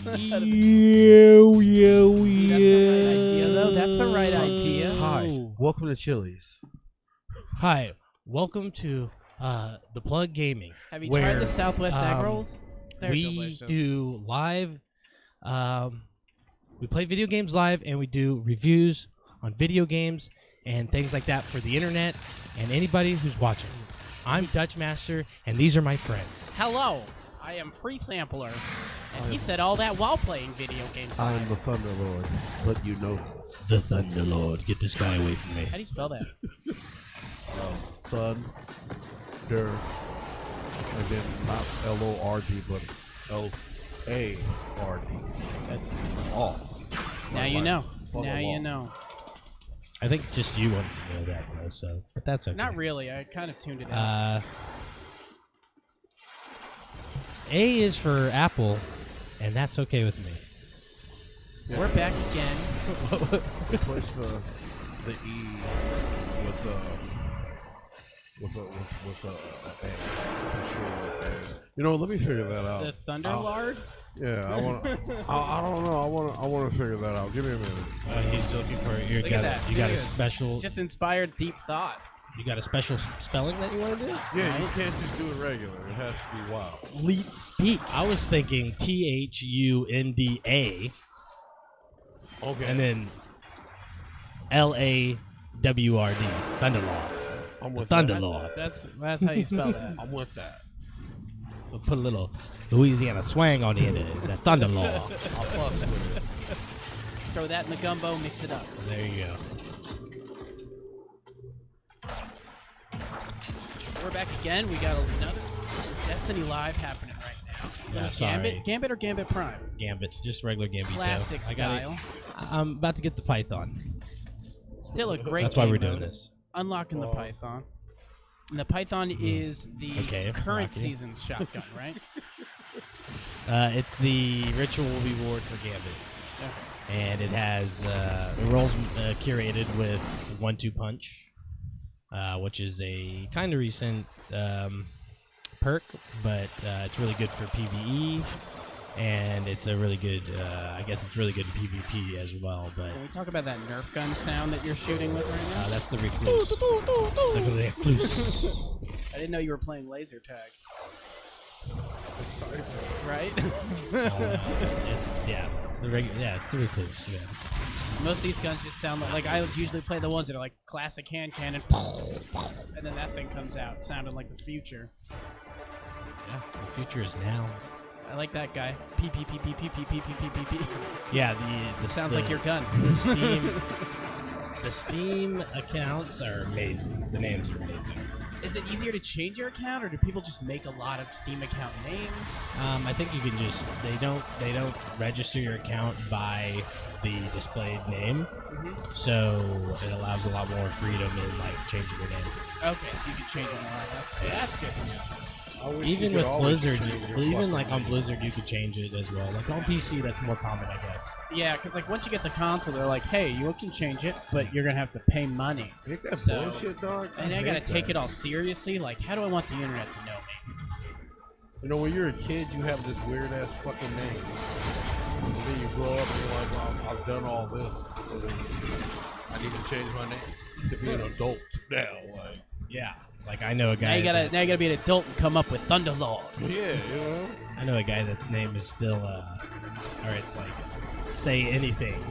That's the right idea. Hi, welcome to Chili's. Hi, welcome to the Plug Gaming. Have you tried the Southwest egg rolls? They're we delicious. do live. We play video games live, and we do reviews on video games and things like that for the internet and anybody who's watching. I'm Dutch Master, and these are my friends. Hello, I am Free Sampler, and he said all that while playing video games I live. am the Thunder Lord, but you know this. The Thunder Lord. Get this guy away from me. How do you spell that? Thunder, and then not L-O-R-D, but L-A-R-D. That's Oh. now you know. Follow Now you along. know. I think just you want to know that, though, so, but that's okay. Not really. I kind of tuned it out. A is for Apple, and that's okay with me. We're back again. Replace the E with a A. Sure. You know, let me figure that out. The Thunder Lord? Yeah, I want. I don't know. I want to figure that out. Give me a minute. He's looking for you. Look at that. You got a Serious. special. Just inspired deep thought. You got a special spelling that you want to do? Yeah, you can't just do it regular. It has to be wild. Leet speak. I was thinking THUNDA, Okay. and then LAWRD, Thunderlord. I'm with Thunderlord. That's how you spell that. I'm with that. We'll put a little Louisiana swang on the end of it. The Thunderlord. I'll fuck with it. Throw that in the gumbo, mix it up. There you go. We're back again. We got another Destiny Live happening right now. Yeah, sorry. Gambit or Gambit Prime? Gambit, just regular Gambit. Classic style. I'm about to get the Python. Still a great That's why game we're doing mode. this. Unlocking the Python. And the Python is the Okay, current unlocking. season's shotgun, right? It's the ritual reward for Gambit. Okay. And it has the rolls curated with 1-2 punch, which is a kind of recent perk, but it's really good for PvE, and it's a really good. I guess it's really good in PvP as well. But Can we talk about that Nerf gun sound that you're shooting with right now? that's the recluse. The recluse. I didn't know you were playing laser tag. Right? It's it's the recluse. Yes. Most of these guns just sound like I would usually play the ones that are like classic hand cannon, and then that thing comes out sounding like the future. Yeah, the future is now. I like that guy. P P P P P P P P P P P. Yeah, the Sounds like your gun. The Steam accounts are amazing. The names are amazing. Is it easier to change your account, or do people just make a lot of Steam account names? I think you can just they don't register your account by the displayed name, so it allows a lot more freedom in like changing your name. Okay, so you can change it a lot. That's good to know. Even with Blizzard, even like on Blizzard, you could change it as well. Like on PC, that's more common, I guess. Yeah, because like once you get the console, they're like, hey, you can change it, but you're gonna have to pay money. Ain't that So- bullshit, dog? And I hate gotta take that. it all seriously. Like, how do I want the internet to know me? You know, when you're a kid, you have this weird ass fucking name. And then you grow up and you're like, I've done all this. I need to change my name to be an adult now. Like, Yeah, like I know a guy. Now you gotta be an adult and come up with Thunderlord. yeah, you know. I know a guy that's name is still or it's like Say Anything,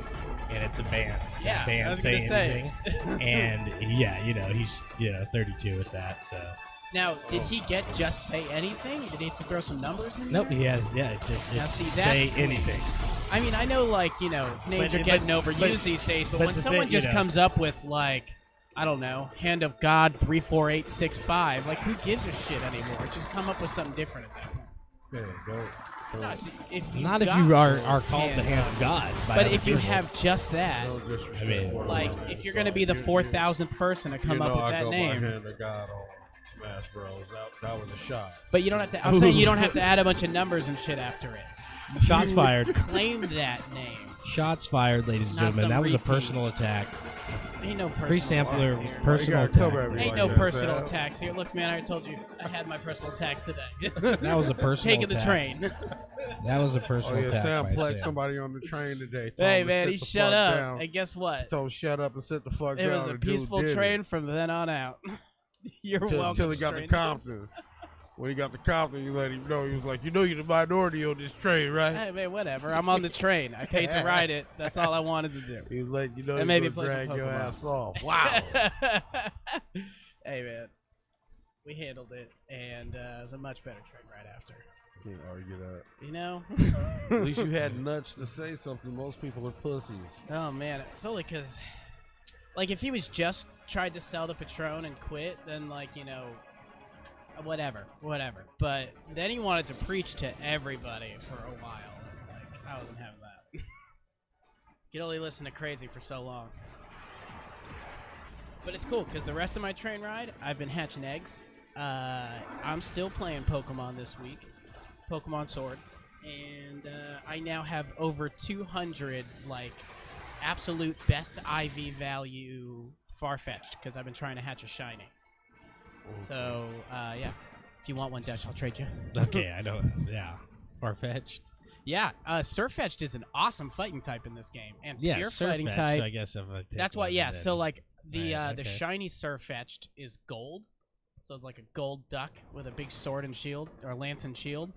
and it's a band. Yeah, Band I was Say gonna say. Anything, and yeah, he's 32 with that. So Now, did he get just Say Anything? Did he have to throw some numbers in nope, there? he has. Yeah, it's Now, see, that's Say cool. Anything. I mean, I know, like, names are getting overused these days, but when the someone thing, just comes up with, like, I don't know, Hand of God 34865, like, who gives a shit anymore? Just come up with something different at that point. Yeah, go. No, see, if you Not if got you are called the Hand of God. by But other if you people. have just that, No disrespect. I mean, like, if you're going to be the 4,000th person to come up with I that go name, by Hand of God on Smash Bros. That was a shot. but you don't have to, I'm saying you don't have to add a bunch of numbers and shit after it. Shots fired. Claim that name. Shots fired, ladies and Not gentlemen. some That was a repeat. personal attack. Ain't no personal Free sampler, attacks here. personal You gotta cover attack. everything. Ain't like no that, personal Sam. attacks here. Look, man, I told you I had my personal attacks today. That was a personal Taking the attack. train. That was a Oh personal yeah, attack Sam by plexed Sam. somebody on the train today. Told Hey him to man, sit he the shut fuck up. down. And guess what? Told him shut up and sit the fuck It down. was a The dude peaceful did train it. from then on out. You're welcome. Until he got to strangers. Compton. When he got to Compton, you let him know. He was like, you know you're the minority on this train, right? Hey man, whatever. I'm on the train. I paid to ride it. That's all I wanted to do. He was like, you know And you're maybe going to play some drag your Pokemon. ass off. Wow. Hey man, we handled it, and it was a much better train right after. Can't argue that. You know? At least you had nuts to say something. Most people are pussies. Oh man, it's only because, like, if he was just tried to sell the Patron and quit, then like, you know, whatever. But then he wanted to preach to everybody for a while. And, like, I wasn't having that. You can only listen to crazy for so long. But it's cool because the rest of my train ride, I've been hatching eggs. I'm still playing Pokemon this week, Pokemon Sword, and I now have over 200 like absolute best IV value Farfetch'd because I've been trying to hatch a shiny. So yeah, if you want one, Dutch, I'll trade you. Okay, I don't. Yeah, far-fetched. Yeah, Surfetch'd is an awesome fighting type in this game, and Yeah, pure fighting Surfetch'd, type. so I guess if I take That's why, one, yeah. then- So like the Right, the okay. shiny Surfetch'd is gold, so it's like a gold duck with a big sword and shield, or lance and shield.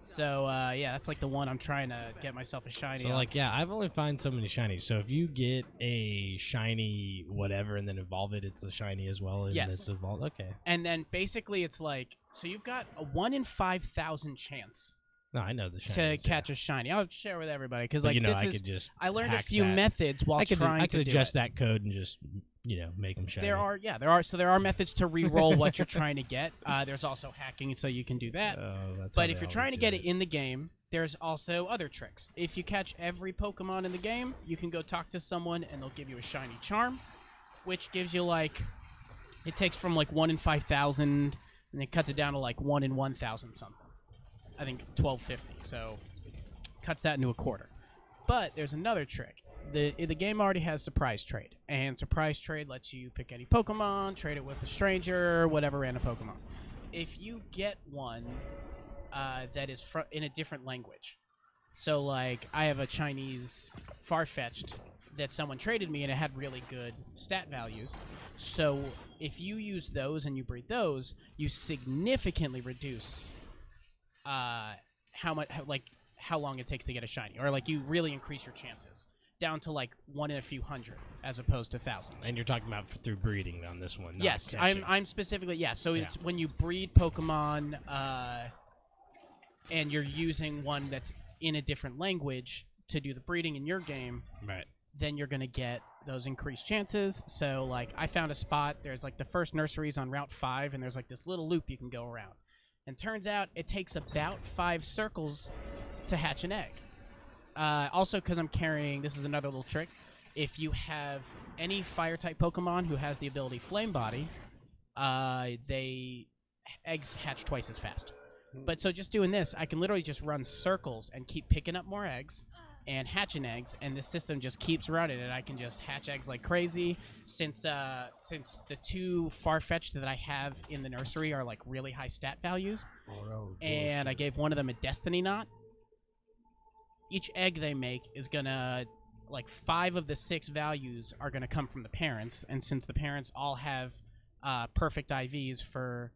So yeah, that's like the one I'm trying to get myself a shiny. So on. like, yeah, I've only found so many shinies. So if you get a shiny whatever and then evolve it, it's a shiny as well. And Yes. it's evolved. Okay. And then basically it's like, so you've got a 1 in 5,000 chance No, I know the to shinies. catch a shiny. I'll share with everybody because But, like you know, this I is. could just. I learned a hack few that. methods while I could trying to adjust do it. that code and just make them shiny. There are methods to re-roll what you're trying to get. There's also hacking, so you can do that. Oh, that's But if you're trying to get it in the game, there's also other tricks. If you catch every Pokemon in the game, you can go talk to someone and they'll give you a shiny charm, which gives you like, it takes from like 1 in 5,000 and it cuts it down to like 1 in 1,000 something. I think 1250. So cuts that into a quarter. But there's another trick. The game already has surprise trade, and surprise trade lets you pick any Pokemon, trade it with a stranger, whatever random Pokemon. If you get one that is in a different language, so like I have a Chinese Farfetch'd that someone traded me, and it had really good stat values. So if you use those and you breed those, you significantly reduce how long it takes to get a shiny, or like you really increase your chances down to like 1 in a few hundred as opposed to thousands. And you're talking about through breeding on this one. Not Yes, catching. I'm specifically, yeah. So Yeah. it's when you breed Pokemon and you're using one that's in a different language to do the breeding in your game, Right. then you're gonna get those increased chances. So like I found a spot, there's like the first nurseries on Route 5, and there's like this little loop you can go around. And turns out it takes about 5 circles to hatch an egg. Also, because I'm carrying, this is another little trick. If you have any fire-type Pokemon who has the ability Flame Body, eggs hatch twice as fast. But so just doing this, I can literally just run circles and keep picking up more eggs and hatching eggs, and the system just keeps running, and I can just hatch eggs like crazy. Since the 2 Farfetch'd that I have in the nursery are like really high stat values, and I gave one of them a Destiny Knot. Each egg they make is gonna, like 5 of the 6 values are gonna come from the parents, and since the parents all have perfect IVs for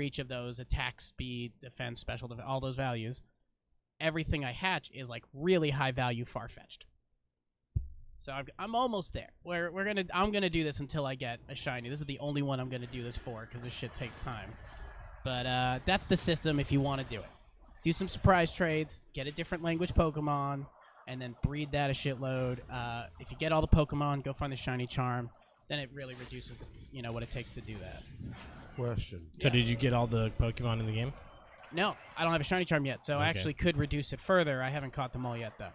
each of those, attack, speed, defense, special, all those values, everything I hatch is like really high value Farfetch'd. So I'm almost there. I'm gonna do this until I get a shiny. This is the only one I'm gonna do this for because this shit takes time. But that's the system if you want to do it. Do some surprise trades, get a different language Pokemon, and then breed that a shitload. If you get all the Pokemon, go find the shiny charm. Then it really reduces what it takes to do that. Question. So did you get all the Pokemon in the game? No, I don't have a shiny charm yet, so I Okay. actually could reduce it further. I haven't caught them all yet, though.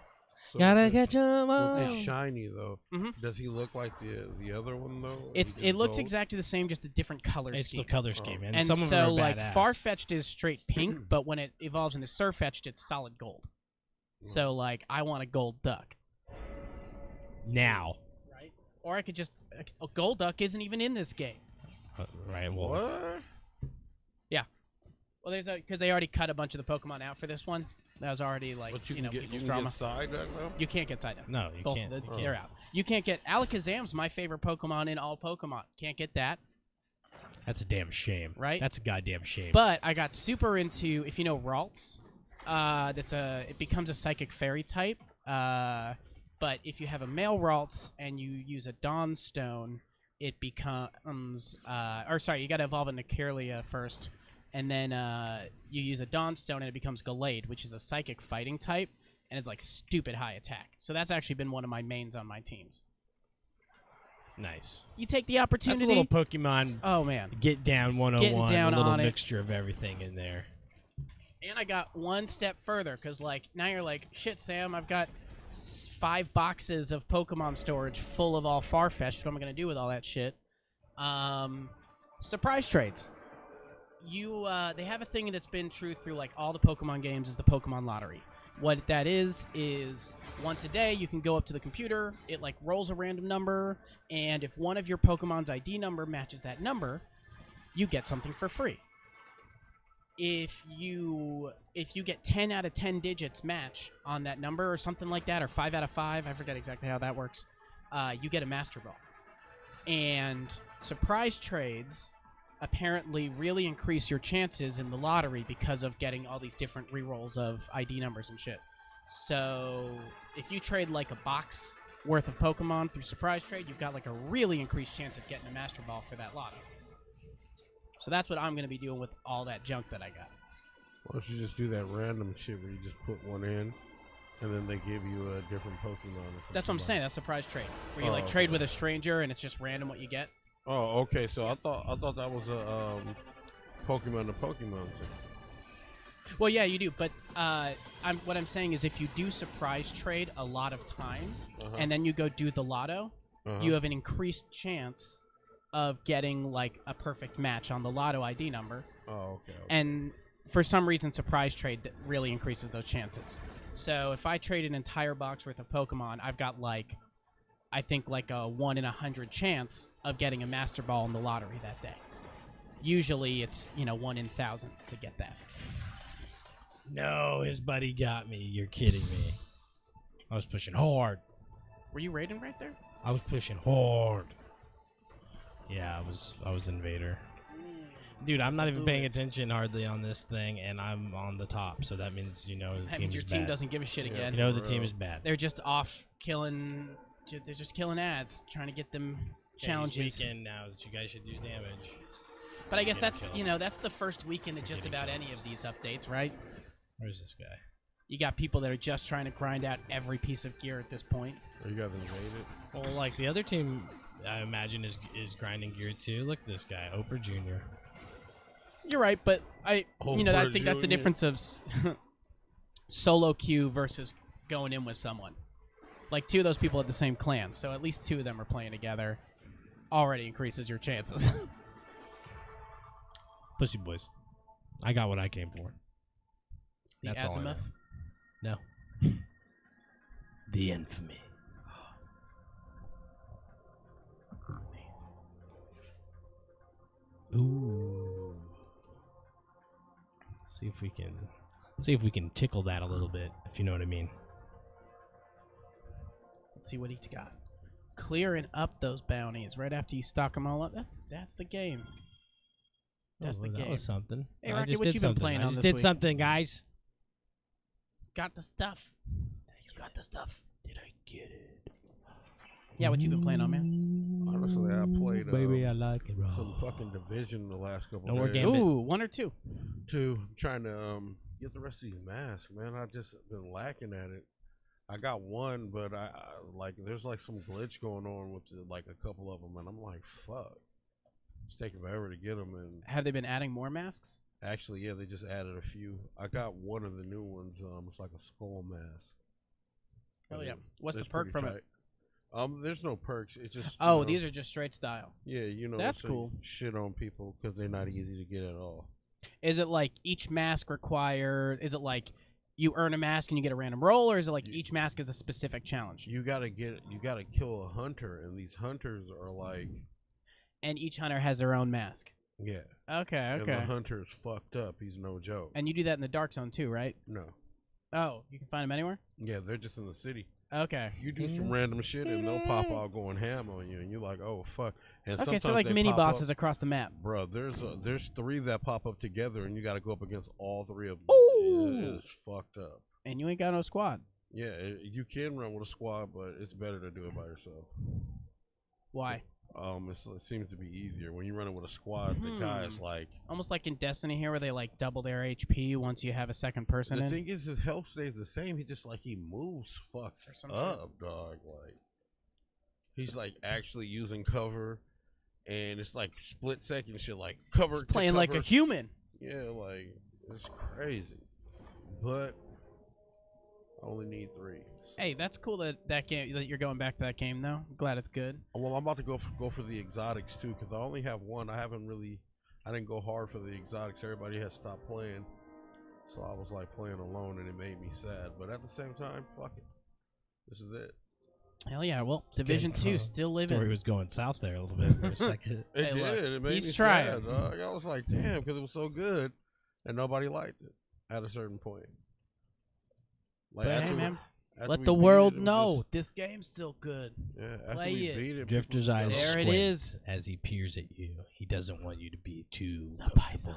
So Gotta with- catch 'em with all. this shiny though, Mhm. does he look like the other one though? It looks exactly the same, just a different color It's scheme. the color scheme, and, And some of so, them are like, badass. Farfetch'd is straight pink, but when it evolves into Surfetch'd, it's solid gold. So, like, I want a gold duck. now. Right? Or I could just Golduck isn't even in this game. Right. Well, What? Yeah. Well, there's because they already cut a bunch of the Pokemon out for this one. That was already like But you know can get people's you drama. can get side though. You can't get Psyduck. no, you Both can't. they're out. You can't get Alakazam's my favorite Pokemon in all Pokemon. Can't get that. That's a damn shame. Right? That's a goddamn shame. But I got super into, if you know Ralts, it becomes a Psychic Fairy type. But if you have a male Ralts and you use a Dawnstone, it becomes, you got to evolve into Kirlia first, and then you use a Dawnstone and it becomes Gallade, which is a Psychic Fighting type, and it's like stupid high attack. So that's actually been one of my mains on my teams. nice. You take the opportunity. That's a little Pokemon. Oh man. Get down 101. Getting down a little on it. mixture of everything in there. And I got one step further, because like now you're like, shit, Sam, I've got 5 boxes of Pokemon storage full of all Farfetch'd. What am I gonna do with all that shit? Surprise trades. They have a thing that's been true through like all the Pokemon games, is the Pokemon lottery. What that is once a day you can go up to the computer, it like rolls a random number, and if one of your Pokemon's ID number matches that number, you get something for free. If you get 10 out of 10 digits match on that number or something like that, or 5 out of 5, I forget exactly how that works, you get a Master Ball. And surprise trades apparently really increase your chances in the lottery because of getting all these different rerolls of ID numbers and shit. So if you trade like a box worth of Pokemon through surprise trade, you've got like a really increased chance of getting a Master Ball for that lotto. So that's what I'm going to be doing with all that junk that I got. Why don't you just do that random shit where you just put one in, and then they give you a different Pokemon? That's what I'm saying. That's surprise trade, where you trade with a stranger and it's just random what you get. Oh, okay. So I thought that was a Pokemon to Pokemon thing. Well, yeah, you do. But what I'm saying is, if you do surprise trade a lot of times, and then you go do the lotto, you have an increased chance of getting like a perfect match on the lotto ID number. Oh, okay. And for some reason, surprise trade really increases those chances. So if I trade an entire box worth of Pokemon, I've got I think like a 1 in 100 chance of getting a Master Ball in the lottery that day. Usually it's 1 in thousands to get that. No, his buddy got me. You're kidding me. I was pushing hard. Were you raiding right there? I was pushing hard. Yeah, I was Invader. Dude, I'm not even paying attention hardly on this thing, and I'm on the top, so that means the That team means is your team bad. doesn't give a shit again. You know the team is bad. They're just off killing. They're just killing ads, trying to get them challenges. It's weekend now, so you guys should do damage. But I guess that's that's the first weekend of just about any of these updates, right? Where's this guy? You got people that are just trying to grind out every piece of gear at this point. Are you guys invaded? Well, like the other team, I imagine is grinding gear too. Look at this guy, Oprah Jr. You're right, but I think that's the Junior. difference of solo queue versus going in with someone. Like 2 of those people at the same clan, so at least 2 of them are playing together. Already increases your chances. Pussy boys. I got what I came for. The That's all I know. Azimuth. No. The infamy. Ooh. See if we can tickle that a little bit, if you know what I mean. Let's see what he's got. Clearing up those bounties right after you stock them all up. That's the game. That's the That game. was something. Hey, I Rocky, just what did you been something. playing I on just this did week? something, guys. Got the stuff. You got the stuff. Did I get it? Yeah, what you been playing on, man? Honestly, I played Baby, I like it raw. some fucking Division the last couple No more days. Gambit. Ooh, 1 or 2. 2. I'm trying to get the rest of these masks, man. I just been lacking at it. I got one, but I like there's like some glitch going on with like a couple of them, and I'm like, fuck. It's taking forever to get them, and Have they been adding more masks? actually, yeah, they just added a few. I got one of the new ones. It's like a skull mask. Oh yeah. And What's the it's perk pretty from it? tight. There's no perks. It's just Oh, these are just straight style. yeah, That's so cool. you shit on people because they're not easy to get at all. Is it like each mask require? Is it like you earn a mask and you get a random roll, or is it like each mask is a specific challenge? You gotta kill a hunter, and these hunters are like, And each hunter has their own mask. yeah. Okay, And okay. the hunter's fucked up. He's no joke. And you do that in the dark zone too, right? No. Oh, you can find them anywhere? Yeah, they're just in the city. Okay. You do some random shit, and they'll pop out going ham on you, and you're like, oh fuck. And Okay, sometimes so like they mini pop bosses up, across the map. bro. There's 3 that pop up together, and you got to go up against all 3 of them. Ooh. It is fucked up. And you ain't got no squad. Yeah, you can run with a squad, but it's better to do it by yourself. Why? It seems to be easier when you run it with a squad. The guy is like, Almost like in Destiny here, where they like double their HP once you have a second person the in. thing is, his health stays the same. He just like he moves fucked some up, dog. Like he's like actually using cover, and it's like split second shit, like cover. He's playing like a human. Yeah, like it's crazy, but I only need 3. Hey, that's cool that game that you're going back to that game though. Glad it's good. Well, I'm about to go for the exotics too, because I only have 1. I didn't go hard for the exotics. Everybody has stopped playing, so I was like playing alone, and it made me sad. But at the same time, fuck it, this is it. Hell yeah! Well, Division 2 still living. Story was going south there a little bit for a second. It Hey, did. look, It made he's me trying. sad, dog. I was like, damn, because it was so good, and nobody liked it at a certain point. Like, But hey, after man, after let we the beat world it was know this game's still good. after Play we it. beat it, Drifter's people eyes was There it squint is. as he peers at you. He doesn't want you to be too The Python.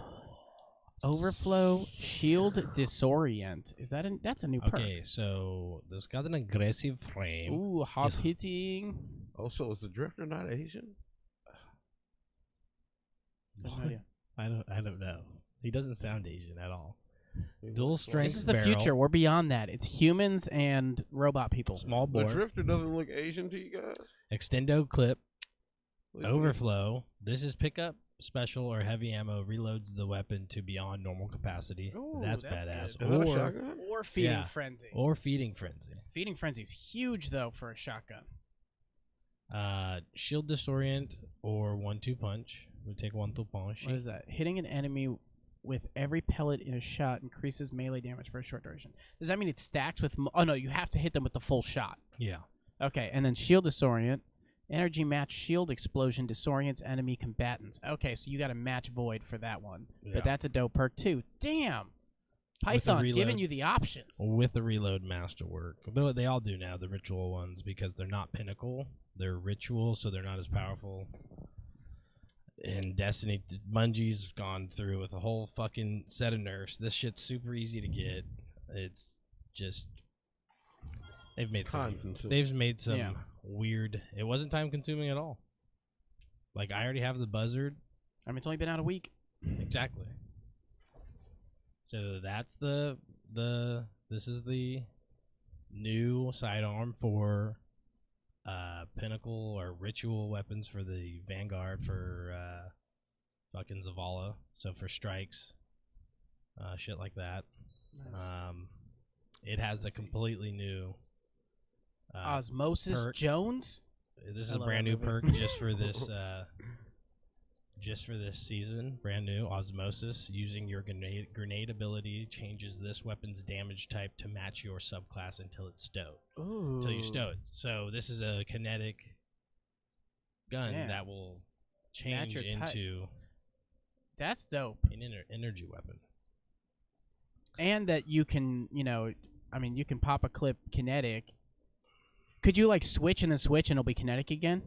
Overflow, shield, disorient. Is that that's a new perk? Okay, so this got an aggressive frame. Ooh, hot Yes. hitting. Oh, so is the Drifter not Asian? I have no idea. I don't know. He doesn't sound Asian at all. He Dual looks strength. This is the barrel. future. We're beyond that. It's humans and robot people. Small The bore. Drifter doesn't look Asian to you guys? Extendo clip. Looks like- Overflow. This is pickup, special, or heavy ammo. Reloads the weapon to beyond normal capacity. Ooh, that's that's badass. good. Is that a Or, shotgun? Or feeding Yeah. frenzy. or feeding frenzy. Feeding frenzy's huge though for a shotgun. Shield disorient or 1-2 punch. We take 1-2 punch. What is that? Hitting an enemy with every pellet in a shot increases melee damage for a short duration. Does that mean it stacks with? Oh no, you have to hit them with the full shot. Yeah. Okay, and then shield disorient. Energy match shield explosion disorients enemy combatants. Okay, so you got to match void for that one. Yeah. But that's a dope perk too. Damn. Python reload. giving you the options. With the reload masterwork. But they all do now, the ritual ones, because they're not pinnacle. They're ritual, so they're not as powerful. In Destiny, Bungie's gone through with a whole fucking set of nerfs. This shit's super easy to get. It's just they've made some Yeah. weird. It wasn't time consuming at all. Like I already have the buzzard. I mean, it's only been out a week. Exactly. So that's this is the new sidearm for pinnacle or ritual weapons for the Vanguard for fucking Zavala. So for strikes, shit like that. It has a completely new Osmosis perk. Jones. This is I a love brand that new movie. perk just for this season. Brand new Osmosis. Using your grenade ability changes this weapon's damage type to match your subclass until it's stowed. Ooh. Until you stow it. So this is a kinetic gun Yeah. that will Match change your type. into That's dope. an energy weapon. And that you can, you can pop a clip kinetic. Could you like switch and then switch and it'll be kinetic again?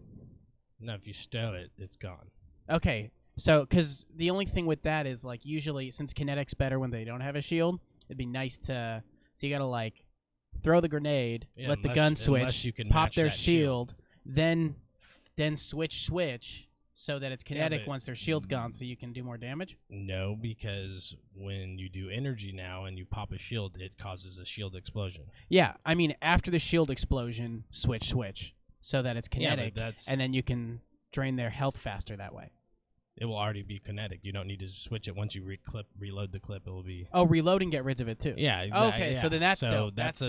No, if you stow it, it's gone. Okay, so because the only thing with that is like usually since kinetic's better when they don't have a shield, it'd be nice to. So you gotta like throw the grenade, Yeah, let the unless- gun unless switch, you can pop match their that shield. then switch so that it's kinetic but- once their shield's gone, so you can do more damage. No, because when you do energy now and you pop a shield, it causes a shield explosion. Yeah, I mean after the shield explosion, switch so that it's Yeah, but kinetic, that's- and then you can drain their health faster that way. It will already be kinetic. You don't need to switch it once you reload the clip. It will be. Oh, reload and get rid of it too. Yeah. Exactly. Okay, yeah. so then that's so dope. That's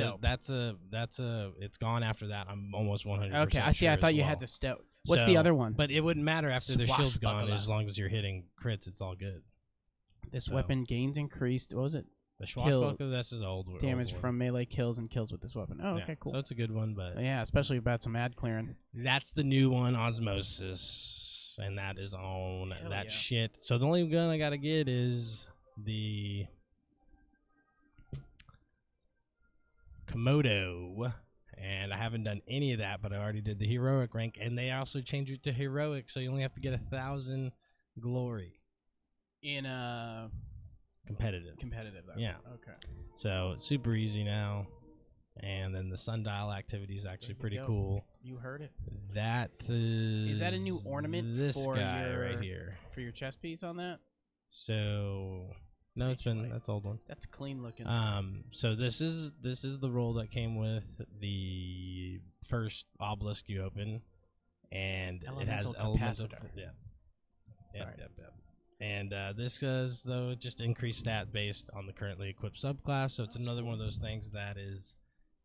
That's a. It's gone after that. I'm almost 100%. Okay, I see. I sure thought as you well. had to stow. What's the So- other one? But it wouldn't matter after the shield's gone Swashbuckler. as long as you're hitting crits. It's all good. This so- weapon gains increased. What was it? The Swashbuckler, that's his old Damage old one. from melee kills and kills with this weapon. Oh, Yeah, okay, cool. So it's a good one, but Yeah, especially about some ad clearing. that's the new one, Osmosis, and that is on Hell that yeah. shit. So the only gun I gotta get is the Komodo, and I haven't done any of that, but I already did the heroic rank, and they also changed it to heroic, so you only have to get 1,000 glory In competitive. competitive, though. Yeah. Okay. So it's super easy now, and then the sundial activity is actually pretty go. cool. You heard it. That is that a new ornament this for guy your- right here. For your chest piece on that? So no, it's been Reach light. that's old one. That's clean looking. So this is the roll that came with the first obelisk you open, and it has Elemental elemental. capacitor. Yeah. Alright. Yep. And this does though just increased stat based on the currently equipped subclass. So it's another one of those things that is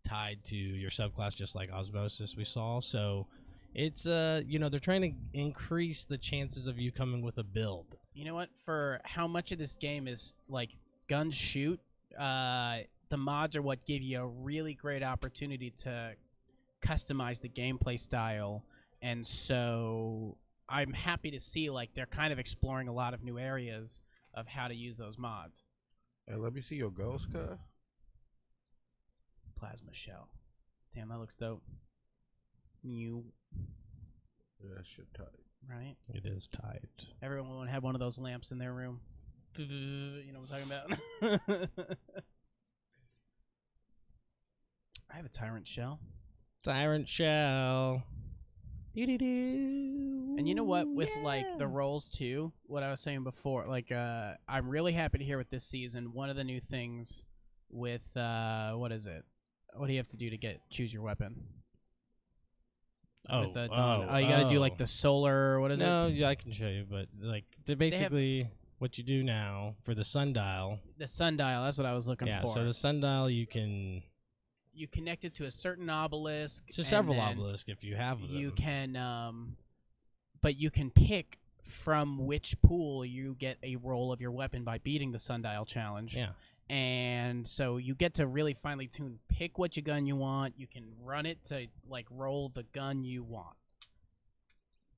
tied to your subclass, just like Osmosis we saw. So it's they're trying to increase the chances of you coming with a build. You know what? For how much of this game is like gun shoot, the mods are what give you a really great opportunity to customize the gameplay style, and so I'm happy to see like they're kind of exploring a lot of new areas of how to use those mods. Hey, let me see your ghost, cuz. Plasma shell. Damn, that looks dope. You Yeah, that shit tight. right? It is tight. Everyone would have one of those lamps in their room. You know what I'm talking about? I have a tyrant shell. Tyrant shell. And you know what? With like the rolls too, what I was saying before, like I'm really happy to hear with this season. One of the new things with what is it? What do you have to do to choose your weapon? With the dawn. You got to do like the solar. What is it? No, yeah, I can show you, but like they're basically what you do now for the sundial. The sundial. That's what I was looking Yeah, for. so the sundial you connect it to a certain obelisk. to and several then obelisks if you have them. You can, but you can pick from which pool you get a roll of your weapon by beating the sundial challenge. Yeah. And so you get to really finely tune, pick which gun you want. You can run it to like roll the gun you want.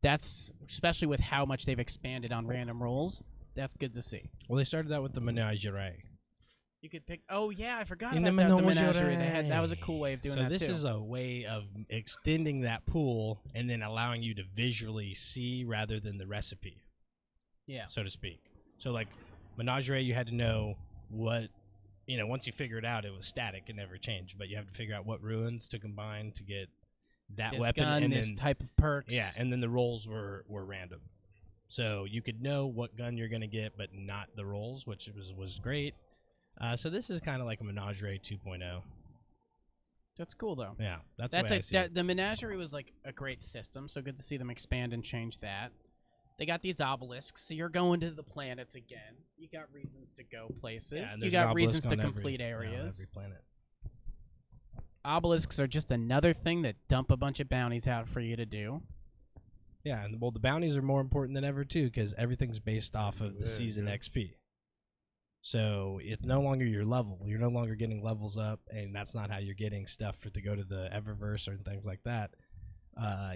That's especially with how much they've expanded on random rolls. That's good to see. Well, they started out with the menagerie. You could pick. Oh yeah, I forgot In about the that. The menagerie. menagerie. They had that was a cool way of doing so that this too. is a way of extending that pool and then allowing you to visually see rather than the recipe. Yeah. So to speak. So like menagerie, you had to know what, once you figure it out, it was static and never changed. But you have to figure out what ruins to combine to get that This weapon gun, and this then type of perks. yeah, and then the rolls were random. So you could know what gun you're gonna get, but not the rolls, which was great. So this is kind of like a menagerie 2.0. That's cool though. Yeah, that's That's the way I see it. the menagerie was like a great system, so good to see them expand and change that. They got these obelisks, so you're going to the planets again. You got reasons to go places. Yeah, and You there's an got reasons obelisk to on complete every areas. planet. Obelisks are just another thing that dump a bunch of bounties out for you to do. Yeah, and the bounties are more important than ever too, because everything's based off of the Yeah, season yeah. XP. So it's no longer your level. You're no longer getting levels up, and that's not how you're getting stuff to go to the Eververse or things like that.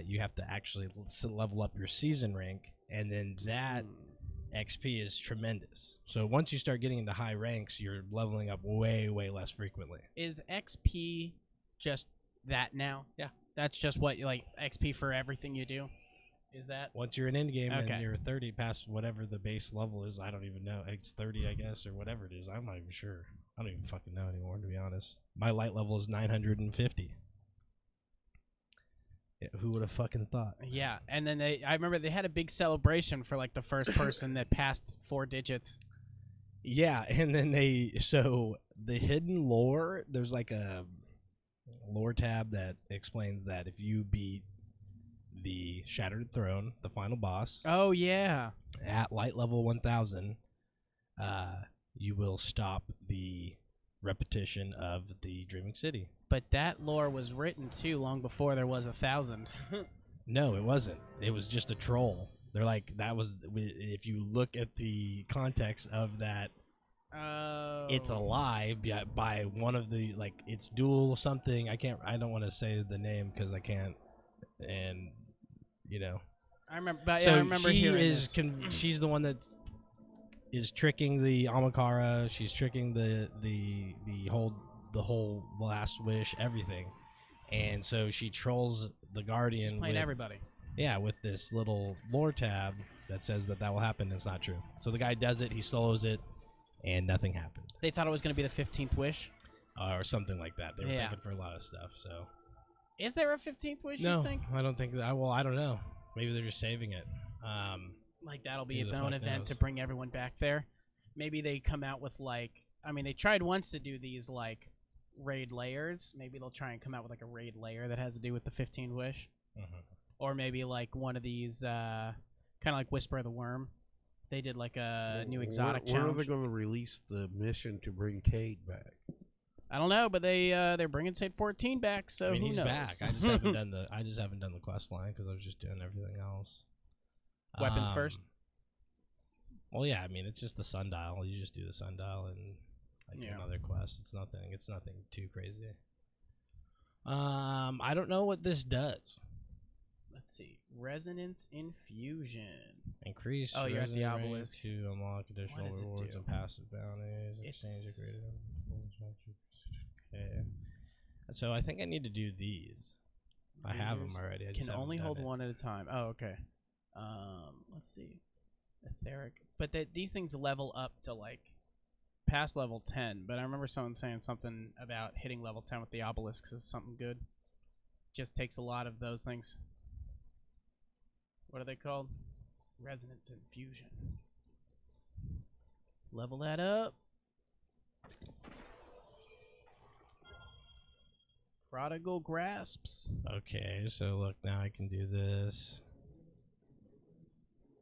You have to actually level up your season rank, and then that XP is tremendous. So once you start getting into high ranks, you're leveling up way, way less frequently. Is XP just that now? Yeah. That's just what like XP for everything you do? Is that? Once you're in endgame Okay. and you're 30 past whatever the base level is, I don't even know. It's 30, I guess, or whatever it is. I'm not even sure. I don't even fucking know anymore, to be honest. My light level is 950. Yeah, who would have fucking thought? Yeah, and then I remember they had a big celebration for like the first person that passed 4 digits. Yeah, and then so the hidden lore, there's like a lore tab that explains that if you beat the Shattered Throne, the final boss, Oh yeah. at light level 1000, you will stop the repetition of the Dreaming City. But that lore was written too long before there was 1,000. No, it wasn't. It was just a troll. They're like, that was, if you look at the context of that It's a lie by one of the like it's dual something. I don't want to say the name because I can't, and you know. I remember. But So yeah, I remember she hearing is this. she's the one that is tricking the Amakara. She's tricking the whole last wish, everything, and so she trolls the Guardian. She's playing with, everybody. Yeah, with this little lore tab that says that will happen. It's not true. So the guy does it. He solos it, and nothing happened. They thought it was going to be the 15th wish, Or something like that. They were thinking for a lot of stuff. So is there a 15th wish? no, You think? I don't think that. Well, I don't know. Maybe they're just saving it. Like that'll be Who its the own fuck event knows? to bring everyone back there. Maybe they come out with like, I mean, they tried once to do these like raid layers. Maybe they'll try and come out with like a raid layer that has to do with the 15th wish, or maybe like one of these kind of like Whisper of the Worm. They did like a new exotic When challenge. are they going to release the mission to bring Cade back? I don't know, but they're bringing State 14 back, so I mean, who he's knows? back. I just haven't done the quest line because I was just doing everything else. Weapons first. Well, yeah. I mean, it's just the sundial. You just do the sundial and I do another quest. It's nothing too crazy. I don't know what this does. Let's see. Resonance Infusion. Increase. Oh, you're at the resonant range obelisk. to unlock additional What does it rewards do? and passive bounties. Exchange a greater. Okay. So I think I need to do these. I have them already. I just Can haven't only done hold it. one at a time. Oh, okay. Let's see. Etheric. But these things level up to like past level 10. But I remember someone saying something about hitting level 10 with the obelisks is something good. Just takes a lot of those things. What are they called? Resonance Infusion. Level that up. Prodigal Grasps. Okay, so look, now I can do this.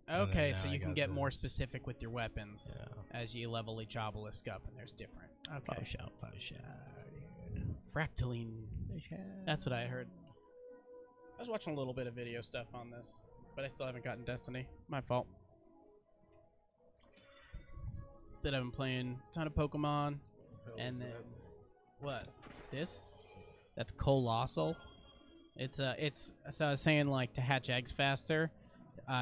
And Okay, then so now I you can got get more this. specific with your weapons as you level each obelisk up, and there's different. Okay. Fractaline. That's what I heard. I was watching a little bit of video stuff on this, but I still haven't gotten Destiny. My fault. Instead, I've been playing a ton of Pokemon, and then what? This? That's Colossal. So I was saying like to hatch eggs faster.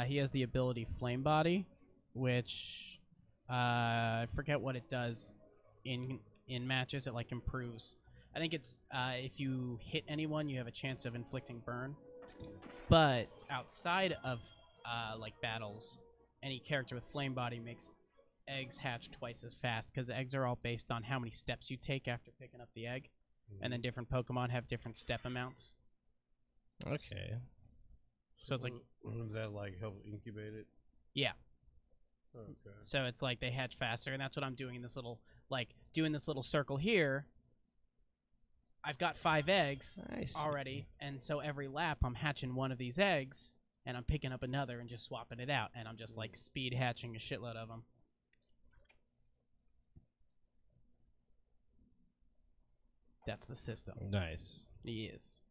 He has the ability Flame Body, which I forget what it does in matches. It like improves. I think it's if you hit anyone, you have a chance of inflicting burn. But outside of like battles, any character with Flame Body makes eggs hatch twice as fast because eggs are all based on how many steps you take after picking up the egg, and then different Pokemon have different step amounts. Okay. So it's like, does that like help incubate it? Yeah. Okay. So it's like they hatch faster, and that's what I'm doing in this little, like, doing this little circle here. I've got 5 eggs already, and so every lap I'm hatching one of these eggs, and I'm picking up another and just swapping it out, and I'm just, like, speed hatching a shitload of them. That's the system. Nice. Yes.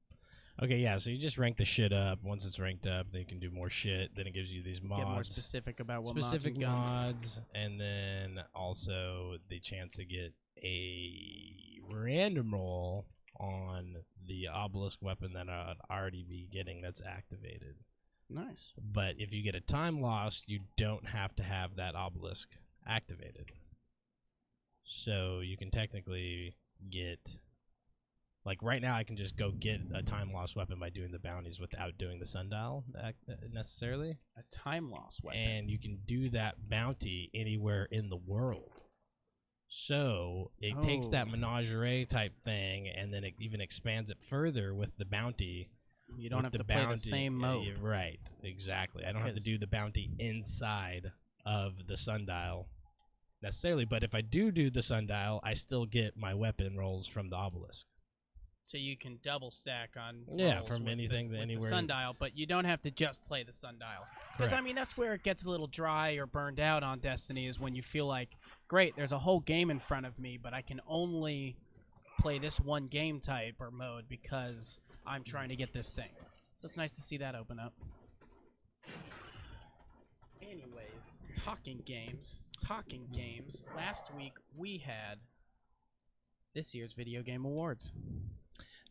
Okay, yeah, so you just rank the shit up. Once it's ranked up, then you can do more shit. Then it gives you these mods. Get more specific about what specific mods and guns. mods, and then also the chance to get a random roll on the obelisk weapon that I'd already be getting that's activated. Nice. But if you get a time lost, you don't have to have that obelisk activated. So you can technically get... Like, right now, I can just go get a time-lost weapon by doing the bounties without doing the sundial necessarily. A time-lost weapon. And you can do that bounty anywhere in the world. So it takes that menagerie type thing, and then it even expands it further with the bounty. You don't have to play the same mode. Right, exactly. I don't have to do the bounty inside of the sundial necessarily, but if I do the sundial, I still get my weapon rolls from the obelisk. So you can double stack on rolls from anything to anywhere. The sundial, but you don't have to just play the sundial. Because I mean, that's where it gets a little dry or burned out on Destiny, is when you feel like, great, there's a whole game in front of me, but I can only play this one game type or mode because I'm trying to get this thing. So it's nice to see that open up. Anyways, talking games. talking games, last week we had this year's Video Game Awards.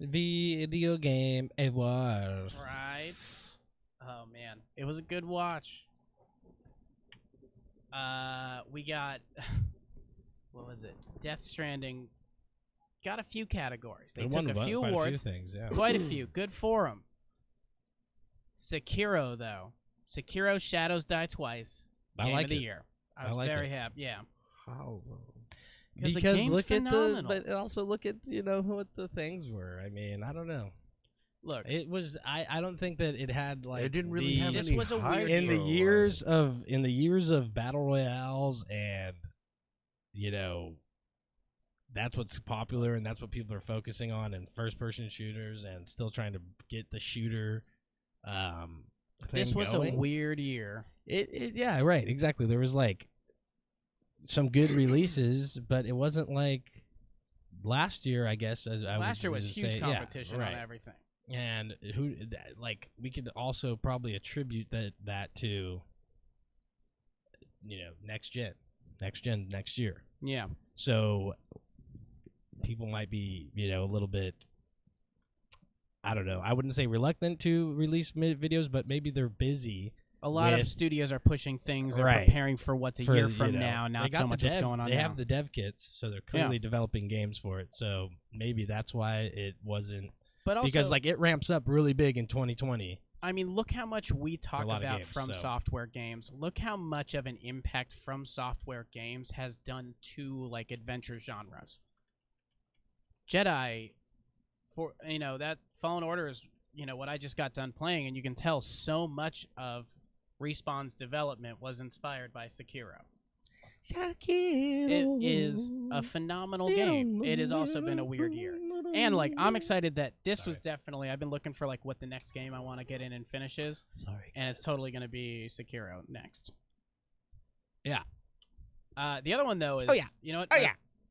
Video Game Awards. Right. Oh, man. It was a good watch. We got... What was it? Death Stranding got a few categories. They took a few awards. Things, yeah. Quite a few. Good for them. Sekiro, though. Sekiro Shadows Die Twice. Game of the year. I was very happy. Yeah. How? Because the Because game's look phenomenal. at but also look at what the things were. I mean, I don't know. Look, It was I don't think that it had like It didn't really have This any was a hype, weird in the though, years of battle royales, and that's what's popular and that's what people are focusing on, and first person shooters, and still trying to get the shooter this thing was going. a weird year. Yeah, right, exactly. There was like some good releases, but it wasn't like last year, I guess. Last year was huge say. competition Yeah, right. on everything. And we could also probably attribute that to next gen next year. Yeah. So people might be a little bit, I don't know, I wouldn't say reluctant to release videos, but maybe they're busy. A lot of with- studios are pushing things and Right. preparing for what's a for, year from they now, not got so the much what's dev- going on They now. have the dev kits, so they're clearly developing games for it. So maybe that's why it wasn't. But also, Because it ramps up really big in 2020. I mean, look how much we talk a lot of about games, From so. Software games. Look how much of an impact From Software games has done to like adventure genres. Jedi, for that Fallen Order is what I just got done playing, and you can tell so much of Respawn's development was inspired by Sekiro. It is a phenomenal game. It has also been a weird year. And I'm excited that this was definitely, I've been looking for what the next game I want to get in and finish is. Sorry. And it's totally going to be Sekiro next. Yeah. The other one though is, you know what?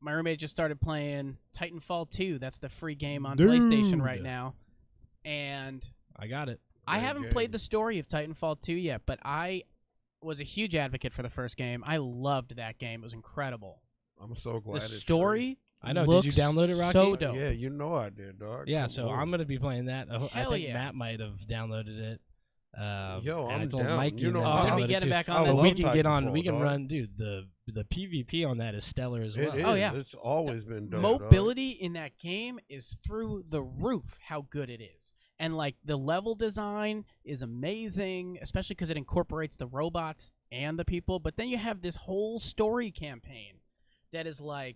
My roommate just started playing Titanfall 2. That's the free game on PlayStation right now. And I got it. I haven't played the story of Titanfall 2 yet, but I was a huge advocate for the first game. I loved that game. It was incredible. I'm so glad The it's story I know. looks Did you download it, Rocky? so free. dope. Yeah, you know I did, dog. Yeah, Come so on. I'm going to be playing that. I Hell think yeah. Matt might have downloaded it. Yo, and I I'm told down. Mikey You know, and Oh, them can we download get it him too. back on I that? But love we can get on. Titanfall, We can dog. run, dude. The PvP on that is stellar as well. It is. Oh, yeah. It's always been dope. Mobility in that game is through the roof how good it is. And the level design is amazing, especially because it incorporates the robots and the people. But then you have this whole story campaign that is I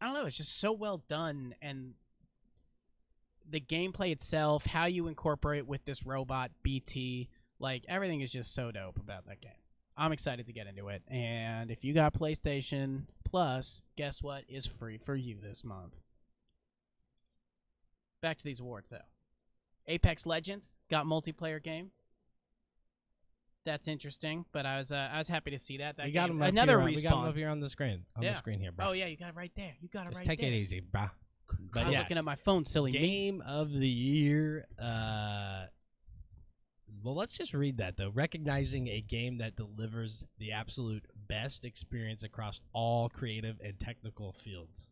don't know, it's just so well done. And the gameplay itself, how you incorporate with this robot, BT, everything is just so dope about that game. I'm excited to get into it. And if you got PlayStation Plus, guess what is free for you this month? Back to these awards, though. Apex Legends got multiplayer game. That's interesting, but I was happy to see that. We got him up another here. Respawn. We got him up here on the screen. On the screen here, bro. Oh yeah, you got it right there. You got it Just right take there. it easy, bro. I But was yeah, looking at my phone, silly me. game of the year. Well, let's just read that though. Recognizing a game that delivers the absolute best experience across all creative and technical fields.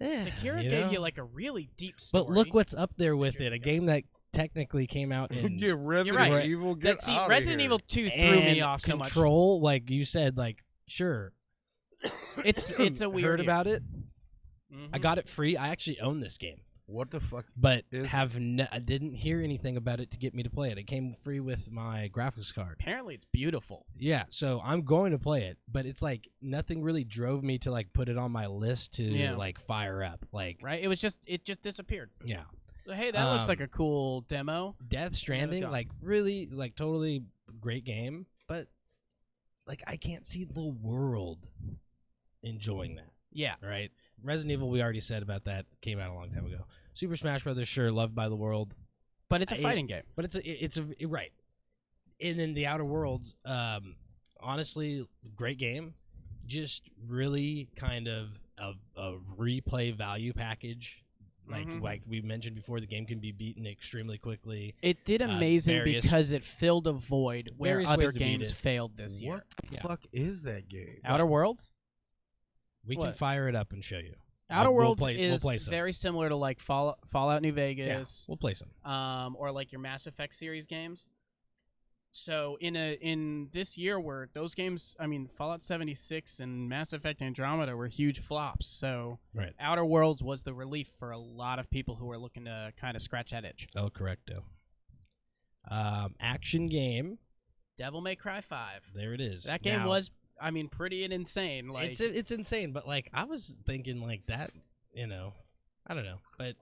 Sekiro you gave know? you a really deep story. But look what's up there with it. A game that technically came out in Get Resident right. Evil. Get That, see, out Resident here. Evil 2 threw and me off so much. Control, like you said, sure. It's a weird Heard year. about it. Mhm. I got it free. I actually own this game. What the fuck? But Is- I didn't hear anything about it to get me to play it. It came free with my graphics card. Apparently, it's beautiful. Yeah, so I'm going to play it, but it's nothing really drove me to put it on my list to fire up. Right? It just disappeared. Yeah. So, hey, that looks like a cool demo. Death Stranding, gone. really totally great game, but I can't see the world enjoying that. Yeah. Right? Resident Evil, we already said about that, came out a long time ago. Super Smash Brothers, sure, loved by the world, But it's a fighting game. but it's a right. And then the Outer Worlds, honestly, great game. Just really kind of a replay value package. Like we mentioned before, the game can be beaten extremely quickly. It did amazing various- because it filled a void where various other ways to beat games it. failed this year. What the fuck is that game? Outer Worlds? We can What? fire it up and show you. Outer We'll Worlds play is some. very similar to like Fallout New Vegas, We'll play some. or like your Mass Effect series games. So in this year where those games, I mean, Fallout 76 and Mass Effect Andromeda were huge flops. So Right. Outer Worlds was the relief for a lot of people who were looking to kind of scratch that itch. El Correcto. Action game. Devil May Cry 5. There it is. That game Now, was, I mean, pretty and insane. Like it's insane, but like I was thinking like that, I don't know, but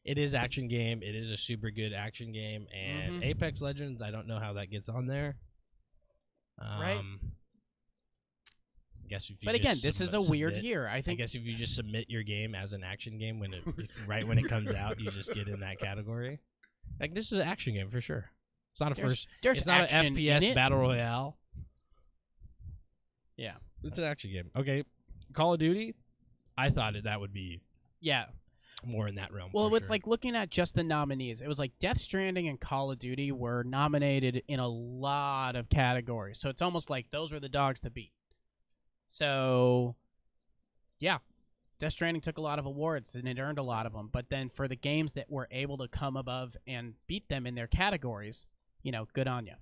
it is action game. It is a super good action game, and Apex Legends, I don't know how that gets on there. Right. Guess if you but again, just this is a weird submit- year. I I think guess if you just submit your game as an action game when right when it comes out, you just get in that category. Like this is an action game for sure. It's not a there's It's not action an in FPS it. battle royale. Yeah. It's an action game. Okay, Call of Duty. I thought that would be Yeah. more in that realm. Well, for with sure. like looking at just the nominees, it was like Death Stranding and Call of Duty were nominated in a lot of categories. So it's almost like those were the dogs to beat. So, yeah, Death Stranding took a lot of awards and it earned a lot of them. But then for the games that were able to come above and beat them in their categories, good on you.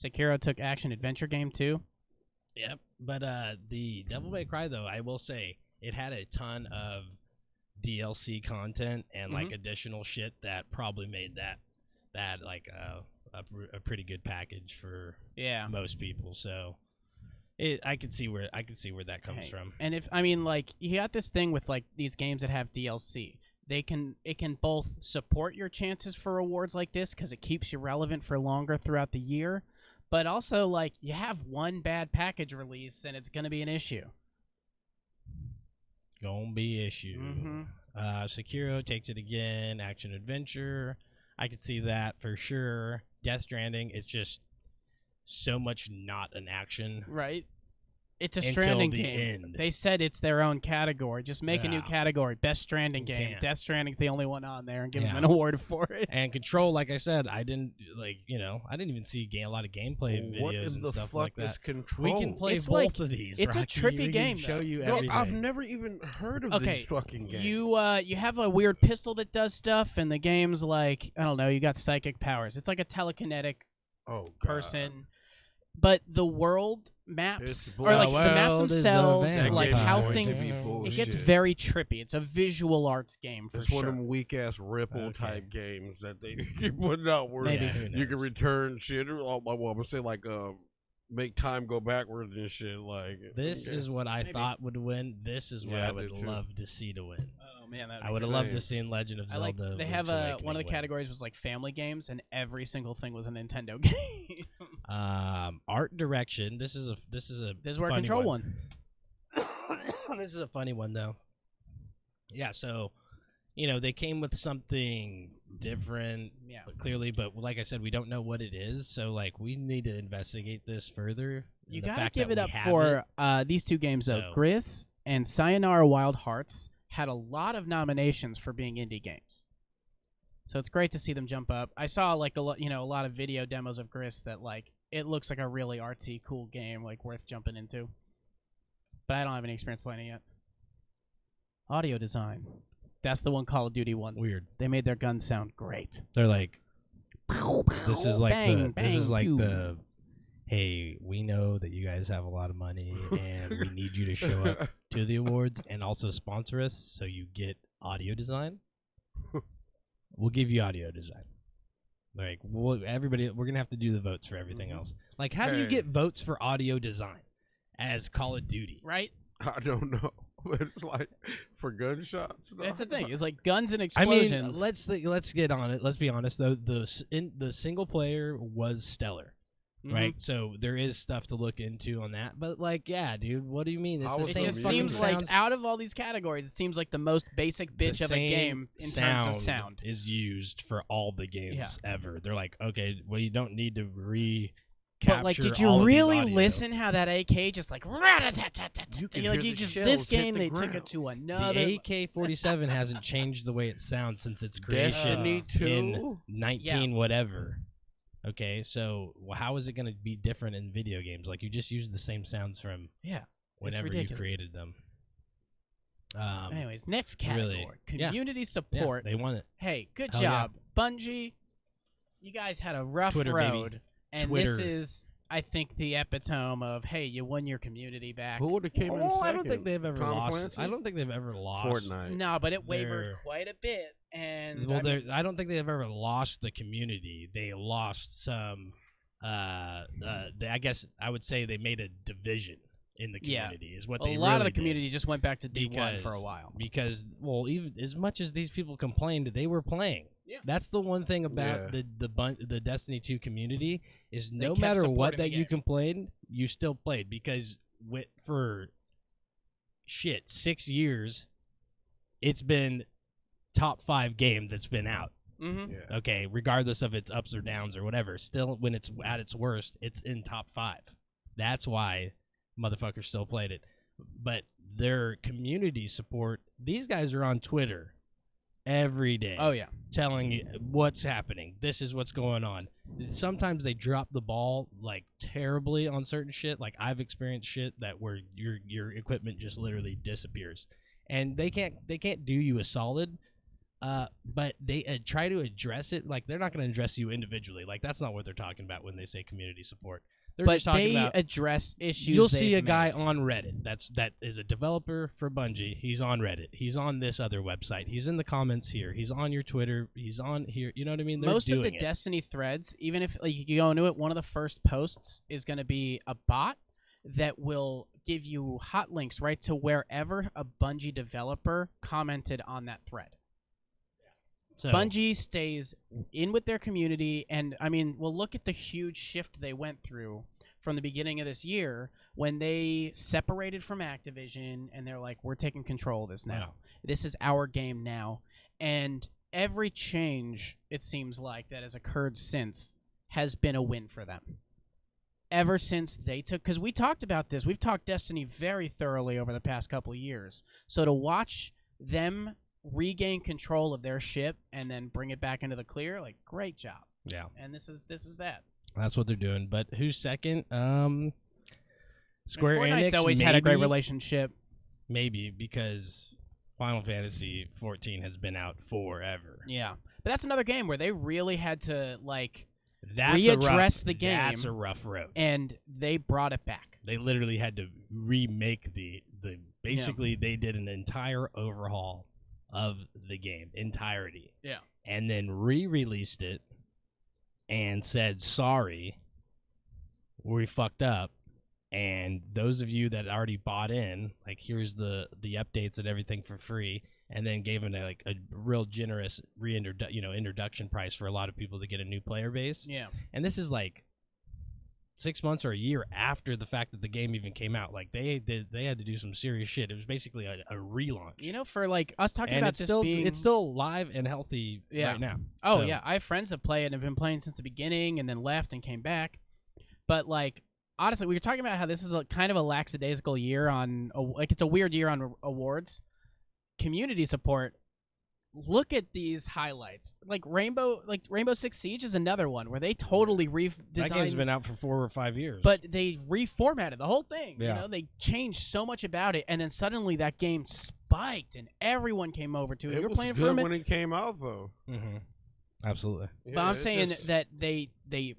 Sekiro took action adventure game too. Yep. But the Devil May Cry, though, I will say it had a ton of DLC content and like additional shit that probably made that like a pretty good package for most people. So I could see where that comes from. And if I mean like you got this thing with like these games that have DLC. It can both support your chances for awards like this because it keeps you relevant for longer throughout the year, but also like you have one bad package release and it's gonna be an issue. Gonna be issue. Sekiro takes it again. Action adventure. I could see that for sure. Death Stranding. It's just so much not an action. Right. It's a Until Stranding the game. end. They said it's their own category. Just make a new Yeah. category. Best Stranding You game. can't. Death Stranding's the only one on there and give them Yeah. an award for it. And Control, like I said, I didn't even see a lot of gameplay videos What in and the stuff fuck like is that. Control? We can play It's both like- of these. it's a Rocky. trippy We can game, Show though. you No, everything. I've never even heard of Okay, these fucking games. You have a weird pistol that does stuff, and the game's like, I don't know, you got psychic powers. It's like a telekinetic oh, God. person. But the world maps, It's or like bull- the maps world is a themselves, vampire. like That game how is going to things, be it bullshit. gets very trippy. It's a visual arts game for It's sure. one of them weak ass Ripple Okay. type games that they keep putting out where Maybe. Yeah, who you can knows? return shit. Or, well, I'm gonna say like make time go backwards and shit. Like This okay. is what I Maybe. thought would win. This is what Yeah, I I would did too. love to see to win. Oh man, I would have loved to Same. see Legend of I like. Zelda. They have Link's Awakening one of the win. categories was like family games, and every single thing was a Nintendo game. Art direction. This is a This is where funny Control one. won. This is a funny one though. Yeah, so they came with something different, Yeah. clearly, but like I said, we don't know what it is. So like, we need to investigate this further. You The gotta fact give that it we up have for it- these two games though. So- Gris and Sayonara Wild Hearts had a lot of nominations for being indie games, so it's great to see them jump up. I saw like a lot of video demos of Gris that like it looks like a really artsy, cool game, like worth jumping into. But I don't have any experience playing it yet. Audio design. That's the one Call of Duty won. Weird. They made their guns sound great. They're like, this is like Bang, this is bang, like pew. the. Hey, we know that you guys have a lot of money, and we need you to show up to the awards and also sponsor us, so you get audio design. We'll give you audio design. Like, everybody, we're gonna have to do the votes for everything else. Like, how do you Hey. get votes for audio design as Call of Duty? Right? I don't know. It's like for gunshots. No. That's the thing. It's like guns and I mean, explosions. let's get on it. Let's be honest though. The single player was stellar. Mhm. Right, so there is stuff to look into on that, but like, yeah, dude, what do you mean? It's How the was It same the just fucking seems like sounds- out of all these categories, it seems like the most basic bitch the of a same game in terms of sound sound. is used for all the games ever. They're like, okay, well, you don't need to capture But like, did all you of these really audio. listen how that AK just like You can you're like hear you the just shells this hit game the they took ground. it to The another. AK-47 hasn't changed the way it sounds since its creation Destiny 2. in 19 whatever. Okay, so how is it going to be different in video games? Like, you just use the same sounds from whenever you ridiculous. created them. Anyways, next really, category, community support. Yeah, they want it. Hey, good Hell yeah. job, Bungie. You guys had a rough Twitter, road, baby. and Twitter. this is, I think, the epitome of hey, you won your community back. Who would have came in Oh, second? I don't think they've ever Tom lost. Clancy? I don't think they've ever lost. Fortnite. No, but it wavered They're- quite a bit, and Well, I mean, I don't think they've ever lost the community. They lost some. I guess I would say they made a division in the Yeah. community. Is what a they lot of really the community just went back to D1 for a while. Because well, even as much as these people complained, they were playing. Yeah. That's the one thing about Yeah. the Destiny 2 community is They no kept matter what supporting that the you game. complained, you still played because for 6 years, it's been top 5 game that's been out. Mm-hmm. Yeah. Okay, regardless of its ups or downs or whatever, still when it's at its worst, it's in top 5. That's why motherfuckers still played it. But their community support, these guys are on Twitter every day. Oh yeah, Telling you what's happening. This is what's going on. Sometimes they drop the ball like terribly on certain shit. Like I've experienced shit that where your equipment just literally disappears, and they can't do you a solid. But they try to address it. Like they're not going to address you individually. Like that's not what they're talking about when they say community support. They're but just talking they about. address issues. You'll see they've a guy made. on Reddit that is a developer for Bungie. He's on Reddit. He's on this other website. He's in the comments here. He's on your Twitter. He's on here. You know what I mean? They're Most of the doing it. Destiny threads, even if like you go into it, one of the first posts is going to be a bot that will give you hot links right to wherever a Bungie developer commented on that thread. So, Bungie stays in with their community, and I mean, well, look at the huge shift they went through from the beginning of this year when they separated from Activision, and they're like, "We're taking control of this now. Wow. This is our game now." And every change, it seems like, that has occurred since has been a win for them. Ever since they took, because we talked about this, we've talked Destiny very thoroughly over the past couple of years. So to watch them regain control of their ship and then bring it back into the clear, like, great job. yeah, And this is that. that's what they're doing. But who's second? Square Fortnite's Enix always had a great maybe? relationship. Maybe because Final Fantasy 14 has been out forever. Yeah, but that's another game where they really had to like That's readdress a rough, the game. That's a rough road. and they brought it back. They literally had to remake the basically they did an entire overhaul of the game entirety. Yeah. And then re-released it and said sorry, we fucked up. And those of you that already bought in, like here's the updates and everything for free, and then gave them a real generous introduction price for a lot of people to get a new player base. Yeah. And this is like 6 months or a year after the fact that the game even came out. Like they had to do some serious shit. It was basically a relaunch. You know, for like us talking and about it's this still being it's still live and healthy Yeah. right now. Oh So, yeah, I have friends that play it and have been playing since the beginning, and then left and came back. But like honestly, we were talking about how this is a kind of a lackadaisical year on like it's a weird year on awards. Community support. Look at these highlights. Like Rainbow Six Siege is another one where they totally that game's redesigned, been out for 4 or 5 years. but they reformatted the whole thing. Yeah. You know, they changed so much about it, and then suddenly that game spiked, and everyone came over to it. It We were was playing for a good minute. when it came out, though. Absolutely. But I'm it saying just- that they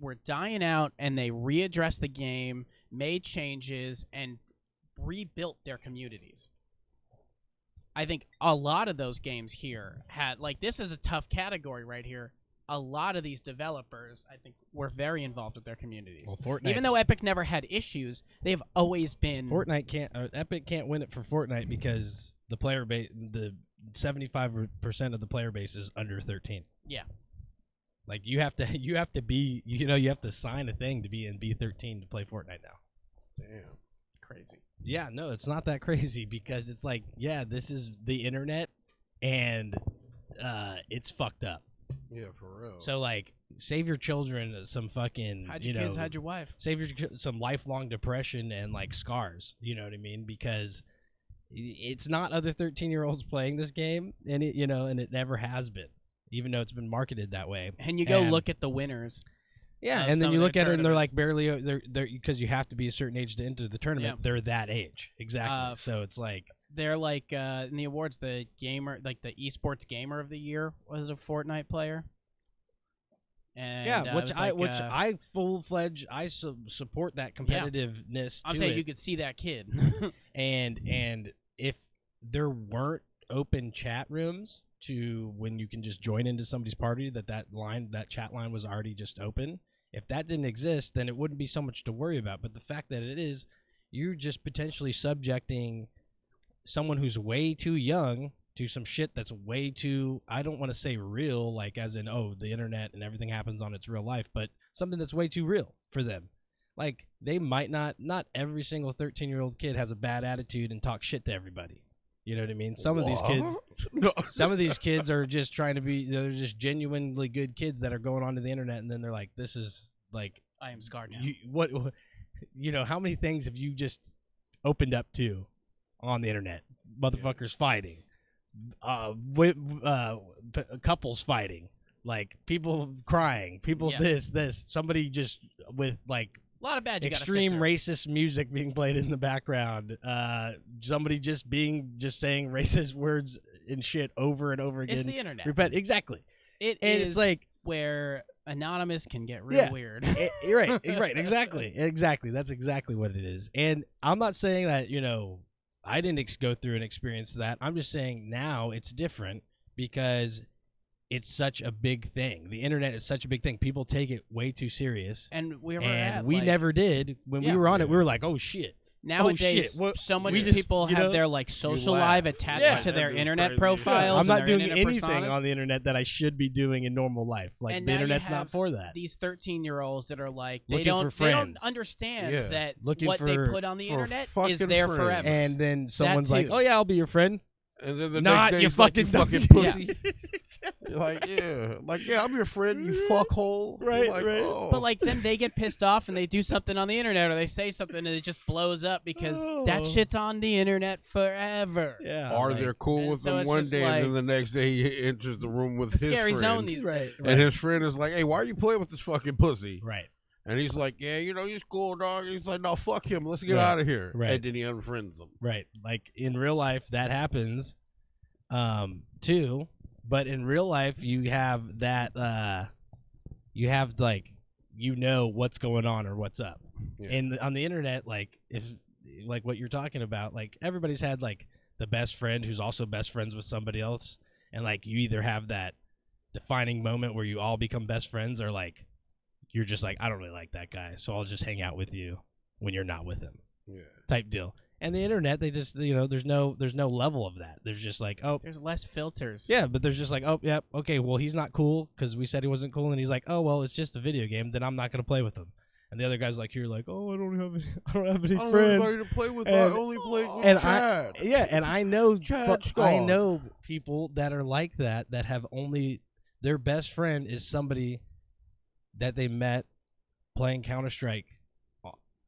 were dying out, and they readdressed the game, made changes, and rebuilt their communities. I think a lot of those games here had like this is a tough category right here. A lot of these developers, I think, were very involved with their communities. Well, Fortnite. Even though Epic never had issues, they've always been. Fortnite can't, Epic can't win it for Fortnite because the player base, the 75% of the player base is under 13. Yeah. Like you have to be, you have to sign a thing to be in B13 to play Fortnite now. Damn. Crazy. Yeah, no, it's not that crazy because it's like, yeah, this is the internet and it's fucked up. Yeah, for real. So like, save your children some fucking, Hide your kids, hide your wife. Save some lifelong depression and like scars. You know what I mean? Because it's not other 13-year-olds playing this game, and it never has been, even though it's been marketed that way. And you go look at the winners. Yeah, and then you look at it and they're like barely they're because you have to be a certain age to enter the tournament. Yeah. They're that age exactly. So it's like they're like in the awards, the gamer, like the esports gamer of the year was a Fortnite player. And, yeah, which I full-fledged support that competitiveness. I'm to saying it. you could see that kid. and if there weren't open chat rooms to when you can just join into somebody's party, that chat line was already just open. If that didn't exist, then it wouldn't be so much to worry about. But the fact that it is, you're just potentially subjecting someone who's way too young to some shit that's way too, I don't want to say real, like as in, oh, the internet and everything happens on its real life, but something that's way too real for them. Like, they might not every single 13-year-old kid has a bad attitude and talks shit to everybody. You know what I mean? Some of these kids are just trying to be, they're just genuinely good kids that are going onto the internet, and then they're like, this is like, I am scarred now. How many things have you just opened up to on the internet? Motherfuckers fighting, couples fighting, like people crying, people this, somebody just with like a lot of bad. Extreme racist music being played in the background. Somebody just saying racist words and shit over and over again. It's the internet. Exactly. It's like where anonymous can get real weird. Right. Exactly. That's exactly what it is. And I'm not saying that I didn't go through and experience that. I'm just saying now it's different because it's such a big thing. The internet is such a big thing. People take it way too serious. And we never did. When we were on it, we were like, oh, shit. Nowadays, so much people have their like social life attached to their internet profiles. I'm not doing anything personas on the internet that I should be doing in normal life. Like, and the internet's not for that. These 13-year-olds that are like, they don't understand that what they put on the internet is there forever. And then someone's like, oh yeah, I'll be your friend. And then the Not next day, you fucking pussy. You're like, I'm your friend, you fuckhole. Right, like, right. Oh. But like then they get pissed off and they do something on the internet or they say something and it just blows up because that shit's on the internet forever. Yeah. Or they're cool with so them one day, like, and then the next day he enters the room with his scary friend. zone these days. And his friend is like, hey, why are you playing with this fucking pussy? Right. And he's like, yeah, he's cool, dog. He's like, no, fuck him. Let's get out of here. Right. And then he unfriends them. Right. Like, in real life, that happens, too. But in real life, you have that, what's going on or what's up. Yeah. And on the internet, like, like what you're talking about, like, everybody's had, like, the best friend who's also best friends with somebody else. And, like, you either have that defining moment where you all become best friends or, like, you're just like, I don't really like that guy, so I'll just hang out with you when you're not with him. Yeah. Type deal. And the internet, they just, there's no level of that. There's just like, oh. There's less filters. Yeah, but there's just like, oh, yeah, okay, well, he's not cool because we said he wasn't cool. And he's like, oh, well, it's just a video game. Then I'm not going to play with him. And the other guy's like, you're like, oh, I don't have any friends. I don't have anybody to play with. I only play with Chad. And I know, I know Scott. people that are like that have only, their best friend is somebody that they met playing Counter-Strike.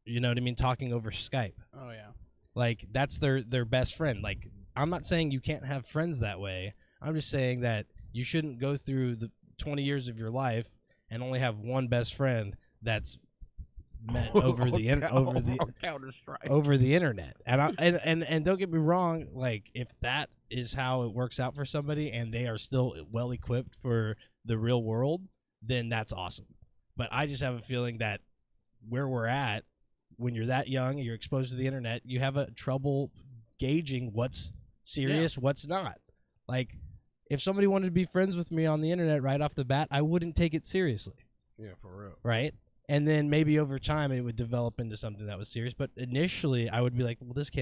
You know what I mean? Talking over Skype. Oh, yeah. Like, that's their best friend. Like, I'm not saying you can't have friends that way. I'm just saying that you shouldn't go through the 20 years of your life and only have one best friend that's met over the internet. And don't get me wrong, like, if that is how it works out for somebody and they are still well equipped for the real world, then that's awesome. But I just have a feeling that where we're at, when you're that young and you're exposed to the internet, you have a trouble gauging what's serious, what's not. Like, if somebody wanted to be friends with me on the internet right off the bat, I wouldn't take it seriously. Yeah, for real. Right? And then maybe over time it would develop into something that was serious. But initially I would be like, well, this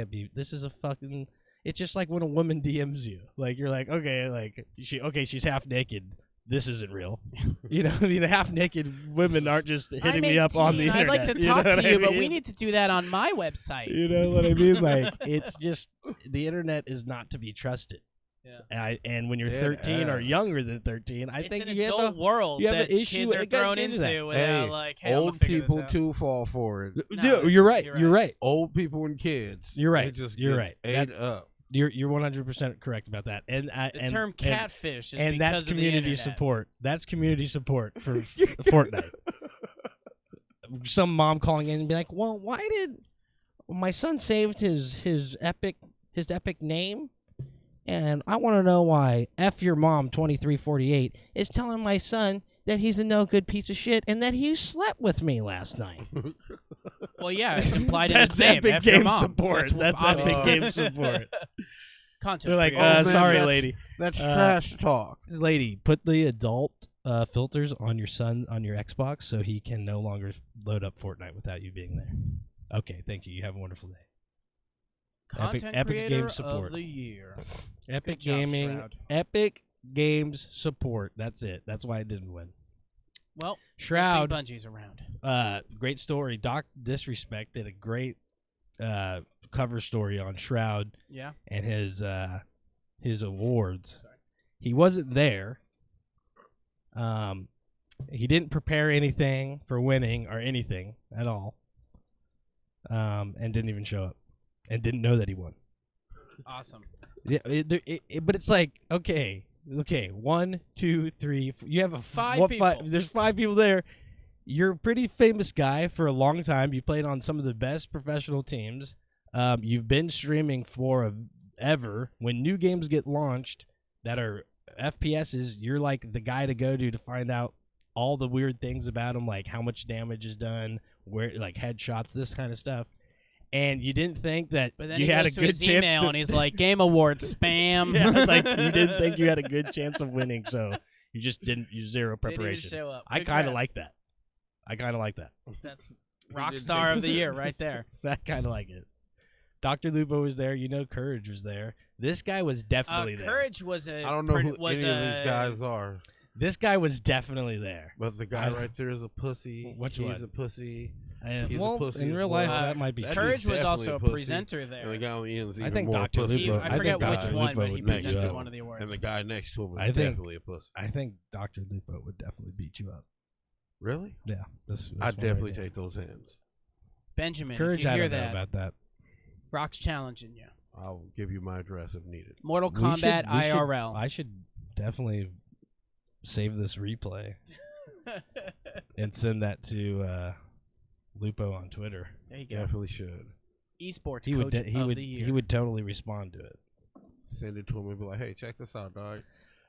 is a fucking, it's just like when a woman DMs you. Like, you're like, okay, like, she's half naked. This isn't real. You know, I mean, half-naked women aren't just hitting me up on the internet. I'd like to talk to you, but we need to do that on my website. You know what I mean? Like, it's just, the internet is not to be trusted. And when you're Dead 13 or ass. younger than 13, I It's think an you adult have world you have that an issue. kids are It got thrown into into that. without Hey, like, hey, I'm gonna old figure this people out. too fall for it. No, You're right. you're You're right. Old people and kids. You're right. They just You're get right. ate That- up. You're 100% correct about that. And The term catfish is and because that's of the community internet. support. That's community support for Fortnite. Some mom calling in and be like, "Well, why did my son saved his epic name?" And I want to know why F your mom 2348 is telling my son that he's a no good piece of shit and that he slept with me last night. Well, yeah, it's implied in That's the name. epic F your game mom. support. That's obvious. epic game support. Content. They're like, creator. man, sorry, that's- lady. That's trash talk. This lady, put the adult filters on your son on your Xbox so he can no longer load up Fortnite without you being there. Okay, thank you. You have a wonderful day. Content Epic's creator game support. of the year. Epic Good job, Gaming, Shroud. Epic Games support. That's it. That's why I didn't win. Well, Shroud, Bungie's around. great story. Doc Disrespect did a great cover story on Shroud Yeah. and his awards. He wasn't there. He didn't prepare anything for winning or anything at all. And didn't even show up, and didn't know that he won. Awesome. Yeah, but it's like okay, 1, 2, 3. You have Five people. There's 5 people there. You're a pretty famous guy for a long time. You played on some of the best professional teams. You've been streaming forever. When new games get launched that are FPSs, you're like the guy to go to find out all the weird things about them, like how much damage is done, where like headshots, this kind of stuff. And you didn't think that But then you he had a goes to good his chance email to. and he's like, Game Awards spam. Yeah, like you didn't think you had a good chance of winning, so you just didn't use zero Didn't even preparation. show up. I kind of like that. That's rock star of the year right there. I kind of like it. Dr. Lupo was there. You know, Courage was there. This guy was definitely there. Courage was a. I don't know who was any of these guys are, This guy was definitely there. but the guy right there is a pussy. Which He's one? a pussy. And, He's a well, pussy in as real life, well. that might be That true. Courage was definitely also a a pussy. presenter And the there. guy on the end's I even think more Dr. pussy. Lupo- I I forget think which Dr. one, Lupo but he would next presented up. one of the awards. And the guy next to him was I think- definitely a pussy. I think Dr. Lupo would definitely beat you up. Really? Yeah, that's I'd one definitely right there. take those hands. Benjamin, Courage. if you I hear don't know that, about that. Rock's challenging you. I'll give you my address if needed. Mortal We Kombat should- we should- IRL. I should definitely save this replay and send that to Lupo on Twitter. There you go. Definitely should. Esports He coach would. He of would. the year. He would totally respond to it. Send it to him and be like, "Hey, check this out, dog."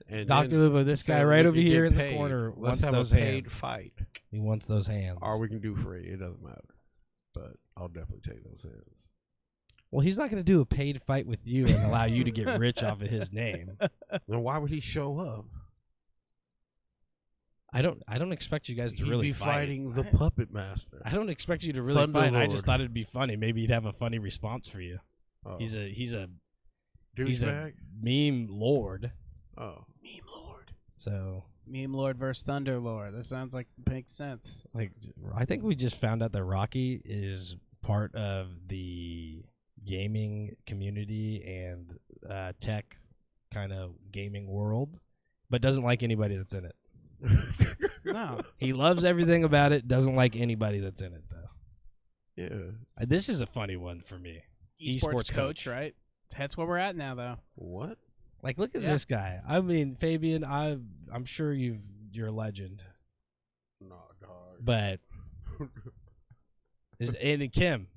And Dr. then Lupo, this say guy we right can over get here in the paid. corner Let's wants have those a paid hands. fight, He wants those hands. or we can do free. It doesn't matter. But I'll definitely take those hands. Well, he's not going to do a paid fight with you and allow you to get rich off of his name. Then why would he show up? I don't expect you guys to He'd really be fight. fighting the puppet master. I don't expect you to really Thunder fight. I Lord. just thought it'd be funny. Maybe he'd have a funny response for you. Oh. He's a douchebag. meme lord. Oh, Meme Lord. So Meme Lord versus Thunder Lord. That sounds like makes sense. like I think we just found out that Rocky is part of the gaming community and tech kind of gaming world, but doesn't like anybody that's in it. No. He loves everything about it, doesn't like anybody that's in it though. yeah. This is a funny one for me. Esports coach, right? That's where we're at now, though. What? Like, look at Yeah. this guy. I mean, Fabian, I'm sure you're a legend, No, dog. but and Kim,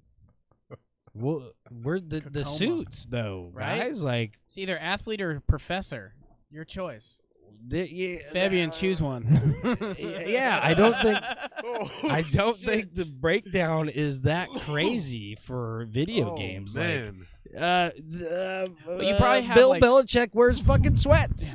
where's the Kakoma. suits though, Right? guys? Like, It's either athlete or professor. Your choice. yeah, Fabian, choose one. Yeah, I don't think Oh, I don't think the breakdown is that crazy for video games. Man. Like, you probably have, Bill like- Belichick wears fucking sweats.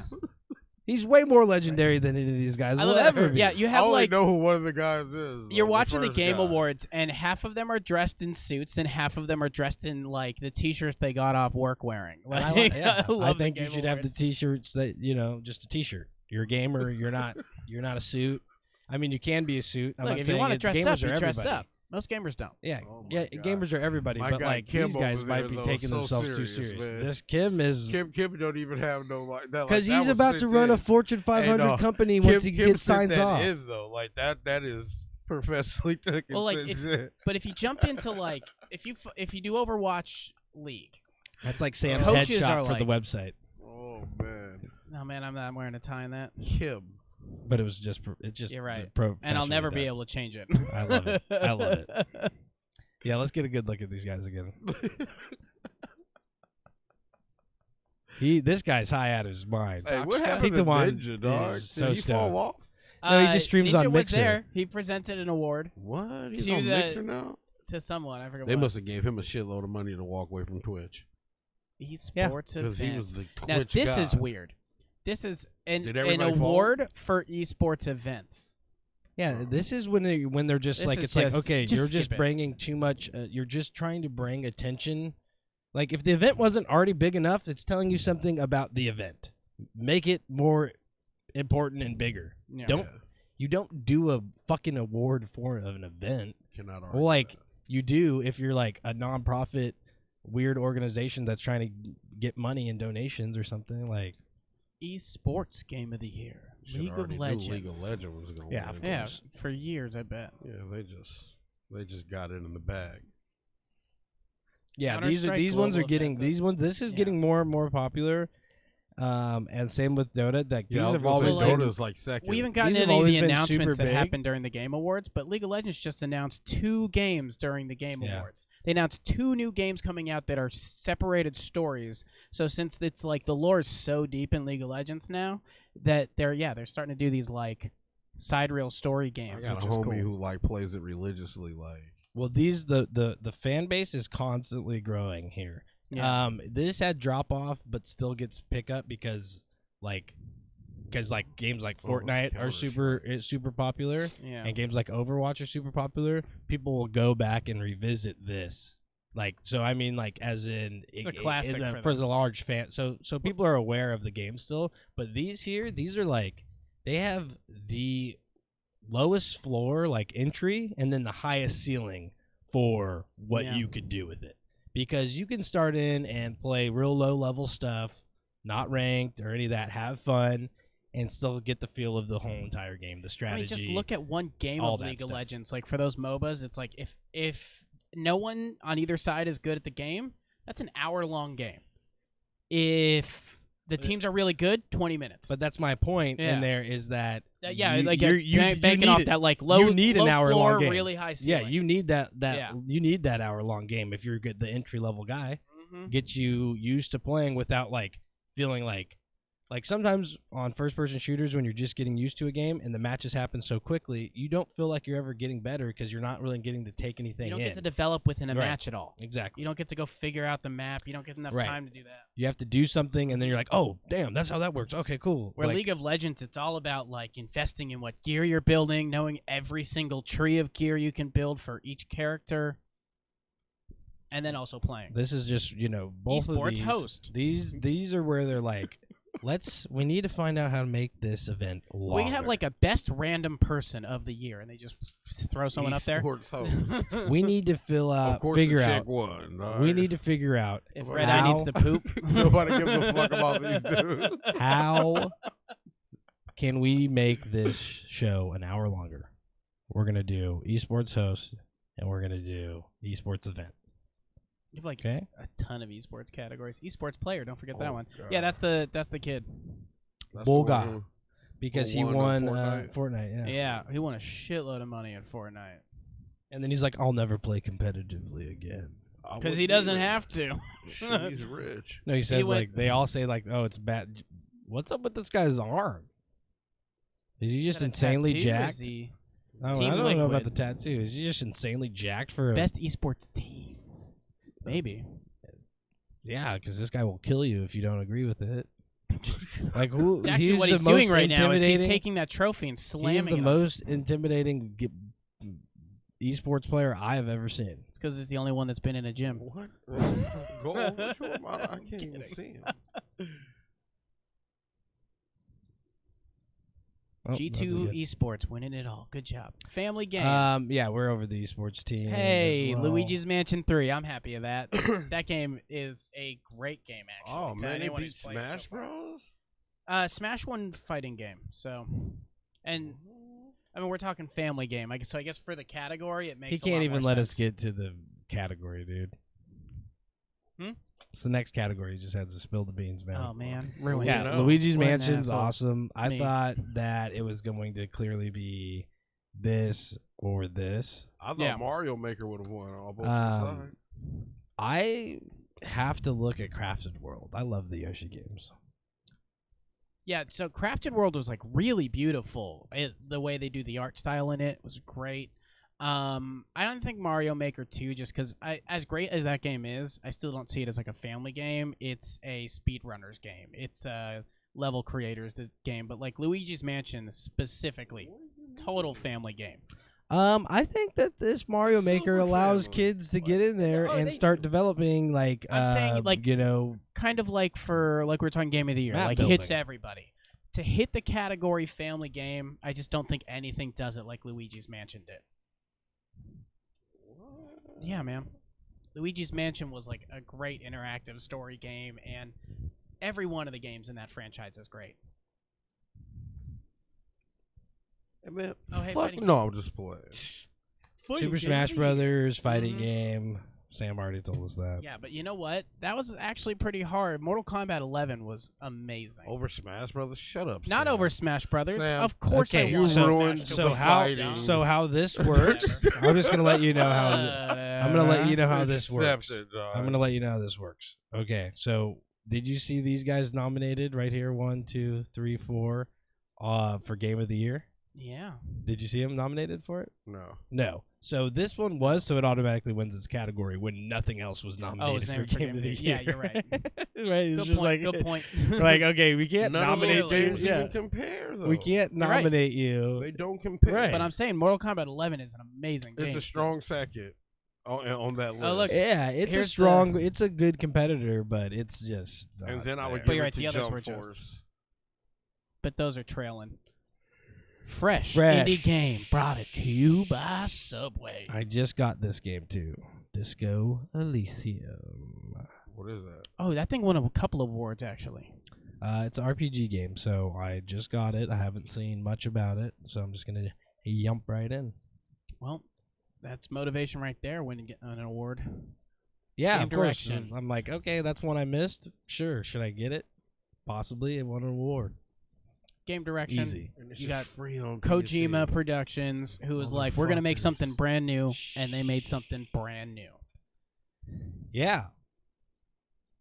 He's way more legendary than any of these guys I will love that. ever be. Yeah, you I have only like know who one of the guys is. you're watching the first Game guy. Awards, and half of them are dressed in suits, and half of them are dressed in like the T-shirts they got off work wearing. And I, Like, yeah, I love I the think you Game should have the Awards. T-shirts that just a T-shirt. You're a gamer. You're not a suit. I mean, you can be a suit. I'm Look, not if saying you want to it's dress gamers up, are you dress everybody. up. Most gamers don't. Yeah, Oh my yeah. God. Gamers are everybody, My but guy like Kim these guys over might there, be though, taking so themselves too serious, serious. man. This Kim is Kim don't even have no like that. because like, he's that about was to sent run a in. Fortune 500 Hey, no, company Kim, once he Kim gets sent signs that off. in, though. Like that is professionally taken. Well, like, since if- then. But if you jump into like if you do Overwatch League, That's like Sam's Coaches are headshot for the like- website, Oh man, no man, I'm not wearing a tie in that, Kim. but it was just You're right. professionally and I'll never done. be able to change it. I love it. I love it. Yeah, let's get a good look at these guys again. This guy's high out of his mind. Hey, what Sox happened guy? to Tiktawan Ninja, dog? is Did so he stoned. fall off? No, he just streams Ninja on was Mixer. there. He presented an award What? He's To on the- Mixer now? to someone. I forget They what. must have gave him a shitload of money to walk away from Twitch Esports because he was event. the Now Twitch this is god. weird. This is an Did everybody fall? award for esports events. Yeah, this is when they're just This like is it's like just- okay, just you're just skip it. bringing too much. You're just trying to bring attention. Like if the event wasn't already big enough, it's telling you something about the event. Make it more important and bigger. Yeah. You don't do a fucking award for an event. Cannot argue Well, like that. you do if you're like a nonprofit weird organization that's trying to get money and donations or something like. Esports game of the year. Should League of already knew Legends. League of Legends was gonna Yeah, win. of Yeah, course. for years I bet. Yeah, they just got it in the bag. Yeah, Counter-Strike these ones are Global getting Offensive. these ones. This is Yeah. getting more and more popular, and same with Dota. That Yeah, these I was have gonna always say like- been Dota's like second. We haven't gotten These have any of always the been announcements super that big. happened during the Game Awards, but League of Legends just announced 2 games during the Game Yeah. Awards. They announced 2 new games coming out that are separated stories. So since it's like the lore is so deep in League of Legends now that they're starting to do these like side reel story games. I got which a is homie cool. who like plays it religiously. Like, well. These the fan base is constantly growing here. Yeah. This had drop off, but still gets pick up because games like Oh, Fortnite are super popular, Yeah. and games like Overwatch are super popular. People will go back and revisit this. Like so, I mean, like as in It's a classic for for them. the large fan. So people are aware of the game still, but these are like they have the lowest floor like entry and then the highest ceiling for what Yeah. you could do with it because you can start in and play real low level stuff, not ranked or any of that, have fun and still get the feel of the whole entire game, the I strategy. mean, just look at one game all of that League of stuff. Legends. Like for those MOBAs, it's like if no one on either side is good at the game, that's an hour-long game. If the teams are really good, 20 minutes. But that's my point Yeah. in there is that yeah, you, like you banking need off it. that like low, you need low an hour floor, long game. really high Yeah, ceiling. you need that Yeah. you need that hour long game if you're good, the entry level guy. Mhm. Get you used to playing without like feeling like sometimes on first person shooters when you're just getting used to a game and the matches happen so quickly, you don't feel like you're ever getting better because you're not really getting to take anything You don't in. get to develop within a Right. match at all. Exactly. You don't get to go figure out the map. You don't get enough Right. time to do that. You have to do something and then you're like, "Oh, damn, that's how that works." Okay, cool. Where Like, League of Legends, it's all about like investing in what gear you're building, knowing every single tree of gear you can build for each character, and then also playing. this is just, both of Esports these host. These are where they're like, we need to find out how to make this event longer. We have like a best random person of the year, and they just throw someone up there. Esports host. we need to Of course, figure the chick out. won. all We right. need to figure out If How- Red Eye needs to poop, Nobody gives a fuck about these dudes. how can we make this show an hour longer. We're gonna do esports host and we're gonna do esports event. you have like Okay. a ton of esports categories. Esports player, don't forget Oh, that one. God. Yeah, that's the kid. That's the Bulga. one who- Because Who he won won Fortnite. Fortnite, Yeah, he won a shitload of money at Fortnite And then he's like, I'll never play competitively again. I because he wouldn't doesn't either. have to. Shit, he's rich. No, he said went- like they all say like, oh, it's bad. What's up with this guy's arm? Is he just Got a insanely tattoo? Is jacked? he I Team don't know about Liquid. the tattoo. Is he just insanely jacked for a best esports team? Maybe. Yeah, because this guy will kill you if you don't agree with it. Like who? It's actually he's what the he's doing most right now is he's intimidating- taking that trophy and slamming He's the it. most intimidating esports player I have ever seen. It's because he's the only one that's been in a gym. What? Go over to him. I can't even see him. Oh, that's G2 good. Esports winning it all. Good job. Family game. Yeah, we're over the esports team. Hey, as well. Luigi's Mansion 3. I'm happy of that. That game is a great game, actually. Oh to man, they anyone beat who's played it so Smash far. Bros. Smash one fighting game. So, and I mean, we're talking family game. So I guess for the category, it makes. He a can't lot even more let sense. us get to the category, dude. It's the next category. He just has to spill the beans, man. Oh man, ruined Yeah, it. Luigi's What an Mansion's asshole. awesome. I Me. thought that it was going to clearly be this or this. I thought Yeah. Mario Maker would have won all both Um, sides. I have to look at Crafted World. I love the Yoshi games. Yeah, so Crafted World was like really beautiful. The way they do the art style in it was great. I don't think Mario Maker 2, just because as great as that game is, I still don't see it as like a family game. It's a speedrunners game. It's a level creators game, but like Luigi's Mansion specifically, total family game. I think that this Mario Maker Super allows family. kids to get in there Oh, and they start do. developing like I'm saying, like, you know, Kind of like we were talking Game of the Year, Map like hits building. everybody. To hit the category family game, I just don't think anything does it like Luigi's Mansion did. Yeah, man. Luigi's Mansion was like a great interactive story game, and every one of the games in that franchise is great. Hey, man, Oh, hey, fuck fighting no, I'm just playing. Super Smash Brothers fighting Mhm. game. Sam already told us that. Yeah, but you know what? That was actually pretty hard. Mortal Kombat 11 was amazing. Over Smash Brothers? Shut up. Not Sam. over Smash Brothers. Sam, Of course okay, I you won ruined Smash the So Brothers. how fighting. so how this works? Whatever. I'm just gonna let you know how. I'm gonna let you know how this Accept works. it, dog. I'm gonna let you know how this works. Okay, so did you see these guys nominated right here? 1, 2, 3, 4, for Game of the Year. Yeah. Did you see them nominated for it? No. No. So this one was, so it automatically wins its category when nothing else was Oh, nominated it's for named for Game of the Year. Yeah, you're right. right? It's Good just point. like, Good point. like, okay, we can't None of nominate those you. games Yeah. even compare, though. We can't You're right. nominate you. They don't compare. Right. But I'm saying Mortal Kombat 11 is an amazing game. It's a strong second on that list. look, Yeah, it's a Here's strong, it's a good competitor, but it's just. And not then I would there. But give you're it right, to the others Jump were just- Force. But those are trailing. Fresh Fresh. indie game brought it to you by Subway. I just got this game too, Disco Elysium. What is that? Oh, that thing won a couple of awards actually. It's an RPG game, so I just got it. I haven't seen much about it, so I'm just gonna jump right in. Well, that's motivation right there when you get an award. Yeah, Game of course. direction. I'm like, okay, that's one I missed. Sure, should I get it? Possibly. It won an award. Game direction. Easy. And it's You just got free on Kojima PC. Productions, who was like, we're going to make Motherfuckers. something brand new, and they made something brand new. Yeah,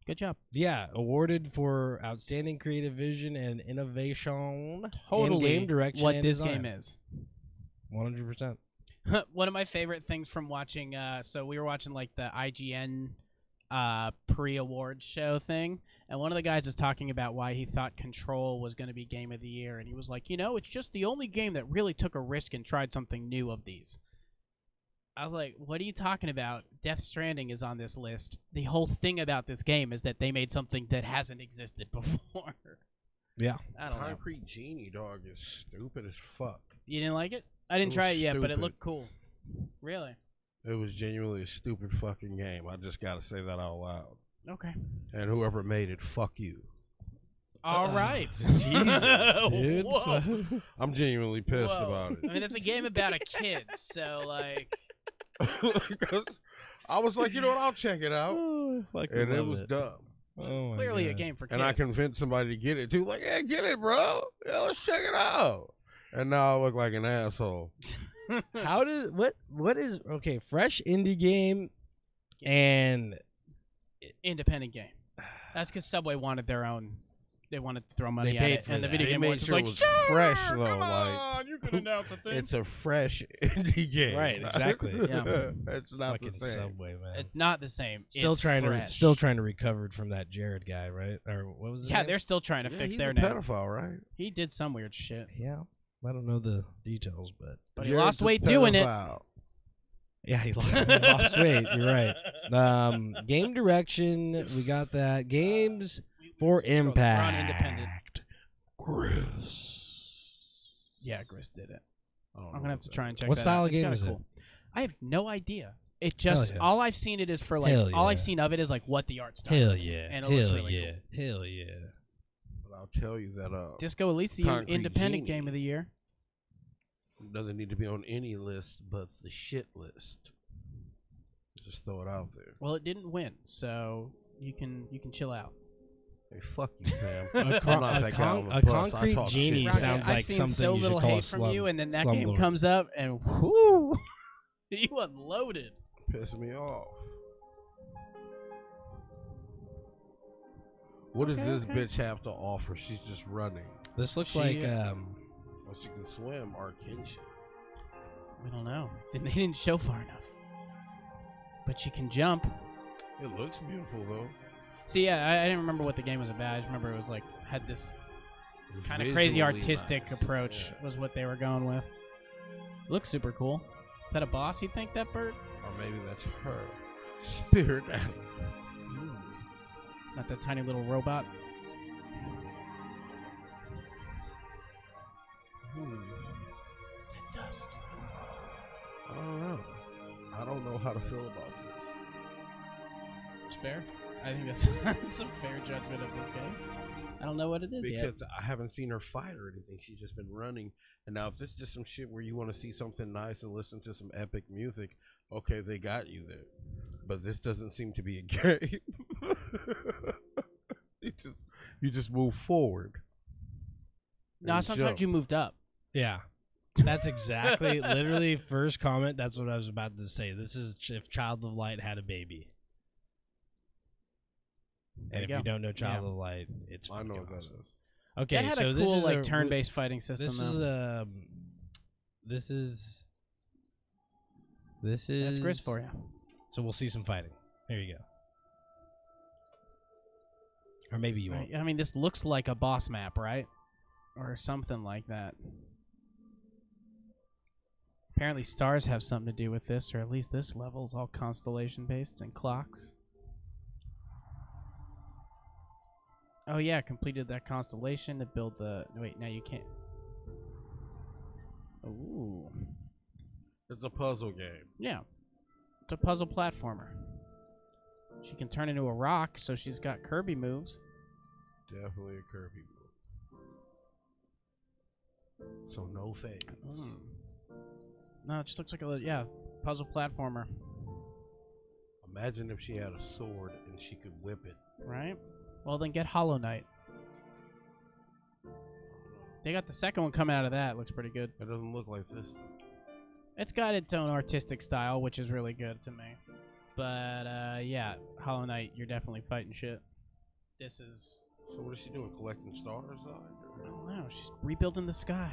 Good job. yeah. Awarded for outstanding creative vision and innovation. Totally in game direction what and this design. game is. 100%. One of my favorite things from watching, so we were watching like the IGN pre-award show thing, and one of the guys was talking about why he thought Control was going to be Game of the Year, and he was like, it's just the only game that really took a risk and tried something new of these. I was like, what are you talking about? Death Stranding is on this list. The whole thing about this game is that they made something that hasn't existed before. Yeah. I don't know. Concrete Genie, dog, is stupid as fuck. You didn't like it? I didn't It try was it yet, but it stupid. looked cool. Really? It was genuinely a stupid fucking game. I just got to say that out loud. Okay. And whoever made it, fuck you. All right. Jesus, dude. Whoa. I'm genuinely pissed Whoa. about I mean, it's a game about a kid, so like, it. Because I was like, you know what? I'll check it out. Oh, I fucking And it love was dumb. Oh my clearly a God. game for kids. And I convinced somebody to get it too. Like, yeah, get it, bro. Yeah, let's check it out. And now I look like an asshole. How does what is okay? Fresh indie game and Independent game. That's because Subway wanted their own. They wanted to throw money They at paid it, for and the that. video They game made awards was sure like, it was sure, fresh, though, come like- on, you can announce a thing. It's a fresh indie game. Right, exactly. Yeah. It's not fucking the same. Subway, man. It's not the same. Still It's trying fresh. to recover from that Jared guy, right? Or what was his Yeah, name? they're still trying to Yeah, fix he's their a name. pedophile, right? He did some weird shit, Yeah, I don't know the details, but he Jared's lost a weight doing it. pedophile. yeah, he lost weight. You're right. Game direction, we got that. Games for We're on impact. independent. Chris. Yeah, Gris did it. I don't I'm know gonna have to try and check What that style out. of It's game kinda is it? cool. I have no idea. It just yeah. all I've seen it is for like Hell all yeah. I've seen of it is like what the art style Hell is, yeah. and it Hell looks really yeah. cool. Hell yeah. But I'll tell you that Disco Elysium Concrete Independent Genie. Game of the Year. doesn't need to be on any list but the shit list. Just throw it out there. Well, it didn't win, so you can chill out. Hey, fuck you, Sam. A, I'm not that guy on the a bus. I concrete talk genie shit. Rocket, sounds I've like seen something so you should little call hate a from slum, you, and then that slum game lord. comes up, and whoo, you unloaded. Piss me off. What does Okay, this okay. bitch have to offer? She's just running. This looks She- like Well, she can swim or can she? We don't know. They didn't show far enough, but she can jump. It looks beautiful though. See, yeah, I didn't remember what the game was about. I just remember it was like had this It's kind of crazy visually artistic nice. approach Yeah. was what they were going with. Looks super cool. Is that a boss, you think, that bird? Or maybe that's her. Spirit animal. Not that tiny little robot. That dust. I don't know. I don't know how to feel about this. It's fair. I think that's, that's a fair judgment of this game. I don't know what it is yet. Because I haven't seen her fight or anything. She's just been running. And now if this is just some shit where you want to see something nice and listen to some epic music, okay, they got you there. But this doesn't seem to be a game. you just move forward. No, and sometimes jump. you moved up. yeah. That's exactly literally first comment. That's what I was about to say. This is if Child of Light had a baby. There And if you you go. don't know Child Yeah. of Light, it's I know what that awesome. is. Okay, That had so a this cool is like a turn-based fighting system. This though. is this is That's Gris for you. So we'll see some fighting. There you go. Or maybe you won't. Right. I mean, this looks like a boss map, right? Or something like that. Apparently stars have something to do with this, or at least this level is all constellation-based and clocks. Oh yeah, completed that constellation to build the... Wait, now you can't... Ooh. It's a puzzle game. Yeah. It's a puzzle platformer. She can turn into a rock, so she's got Kirby moves. Definitely a Kirby move. So no fades. No, it just looks like a puzzle platformer, Imagine if she had a sword and she could whip it. right? Well, then get Hollow Knight. They got the second one coming out of that. Looks pretty good. It doesn't look like this. It's got its own artistic style, which is really good to me. But yeah, Hollow Knight, you're definitely fighting shit. This is... So what is she doing? Collecting stars? I don't know. She's rebuilding the sky.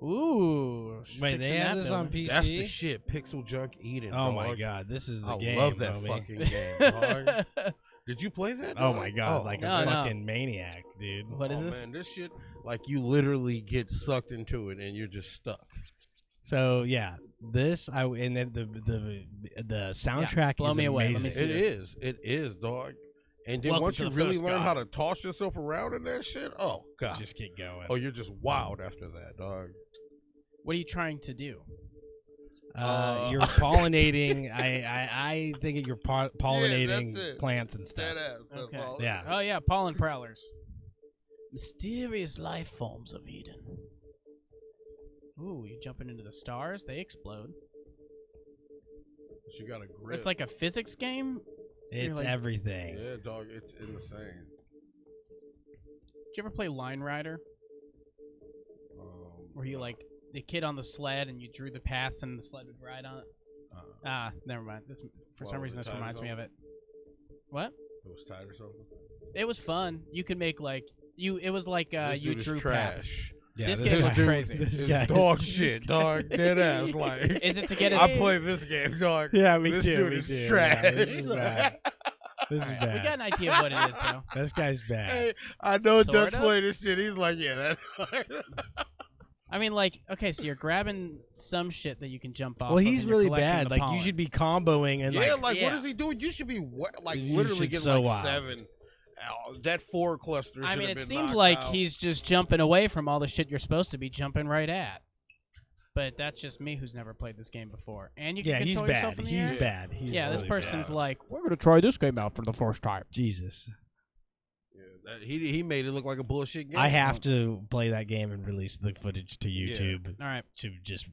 Ooh. she's Wait, fixing they have that this on building. PC? That's the shit. Pixel Junk Eden. Oh dog. my god, this is the I game. love that homie. fucking game, dog. Did you play that? Oh dog? my god, Oh, like No, a no. fucking maniac, dude. What is this? Man, this shit, like you literally get sucked into it and you're just stuck. So yeah, this and then the soundtrack blow is me away. Let me amazing. see. It is, dog. And then Welcome once to you the really first learn god. how to toss yourself around in that shit, oh god, Just keep going. oh you're just wild after that, dog. What are you trying to do? You're pollinating. I think you're pollinating it. plants and stuff. Okay. Yeah. Oh yeah, pollen prowlers. Mysterious life forms of Eden. Ooh, you jumping into the stars? They explode. But you got a grip. It's like a physics game. It's like- everything. yeah, dog. It's insane. Did you ever play Line Rider? Where you like the kid on the sled and you drew the paths and the sled would ride on it? Never mind. This for Why, some was reason it this tight or reminds me of it. something? What? It was tight or something. It was fun. You could make like you. It was like This you dude is drew trash. paths. Yeah, This this game guy- was crazy. This It's guy dog this shit, guy- dog. Dead ass. Like, Is it to get his? I play this game, dog. Yeah, me This too. dude me is too. trash. Yeah, this is bad. This is Alright, bad. we got an idea of what it is, though. This guy's bad. Hey, I know Sort Dutch of? play this shit. He's like, yeah, that. I mean, like, okay, so you're grabbing some shit that you can jump off. Well, of he's and you're really collecting bad. the Like pollen. you should be comboing and Yeah, like like Yeah. what is he doing? You should be like You literally should getting so like wild. 7 that 4 cluster. I mean, it been seems knocked like out. he's just jumping away from all the shit you're supposed to be jumping right at. But that's just me who's never played this game before. And you can he's control yourself bad. in the He's air? bad. He's Yeah, this really person's bad. like, we're going to try this game out for the first time. Jesus. Yeah, he made it look like a bullshit game. I have to play that game and release the footage to YouTube All right. to just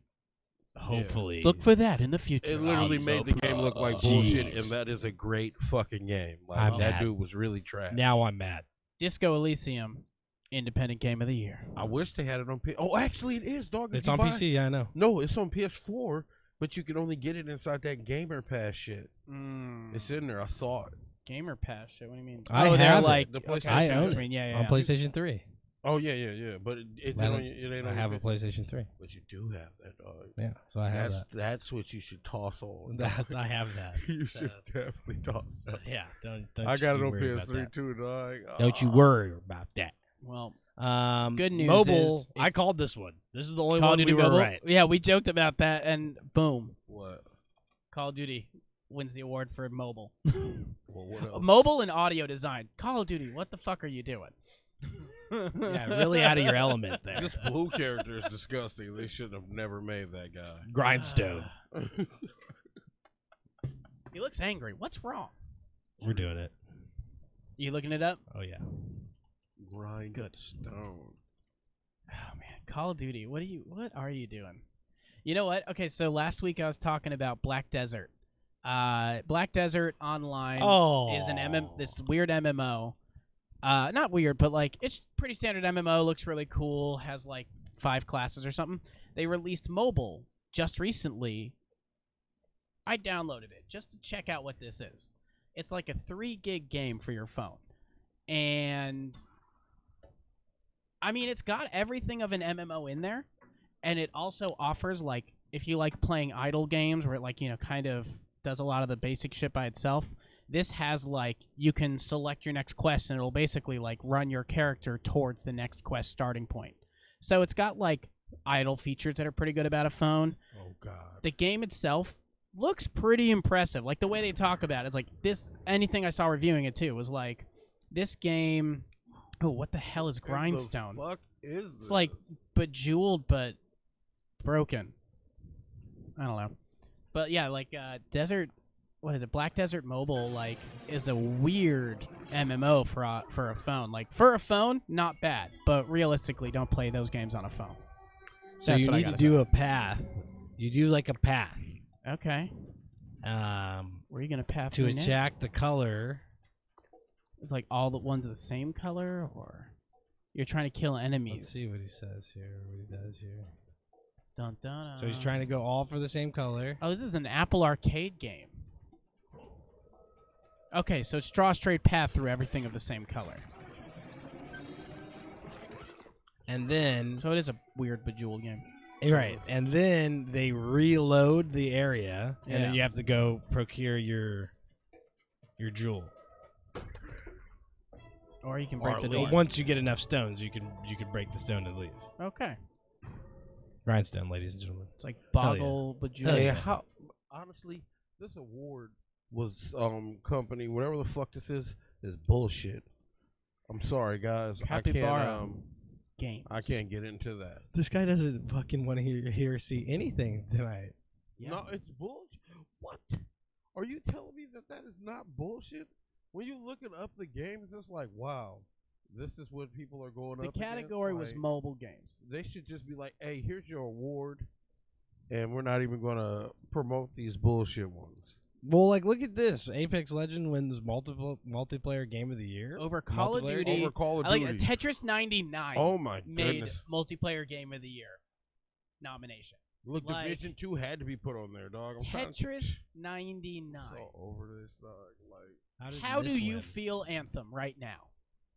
hopefully Look for that in the future. It literally made the game look like bullshit, Jeez. and that is a great fucking game. Like I'm that mad. dude was really trash. Now I'm mad. Disco Elysium, Independent Game of the Year. I wish they had it on PS. Oh, actually, it is, dog. If It's you on buy- PC. Yeah, I know. No, it's on PS4, but you can only get it inside that Gamer Pass shit. It's in there. I saw it. Gamer Pass shit. What do you mean? I they're have it. like The okay, PlayStation. I so own between- Yeah, on yeah. PlayStation 3. Oh yeah. But it I ain't don't- on. It ain't I on have a your- PlayStation 3. But you do have that, dog. Yeah, so I have That's what you should toss on. that. I have that. You should definitely toss that. Yeah, don't I got it you on worry about PS3 that. too, dog. Don't you worry about that. Well, Good news mobile. is I it's- called this one. This is the only Call one of Duty we were Mobile. right. Yeah, we joked about that, and boom, What? Call of Duty wins the award for mobile. Well, what else? Mobile and audio design. Call of Duty, what the fuck are you doing? Yeah, really out of your element there. This blue character is disgusting. They should have never made that guy. Grindstone. He looks angry. What's wrong? We're doing it. You looking it up? Oh yeah. Grindstone. Oh man, Call of Duty. What are you doing? You know what? Okay, so last week I was talking about Black Desert. Black Desert Online is this weird MMO. Not weird, but like it's pretty standard MMO. Looks really cool. Has like 5 classes or something. They released mobile just recently. I downloaded it just to check out what this is. It's like a 3 gig game for your phone, and I mean it's got everything of an MMO in there, and it also offers like if you like playing idle games where it like kind of does a lot of the basic shit by itself. This has like you can select your next quest and it'll basically like run your character towards the next quest starting point. So it's got like idle features that are pretty good about a phone. Oh God. The game itself looks pretty impressive. Like the way they talk about it, it's like this. Anything I saw reviewing it too was like this game. Oh, what the hell is Grindstone? What the fuck is this? It's like Bejeweled but broken. I don't know. But yeah, like Desert. What is it? Black Desert Mobile like is a weird MMO for a phone. Like for a phone, not bad, but realistically, don't play those games on a phone. So That's you what I need to gotta do say. a path. You do like a path. Okay. Where are you gonna path To me now? attack the color. It's like all the ones of the same color, or you're trying to kill enemies. Let's see what he says here. What he does here. Dun, dun, dun. So he's trying to go all for the same color. Oh, this is an Apple Arcade game. Okay, so it's draw a straight path through everything of the same color. And then So it is a weird Bejeweled game. right, and then they reload the area, and Yeah. then you have to go procure your jewel. Or you can break Or the leave. door. Once you get enough stones, you can break the stone and leave. Okay. Grindstone, ladies and gentlemen. It's like Hell yeah. Boggle Bejeweled. Hey, yeah. how? Honestly, this award was company whatever the fuck this is bullshit. I'm sorry, guys. Capybara Games. I can't get into that. This guy doesn't fucking want to hear or see anything tonight. Yeah. No, it's bullshit. What? Are you telling me that is not bullshit? When you're looking up the games, it's like, wow, this is what people are going The up against? category was Like, mobile games. They should just be like, hey, here's your award, and we're not even going to promote these bullshit ones. Well, like, look at this. Apex Legend wins multiplayer game of the year. Over Call of Multiplayer? Duty. Over Call of I like Duty. Tetris 99 Oh, my made goodness. multiplayer game of the year nomination. Look, like, Division 2 had to be put on there, dog. I'm trying to- Tetris 99. So over this, dog. Like, How this do you win? feel Anthem right now?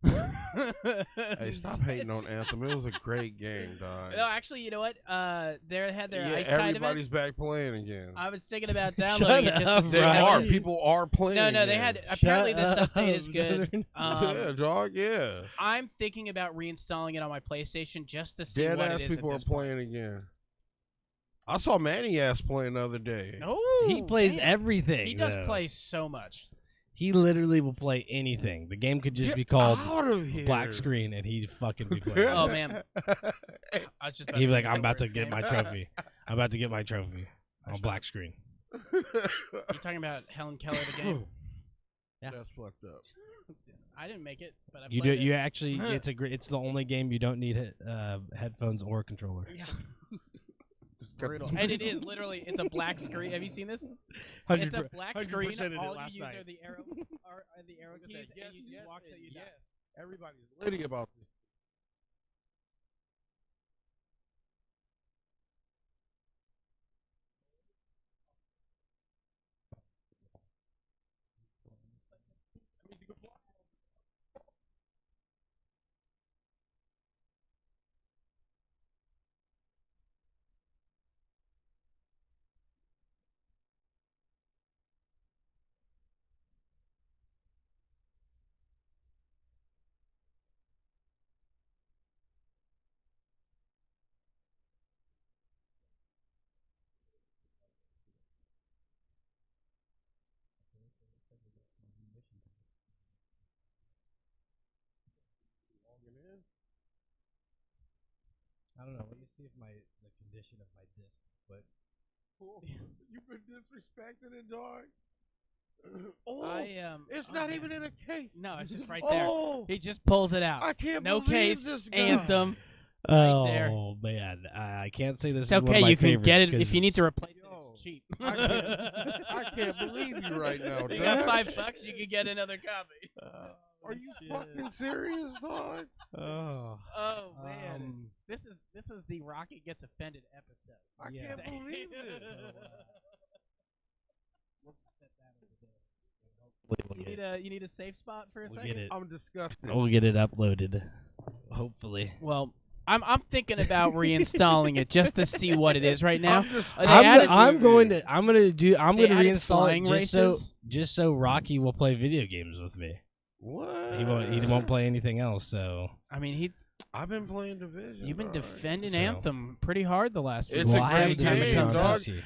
hey, stop hating on Anthem. It was a great game, dog. No, actually, you know what? They had their Yeah, Ice Tide everybody's event. back playing again. I was thinking about downloading it just up, to see They how are. it- People are playing. No, they again. had. Apparently, this Shut update up. is good. Yeah, dog. Yeah. I'm thinking about reinstalling it on my PlayStation just to see Dead what ass it is people at are this point. playing again. I saw Manny ass playing the other day. Oh, He plays man. everything. He does though. play so much. He literally will play anything. The game could just Get be called out of here. black screen, and he'd fucking be playing. Oh man, I was just about He'd to be like, say "I'm the about to worst get name. my trophy. I'm about to get my trophy on black screen." You talking about Helen Keller the game? Yeah. That's fucked up. I didn't make it, but I You do. played it. You actually. It's a great. It's the only game you don't need headphones or controller. Yeah. Just got Brutal. this- And it is literally, it's a black screen. Have you seen this? It's a black screen. 100% did it All last you use night. are the arrow, are the arrow Look at keys, that. and you just walk till you die. Everybody's litty about this. I don't know. Let me see if the condition of my disc. But You've been disrespecting it, dog. Oh, it's oh, not man. even in a case. No, it's just right there. Oh, He just pulls it out. I can't No believe case, this guy. Anthem. oh there. man, I can't say this. It's is one of okay. my You can get favorites it if you need to replace it. Yo, It's cheap. I can't believe you right now, You dog. got $5, you can get another copy. Are you fucking serious, dog? Oh, Oh man, this is the Rocky gets offended episode. I Yeah. can't believe it. You need a safe spot for a We'll second. get it. I'm disgusted. We'll get it uploaded. Hopefully. Well, I'm thinking about reinstalling it just to see what it is right now. I'm just- They added- I'm going to They added reinstall flying it races. just so Rocky will play video games with me. What? He won't play anything else. So I mean, I've been playing Division. you've been dog. defending So- Anthem pretty hard the last few It's weeks. a Well, I haven't great done the game, time dog. PC.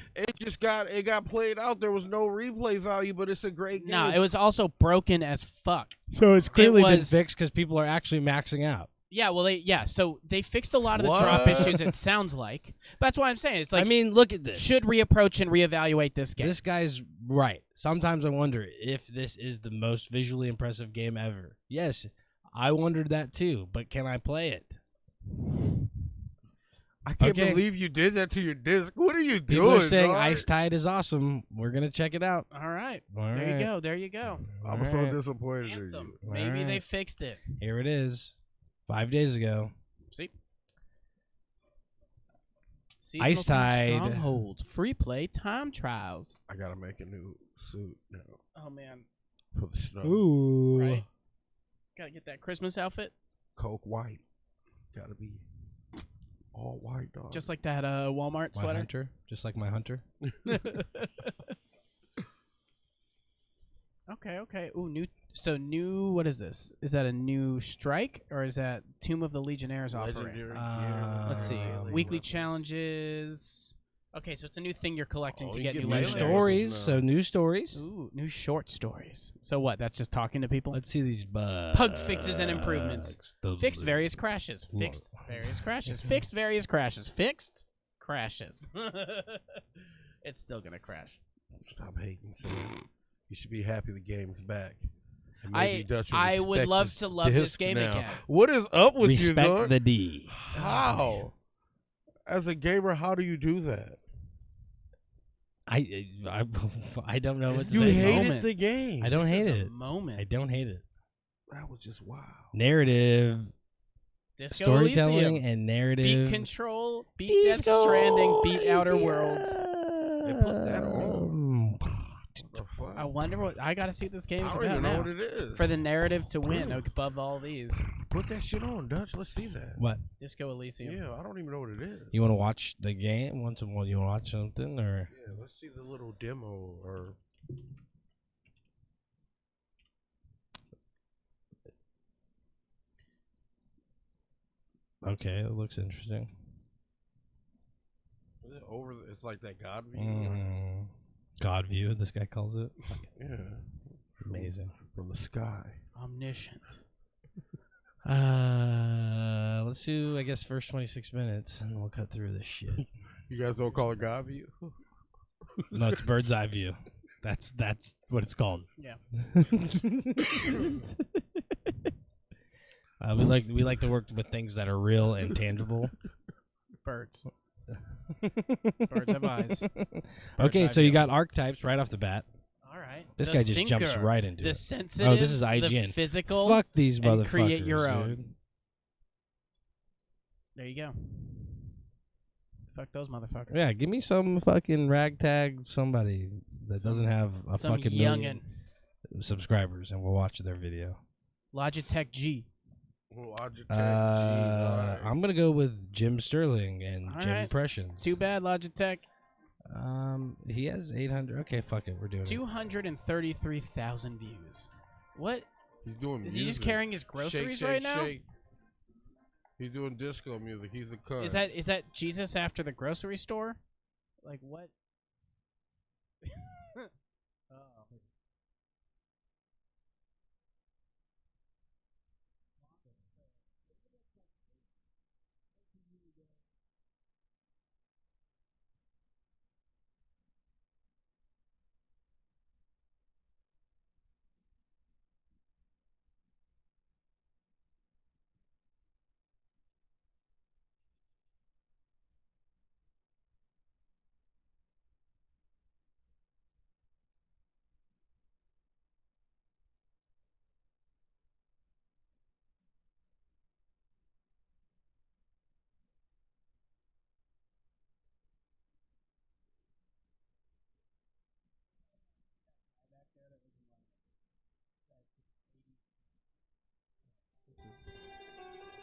It got played out. There was no replay value, but it's a great game. No, it was also broken as fuck. So it's clearly been was- fixed because people are actually maxing out. Yeah, well, so they fixed a lot of the drop What? issues. It sounds like. But that's why I'm saying it's like I mean, look at this. should reapproach and reevaluate this game. This guy's right. Sometimes I wonder if this is the most visually impressive game ever. Yes, I wondered that too, but can I play it? I can't Okay. believe you did that to your disc. What are you People doing? are saying dog? Ice Tide is awesome. We're going to check it out. All right, All there right. you go. There you go. I'm All so right. disappointed in Anthem. you. Maybe they Alright. fixed it. Here it is. 5 days ago. See. Ice Tide. Strongholds, free play, time trials. I gotta make a new suit now Oh man, for the snow. Ooh. right? Gotta get that Christmas outfit, Coke white. Gotta be all white, dog. just like that Walmart My sweater. hunter. Just like my hunter. Okay. Ooh, new. What is this? Is that a new strike or is that Tomb of the Legionnaires offering? Legendary. Let's see. Melee Weekly weapon. challenges. Okay, so it's a new thing you're collecting Oh, to you get get new melee New legendaries. stories. now. So new stories. Ooh, new short stories. So what? That's just talking to people. Let's see these bugs. Pug fixes and improvements. Fixed various crashes. Fixed various crashes. Fixed various crashes. Fixed crashes. It's still gonna crash. Stop hating, Sam. You should be happy the game's back. And I- maybe Dutch will I would respect love his to love this disc game now. again. What is up with you, Respect dog? the D. How? As a gamer, how do you do that? I don't know what to You say. hated moment. the game. I don't This hate is a it. moment. I don't hate it. That was just wow. Narrative, Disco storytelling, Elysium. and narrative. Beat Control. Beat Death Stranding. Beat Outer Worlds. They put that on. What the fuck? I wonder what I gotta see what this game I is don't about even know now. what it is. For the narrative to win above all these. Put that shit on, Dutch. Let's see that. What? Disco Elysium. Yeah, I don't even know what it is. You want to watch the game? Want to? You want to watch something or? Yeah, let's see the little demo or. Okay, it looks interesting. Is it over? It's like that God view. God view, this guy calls it. Yeah. Amazing. from the sky. Omniscient. Let's do, I guess, first 26 minutes, and we'll cut through this shit. You guys don't call it God view? No, it's bird's eye view. That's what it's called. Yeah. We like to work with things that are real and tangible. Birds. Birds have eyes. Okay, eye so you view. got archetypes right off the bat. All right. This The guy just jumps thinker, right into the it. sensitive. Oh, this is The IGN. physical. Fuck these and motherfuckers. create your own. dude. There you go. Fuck those motherfuckers. Yeah, give me some fucking ragtag somebody that doesn't have a Some fucking youngin. million subscribers, and we'll watch their video. Logitech G. Logitech G. Alright. I'm gonna go with Jim Sterling and All Jim right. Impressions. Too bad, Logitech. He has 800. Okay, fuck it, we're doing it. 233,000 views. What? He's doing Is music. he just carrying his groceries right now? Shake. He's doing disco music. He's a cunt. Is that Jesus after the grocery store? Like what?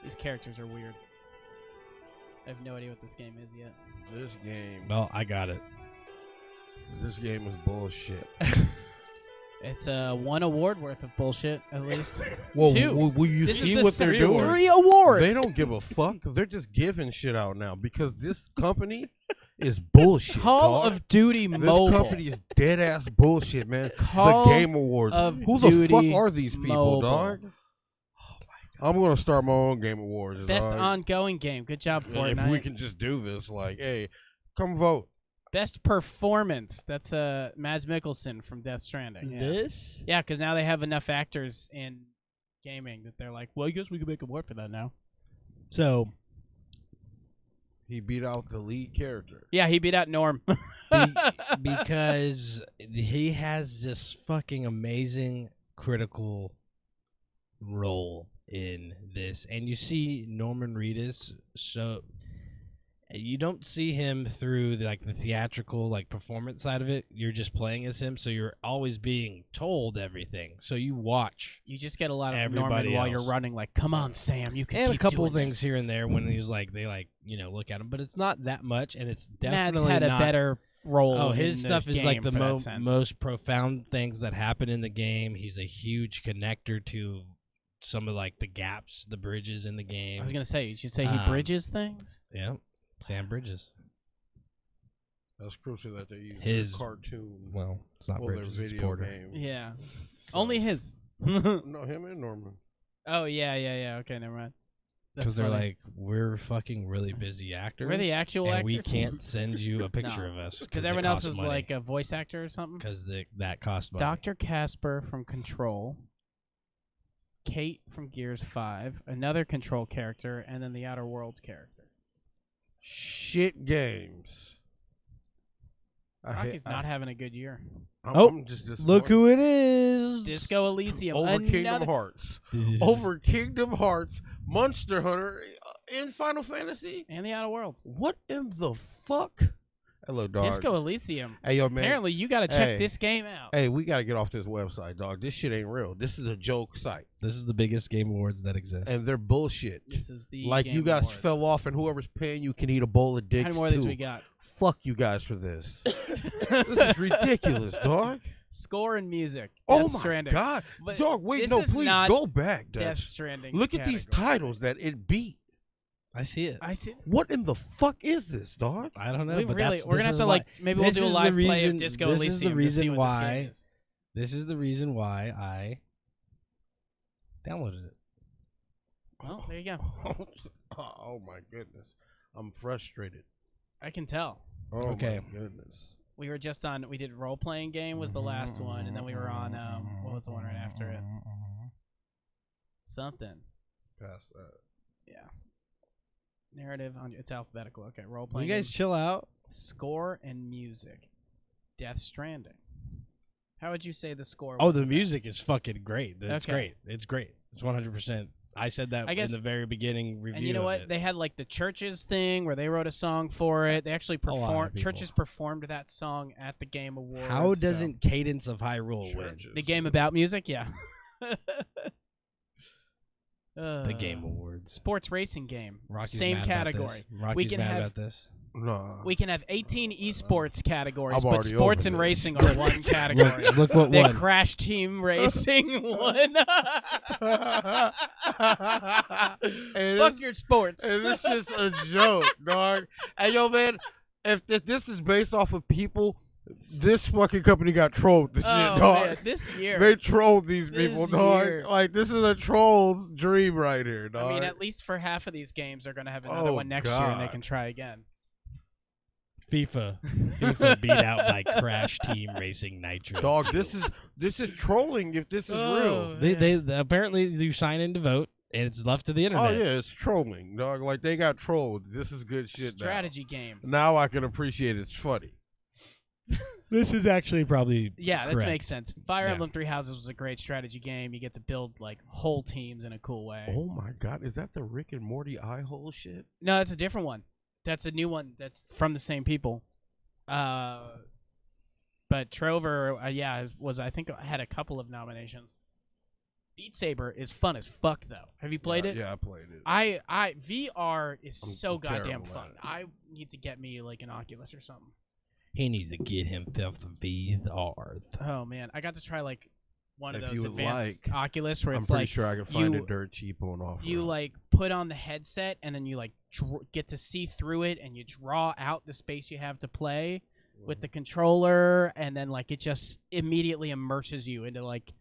These characters are weird. I have no idea what this game is yet. This game. Well, I got it. This game is bullshit. It's one award worth of bullshit, at least. Well, Two. will you This is see the what they're second doing? 3 awards. They don't give a fuck. They're just giving shit out now because this company is bullshit. Call dog. of Duty This Mobile. company is dead ass bullshit, man. Call the Game Awards. of Who the fuck Duty are these people, Mobile. dog? I'm gonna start my own Game Awards. Best dog. ongoing game. Good job, If Fortnite. we can just do this, like, hey, come vote. Best performance. That's Mads Mikkelsen from Death Stranding. Yeah. This? Yeah, because now they have enough actors in gaming that they're like, well, I guess we can make a award for that now. So, He beat out the lead character. Yeah, he beat out Norm. because he has this fucking amazing critical role in this, and you see Norman Reedus, so you don't see him through the theatrical performance side of it. You're just playing as him, so you're always being told everything. So you watch. You just get a lot of Everybody Norman while else. you're running. Like, come on, Sam, you can. And keep a couple doing things this. here and there when he's they look at him, but it's not that much, and it's definitely Mads had a not better role. Oh, his in stuff the is game the for that sense. most profound things that happen in the game. He's a huge connector to some of the gaps, the bridges in the game. I was gonna say, you should say he bridges things. Yeah, Sam Bridges. That's crucial that they use His cartoon. Well, it's not their Bridges, it's video Porter. game. Yeah, So- only his. No, him and Norman. Oh yeah. Okay, never mind. That's Because they're funny. we're fucking really busy actors. We're the actual and actors. we can't send you a picture No. of us Because it everyone else costs is money. like a voice actor or something. Because that cost money. Dr. Casper from Control, Kate from Gears 5, another Control character, and then the Outer Worlds character. Shit games. Rocky's not having a good year. I'm just Look disappointed. who it is. Disco Elysium. Over Kingdom another- Hearts. Over Kingdom Hearts, Monster Hunter, in Final Fantasy. And the Outer Worlds. What in the fuck? Hello, dog. Disco Elysium. Hey, yo, man. Apparently, you got to check Hey. this game out. Hey, we got to get off this website, dog. This shit ain't real. This is a joke site. This is the biggest game awards that exist. And they're bullshit. This is the Like, Game you guys Awards. fell off, and whoever's paying you can eat a bowl of dicks, How many more of too. these we got? Fuck you guys for this. This is ridiculous, dog. Score and music. Oh, Death my Stranding. God. But Dog, wait, this no, is please not go back, Death Dutch. Stranding. Look at these category. titles that it beat. I see it. I see. What in the fuck is this, dog? I don't know. We but really, that's, we're this gonna have is to why- maybe we'll this do a is the live play reason- of Disco this Elysium is the to see reason what why this game is. This is the reason why I downloaded it. Well, there you go. Oh my goodness, I'm frustrated. I can tell. Oh Okay. my goodness. We were just on. We did role playing game was the last one, and then we were on. What was the one right after it? Something. Past that. Yeah. Narrative. It's alphabetical. Okay. Role Will playing. you guys chill out? Score and music. Death Stranding. How would you say the score? Oh, was the for that? music is fucking great. It's Okay. great. It's great. It's 100%. I said that I guess- in the very beginning review. And you know of what? it. They had like the churches thing where they wrote a song for it. They actually A lot of performed. people. Churches performed that song at the Game Awards. How so- doesn't Cadence of Hyrule win? Churches. the game about music? Yeah. The Game Awards. Sports racing game. Rocky's Same mad about category. this. Rocky's We can mad have- about this. Nah. We can have 18 esports categories, I'm but already sports over and this. racing are one category. Look what The won. Crash Team Racing won. Hey, Fuck this- your sports. And this is a joke, dog. Hey, yo, man, if this is based off of people, this fucking company got trolled. This Oh, shit, dog. man, this year. They trolled these This people, dog. year. Like, this is a troll's dream right here, dog. I mean, at least for half of these games, they're going to have another Oh, one next year, and they God. can try again. FIFA beat out by Crash Team Racing Nitro. Dog, this is trolling if this is real. They apparently you sign in to vote, and it's left to the internet. Oh, yeah, it's trolling, dog. Like, they got trolled. This is good shit Strategy game. Now I can appreciate it's funny. This is actually probably Yeah, that correct. makes sense. Fire Yeah. Emblem Three Houses was a great strategy game. You get to build like whole teams in a cool way. Oh, my God. Is that the Rick and Morty eye hole shit? No, that's a different one. That's a new one. That's from the same people. But Trover, was I think had a couple of nominations. Beat Saber is fun as fuck though. Have you played it? Yeah, I played it. I VR is I'm so goddamn terrible fun. at it. I need to get me like an Oculus or something. He needs to get himself the VR. Oh man, I got to try like one of If those you would advanced like, Oculus where I'm it's pretty like sure I can find you- it dirt cheap on offer. you like put on the headset and then you like get to see through it and you draw out the space you have to play with the controller, and then like it just immediately immerses you into like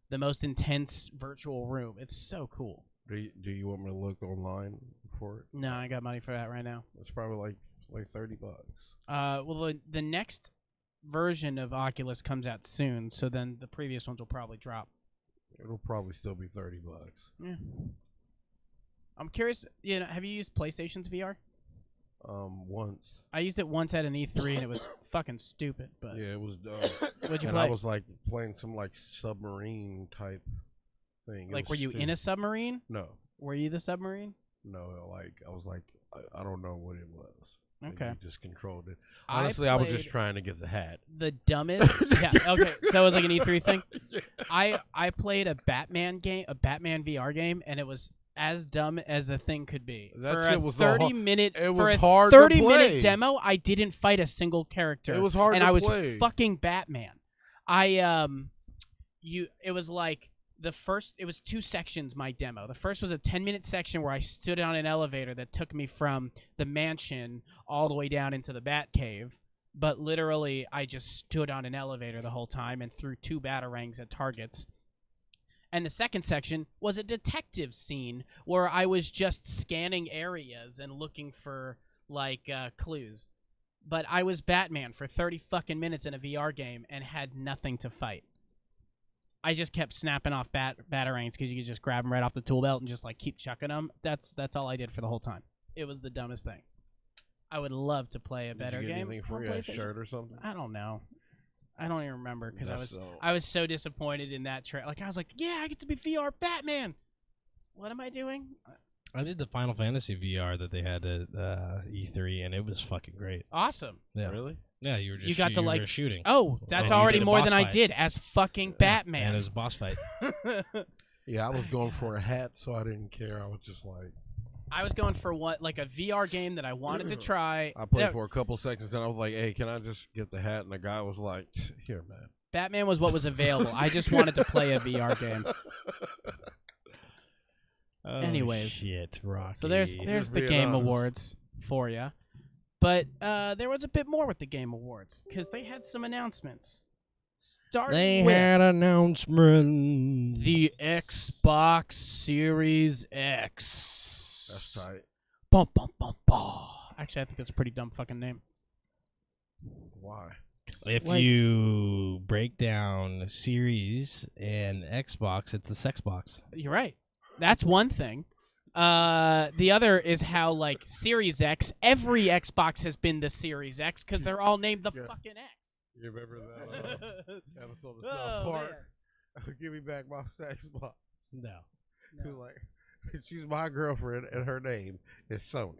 the most intense virtual room. It's so cool. Do you want me to look online for it? No, I got money for that right now. It's probably like $30. Well, the next version of Oculus comes out soon, so then the previous ones will probably drop. It'll probably still be $30. Yeah. I'm curious. Have you used PlayStation's VR? Once. I used it once at an E3 and it was fucking stupid. But Yeah, it was dumb. what'd you And play? I was like playing some like submarine type thing. It Like, was were you in a submarine? No, Were you the submarine? no. Like I was like I don't know what it was. And Okay. you just controlled it. I Honestly, I was played just trying to get the hat. The dumbest. Yeah. Okay. So it was like an E3 thing. I played a Batman game, a Batman VR game, and it was as dumb as a thing could be. That For shit a was the 30-minute. it For was a hard to 30-minute play. demo, I didn't fight a single character. It was hard and to I was play. fucking Batman. It was like the first. It was two sections. My demo. The first was a 10-minute section where I stood on an elevator that took me from the mansion all the way down into the Batcave. But literally, I just stood on an elevator the whole time and threw 2 batarangs at targets. And the second section was a detective scene where I was just scanning areas and looking for clues. But I was Batman for 30 fucking minutes in a VR game and had nothing to fight. I just kept snapping off batarangs because you could just grab them right off the tool belt and just like keep chucking them. That's all I did for the whole time. It was the dumbest thing. I would love to play a better Did you get game. anything on free? A PlayStation. shirt or something? I don't know. I don't even remember because That's I was so disappointed in that trailer. Like I was like, yeah, I get to be VR Batman. What am I doing? I did the Final Fantasy VR that they had at E3, and it was fucking great. Awesome. Yeah, Really? yeah, you were just You got to, were like- shooting. Oh, that's And you already did a more boss than I fight. did as fucking and Batman. it was a boss fight. Yeah, I was going for a hat, so I didn't care. I was just like, I was going for like a VR game that I wanted to try. I played Yeah, for a couple seconds, and I was like, "Hey, can I just get the hat?" And the guy was like, "Here, man." Batman was what was available. I just wanted to play a VR game. Oh, Anyways. shit, Rocky. So there's Just the being Game honest. Awards for you. But there was a bit more with the Game Awards because they had some announcements. Starting They with had announcement. the Xbox Series X. That's tight. Bum, bum, bum, bum. Actually, I think that's a pretty dumb fucking name. Why? If Like- you break down Series and Xbox, it's the sex box. You're right. That's one thing. The other is how, like, Series X, every Xbox has been the Series X because they're all named the Yeah. fucking X. You remember that episode of Oh, South Park? man. Give me back my sex box. No. Who like, she's my girlfriend, and her name is Sony.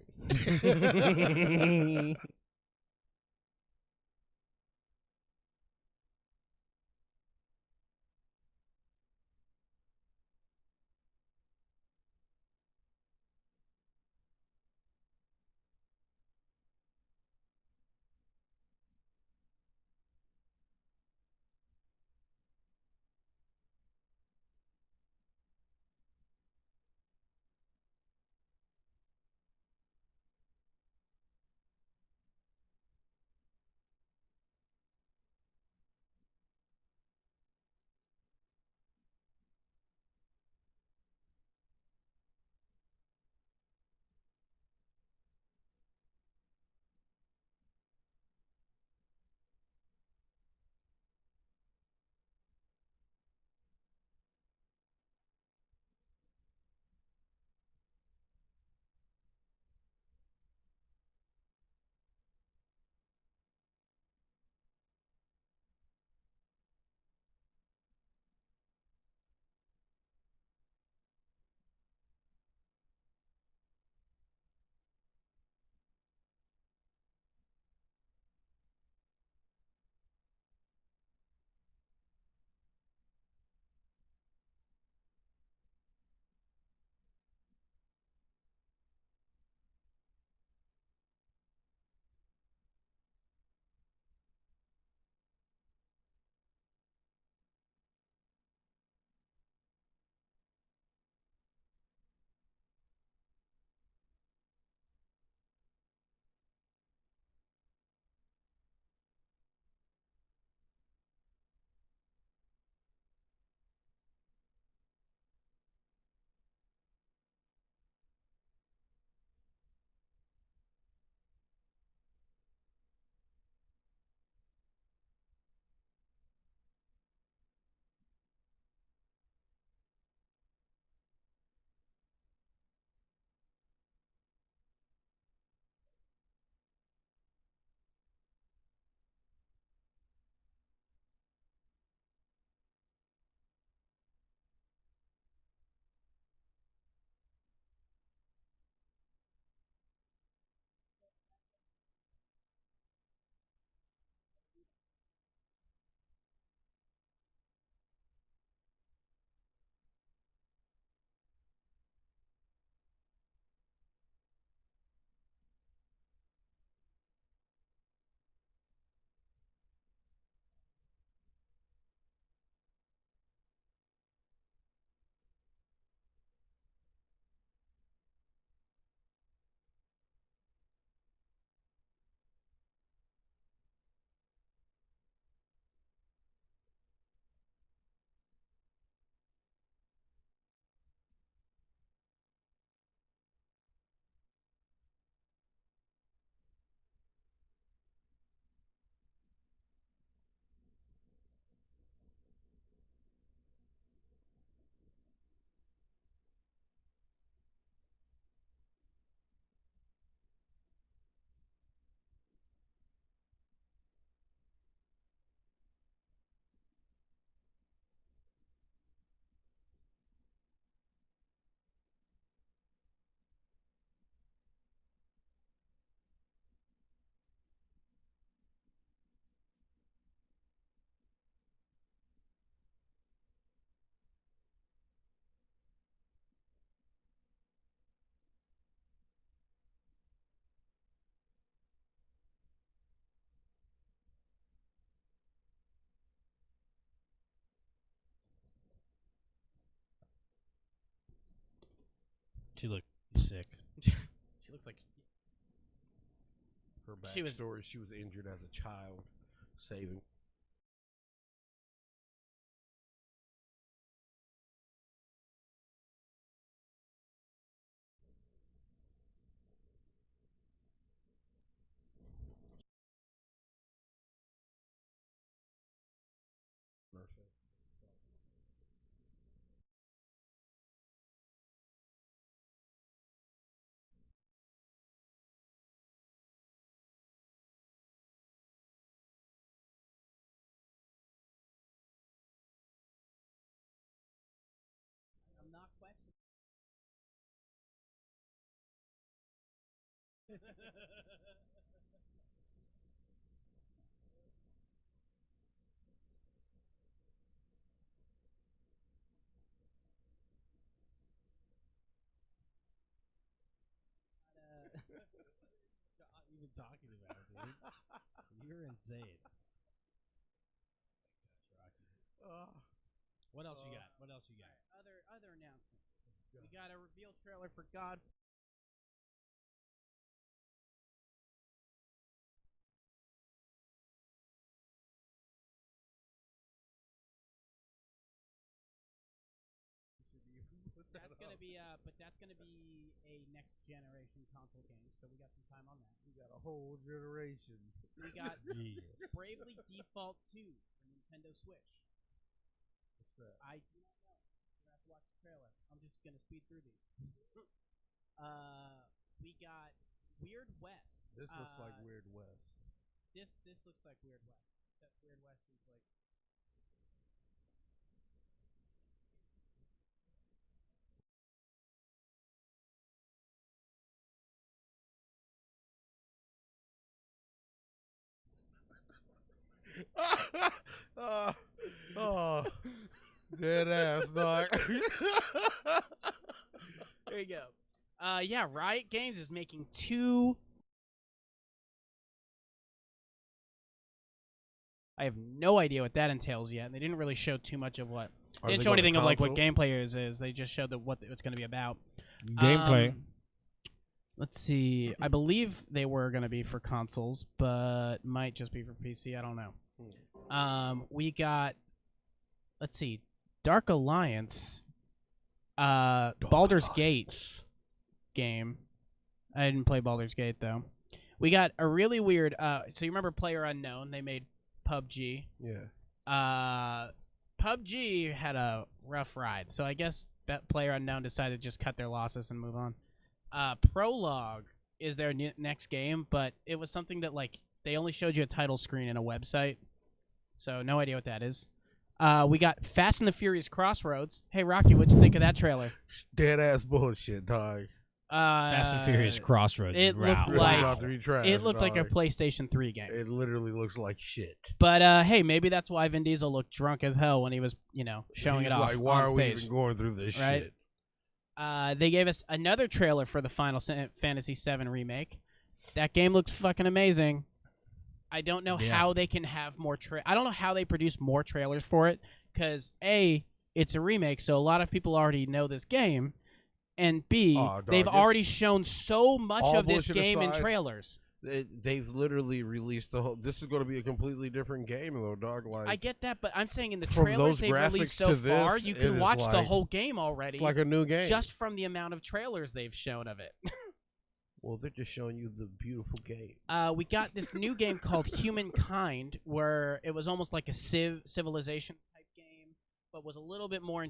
She looked sick. She looks like Her She was- backstory: she was injured as a child, saving Even talking about it, dude. You're insane. What else you got? What else you got? Other announcements. We got a reveal trailer for God. That's gonna be a next generation console game. So we got some time on that. We got a whole generation. We got Jesus. Bravely Default 2 for Nintendo Switch. What's that? I do not know. We're gonna have to watch the trailer. I'm just gonna speed through these. We got Weird West. This looks like Weird West. This looks like Weird West. That Weird West is like. Oh, dead ass, dog. There you go. Yeah, Riot Games is making 2. I have no idea what that entails yet. They didn't really show too much of what. They didn't show anything of like what gameplay is. They just showed what it's going to be about. Gameplay. Let's see. I believe they were going to be for consoles, but might just be for PC. I don't know. We got. Let's see. Dark Alliance. Baldur's Gate game. I didn't play Baldur's Gate though. We got a really weird. So you remember PlayerUnknown? They made PUBG. Yeah. PUBG had a rough ride, so I guess PlayerUnknown decided to just cut their losses and move on. Prologue is their next game, but it was something that like they only showed you a title screen and a website, so no idea what that is. We got Fast and the Furious Crossroads. Hey Rocky, what'd you think of that trailer? Dead ass bullshit, dog. Fast and Furious Crossroads. It looked Trash, it looked like a dog. PlayStation 3 game. It literally looks like shit. But hey, maybe that's why Vin Diesel looked drunk as hell when he was, showing it off. Like, why on are we stage. even going through this Right? shit? They gave us another trailer for the Final Fantasy VII remake. That game looks fucking amazing. I don't know how they can have more. I don't know how they produce more trailers for it because A, it's a remake, so a lot of people already know this game. And B, they've already shown so much of this game in trailers. They've literally released the whole. This is going to be a completely different game, though, dog. Like I get that, but I'm saying in the from trailers those they've released graphics so to this, far, you can it watch is the like- whole game already. It's like a new game. just from the amount of trailers they've shown of it. Well, they're just showing you the beautiful game. We got this new game called Humankind, where it was almost like a Civilization type game, but was a little bit more.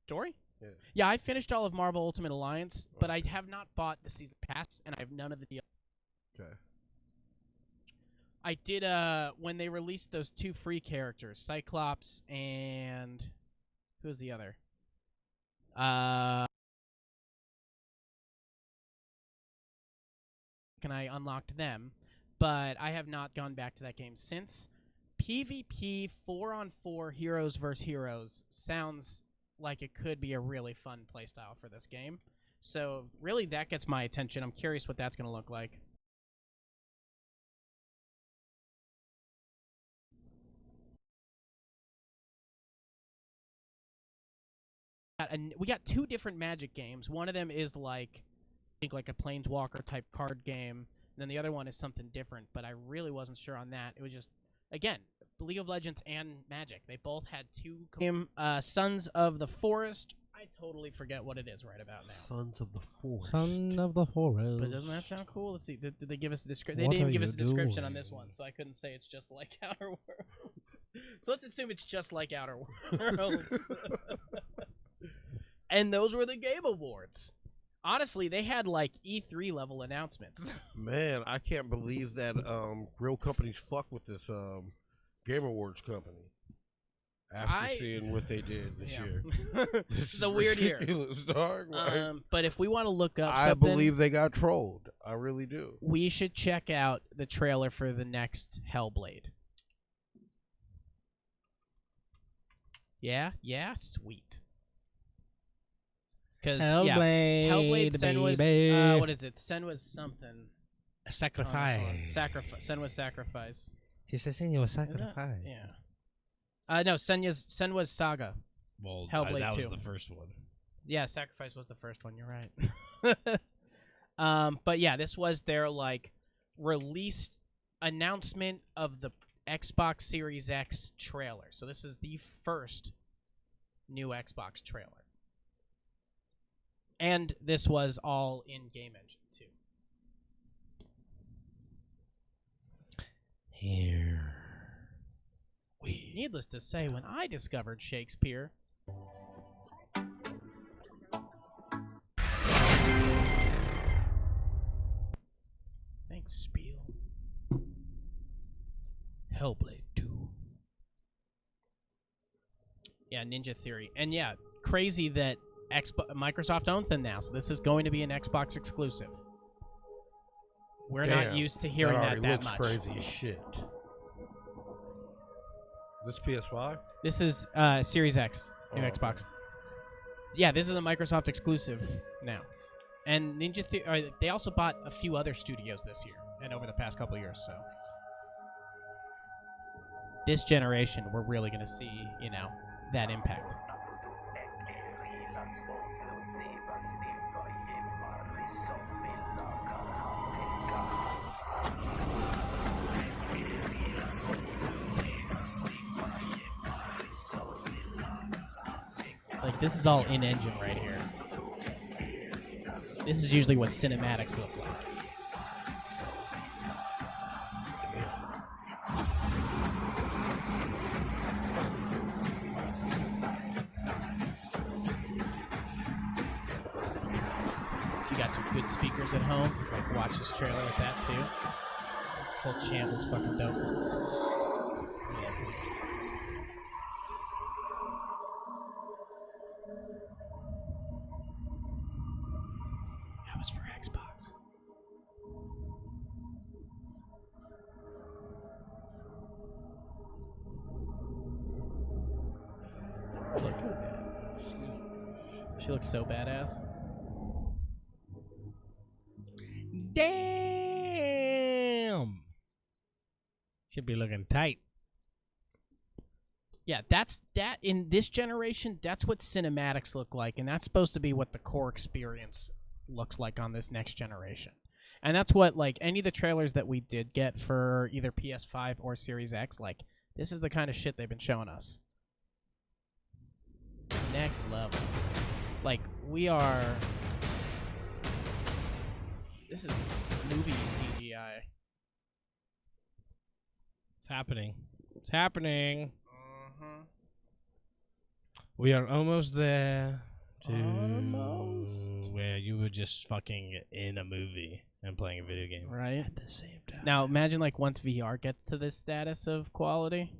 Story? Yeah, I finished all of Marvel Ultimate Alliance, but I have not bought the season pass, and I have none of the DLC. Okay. I did when they released those 2 free characters, Cyclops and who's the other? And I unlocked them, but I have not gone back to that game since. PvP 4-on-4 heroes versus heroes sounds like it could be a really fun playstyle for this game. So really that gets my attention. I'm curious what that's going to look like. we got 2 different Magic games. One of them is like, I think like a Planeswalker type card game. And then the other one is something different, but I really wasn't sure on that. It was just, again, League of Legends and Magic. They both had 2 Sons of the Forest. I totally forget what it is right about now. Sons of the Forest. Son of the Forest. But doesn't that sound cool? Let's see. Did they give us a description? They didn't even give us a description on this one, so I couldn't say it's just like Outer Worlds. So let's assume it's just like Outer Worlds. And those were the Game Awards. Honestly, they had like E3 level announcements. Man, I can't believe that real companies fuck with this Game Awards company. After seeing what they did this year. This is a weird year. Dog, right? But if we want to look up I something, believe they got trolled. I really do. we should check out the trailer for the next Hellblade. Yeah? Yeah? Sweet. Because, Hellblade, Hellblade, Senua's, baby. what is it? Senua's something. Sacrifice. Senua's Sacrifice. Si se enseñó Is that? sacrifice. Yeah. No, Senua's Saga. Well, Hellblade that 2. was the first one. Yeah, Sacrifice was the first one. You're right. But yeah, this was their like release announcement of the Xbox Series X trailer. So this is the first new Xbox trailer. And this was all in Game Engine too. Here we. Needless to say, when I discovered Shakespeare, thanks, Spiel. Hellblade 2. Yeah, Ninja Theory. And yeah, crazy that Microsoft owns them now, so this is going to be an Xbox exclusive. We're not used to hearing that looks much. Crazy as shit. This PS5? This is Series X, new Xbox. Yeah, this is a Microsoft exclusive now. And Ninja Theory, they also bought a few other studios this year and over the past couple of years, so. This generation, we're really going to see, that impact. Like, this is all in-engine right here. This is usually what cinematics look like. If you got some good speakers at home, like watch this trailer with that too. This whole chant is fucking dope. That was for Xbox. Look at that. She looks so badass. Damn. Should be looking tight. Yeah, that's that in this generation, that's what cinematics look like, and that's supposed to be what the core experience looks like on this next generation. And that's what, like, any of the trailers that we did get for either PS5 or Series X, like, this is the kind of shit they've been showing us. Next level. Like, we are... This is movie CGI. It's happening. It's happening. Uh-huh. We are almost there. Almost. Where you were just fucking in a movie and playing a video game. Right? At the same time. Now, imagine, like, once VR gets to this status of quality.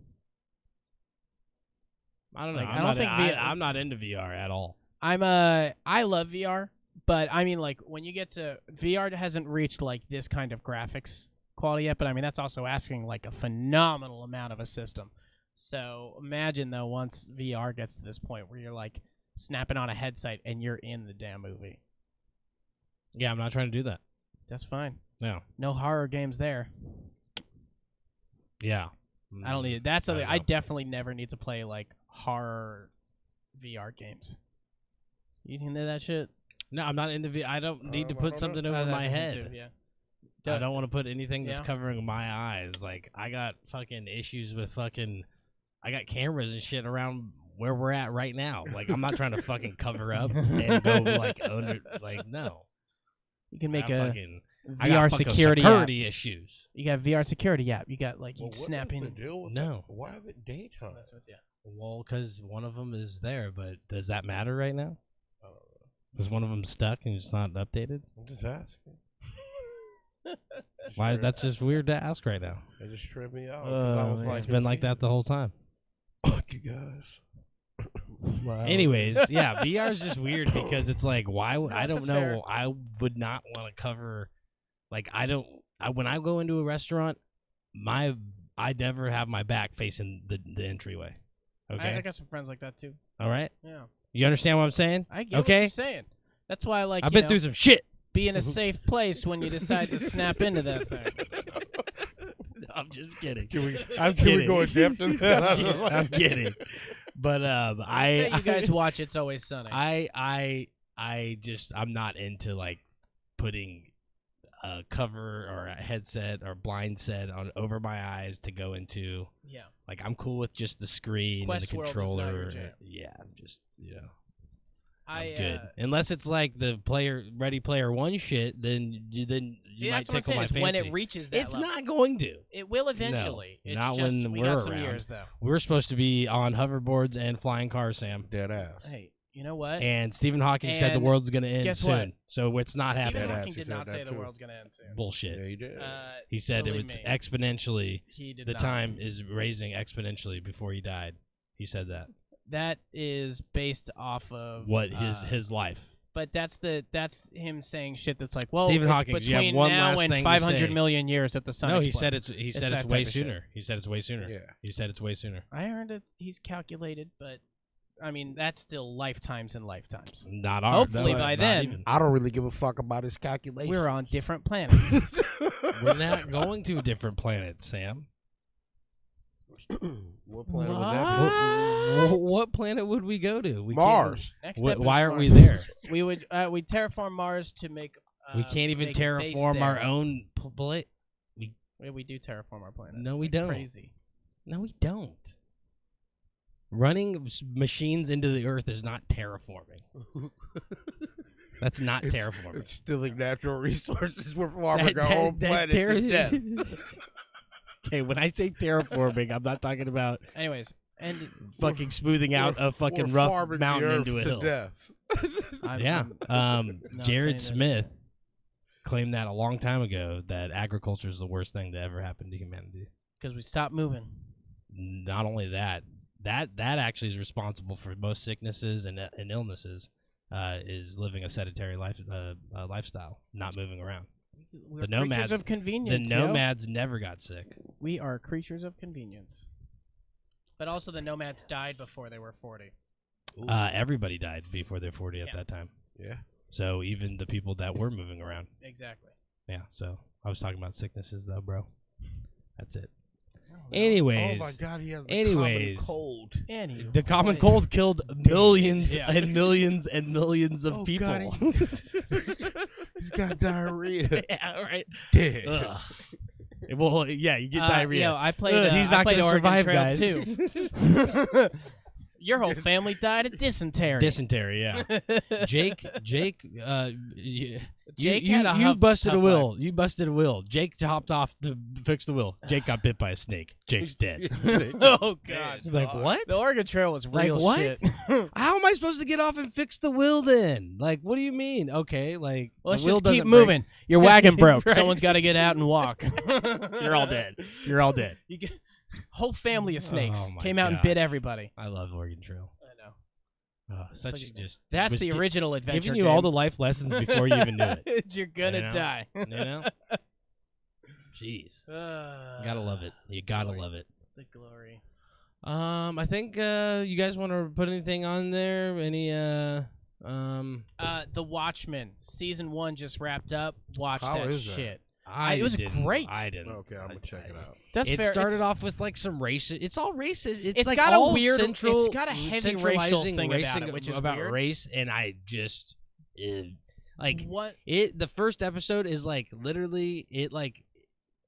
I don't know. Like, I don't think I'm not into VR at all. I love VR, but I mean, like, when you get to VR, hasn't reached like this kind of graphics quality yet. But I mean, that's also asking like a phenomenal amount of a system. So imagine though, once VR gets to this point where you're like snapping on a headset and you're in the damn movie. Yeah, I'm not trying to do that. That's fine. No. No horror games there. Yeah. I don't need it. That's something I I definitely never need to play like horror VR games. You into that shit? No, I'm not into I don't need to I put don't something know. over Oh, my that me head. too, yeah. I don't want to put anything that's Yeah. covering my eyes. Like, I got fucking issues with fucking... I got cameras and shit around where we're at right now. Like, I'm not trying to fucking cover up and go, like, under... Like, no. You can make I a fucking... I got VR fucking security security issues. You got VR security app. You got like you Well, snap what's in. the deal with No. that? Why is it daytime? That's with you. Well, because one of them is there, but does that matter right now? I don't know. Is one of them stuck and it's not updated? I'm just asking. Why? That's just weird to ask right now. It just tripped me out. 'cause I was man. like, It's been like that the whole time. Fuck you guys. Wow. Anyways, yeah, VR is just weird because it's like, why? I That's don't a know. fair- I would not want to cover. Like, when I go into a restaurant, I never have my back facing the entryway. Okay. I got some friends like that too. All right. Yeah. You understand what I'm saying? I get what Okay. you're saying. That's why I like. I've you been know, through some shit. be in a safe place when you decide to snap into that thing. I'm just kidding. Can we, I'm can kidding. we go in depth in that? I'm kidding. But Say you guys watch It's Always Sunny. I'm not into like putting a cover or a headset or blind set on over my eyes to go into. Yeah. Like, I'm cool with just the screen and the Westworld is not controller. your jam. Yeah, I'm just I good. Unless it's like the Ready Player One shit, then you see, might that's what I'm tickle saying, my is fancy. when it reaches that It's level. not going to. It will eventually. No, It's not just, when we we're got some around. years though. We're supposed to be on hoverboards and flying cars, Sam. Dead ass. Hey, you know what? And Stephen Hawking said the And world's going to end guess soon. what? So it's not Stephen happening. Hawking He did said not that say the too. world's gonna end soon. Bullshit. Yeah, he did. He said it believe was me, exponentially. He did The not. time is raising exponentially before he died. He said that. That is based off of What his life. But that's him saying shit that's like, well, Stephen it's Hawking, you have between one now last and thing to 500 say. million years that the sun No, explodes. he said that it's type way of shit. sooner. He said it's way sooner. Yeah. He said it's way sooner. I heard it. He's calculated, but I mean that's still lifetimes and lifetimes. Not our. Hopefully no, by not then- even. I don't really give a fuck about his calculations. We're on different planets. We're not going to a different planet, Sam. What planet would that What planet would we go to? be? We Mars. Next Can't, step why is aren't we Mars. there? We would we'd terraform Mars to make. We can't even make a base terraform there. our own planet. Yeah, we do terraform our planet. No, we Like don't. Crazy. No, we don't. Running machines into the Earth is not terraforming. That's not terraforming. It's stealing natural resources. We're farming our own planet to death. Okay, when I say terraforming, I'm not talking about Anyways, and fucking smoothing out a fucking We're rough farming the mountain earth into a to hill. death. Yeah. not Jared saying Smith claimed that a long time ago that agriculture is the worst thing to ever happen to humanity. because we stopped moving. Not only that actually is responsible for most sicknesses and illnesses. Is living a sedentary lifestyle, not moving around. We're The nomads- creatures of The convenience. yo. nomads never got sick. We are creatures of convenience. But also, the nomads died before they were 40. Everybody died before they're 40 at Yeah. that time. Yeah. So even the people that were moving around. Exactly. Yeah. So I was talking about sicknesses, though, bro. That's it. Oh, Anyways, Oh my God, he has the Anyways. common cold. Anywho, the common boy. cold killed millions Yeah. and millions and millions of Oh, people. God, he's got diarrhea. Yeah, right. Dead. Ugh. Well, yeah, you get diarrhea. Yo, I played. Ugh, he's I not played gonna Oregon survive, Trail guys. too. Your whole family died of dysentery. Dysentery, yeah. Jake, you Jake had a you tough busted a life. wheel. You busted a wheel. Jake hopped off to fix the wheel. Jake got bit by a snake. Jake's dead. Oh God! He's like, what? The Oregon Trail was Like, real what? shit. How am I supposed to get off and fix the wheel then? Like, what do you mean? Okay, like, Let's the wheel just keep doesn't break. moving. Your wagon broke. Right. Someone's got to get out and walk. You're all dead. You're all dead. You get, whole family of snakes Oh, my came out and bit gosh. everybody. I love Oregon Trail. I know. Such like- just That's was the original adventure. giving you game. all the life lessons before you even knew it. You're gonna You know? die. You know? Jeez. You gotta love it. You gotta glory. love it. The glory. I think you guys want to put anything on there? Any The Watchmen season 1 just wrapped up. Watch How that is that? shit. It was great. I didn't. Okay, I'm gonna check it out. That's it fair. started off with like some racist. It's all racist. It's like got all a weird. central. It's got a heavy racial thing about it, which is about weird. race, and I just like what it. The first episode is like literally it like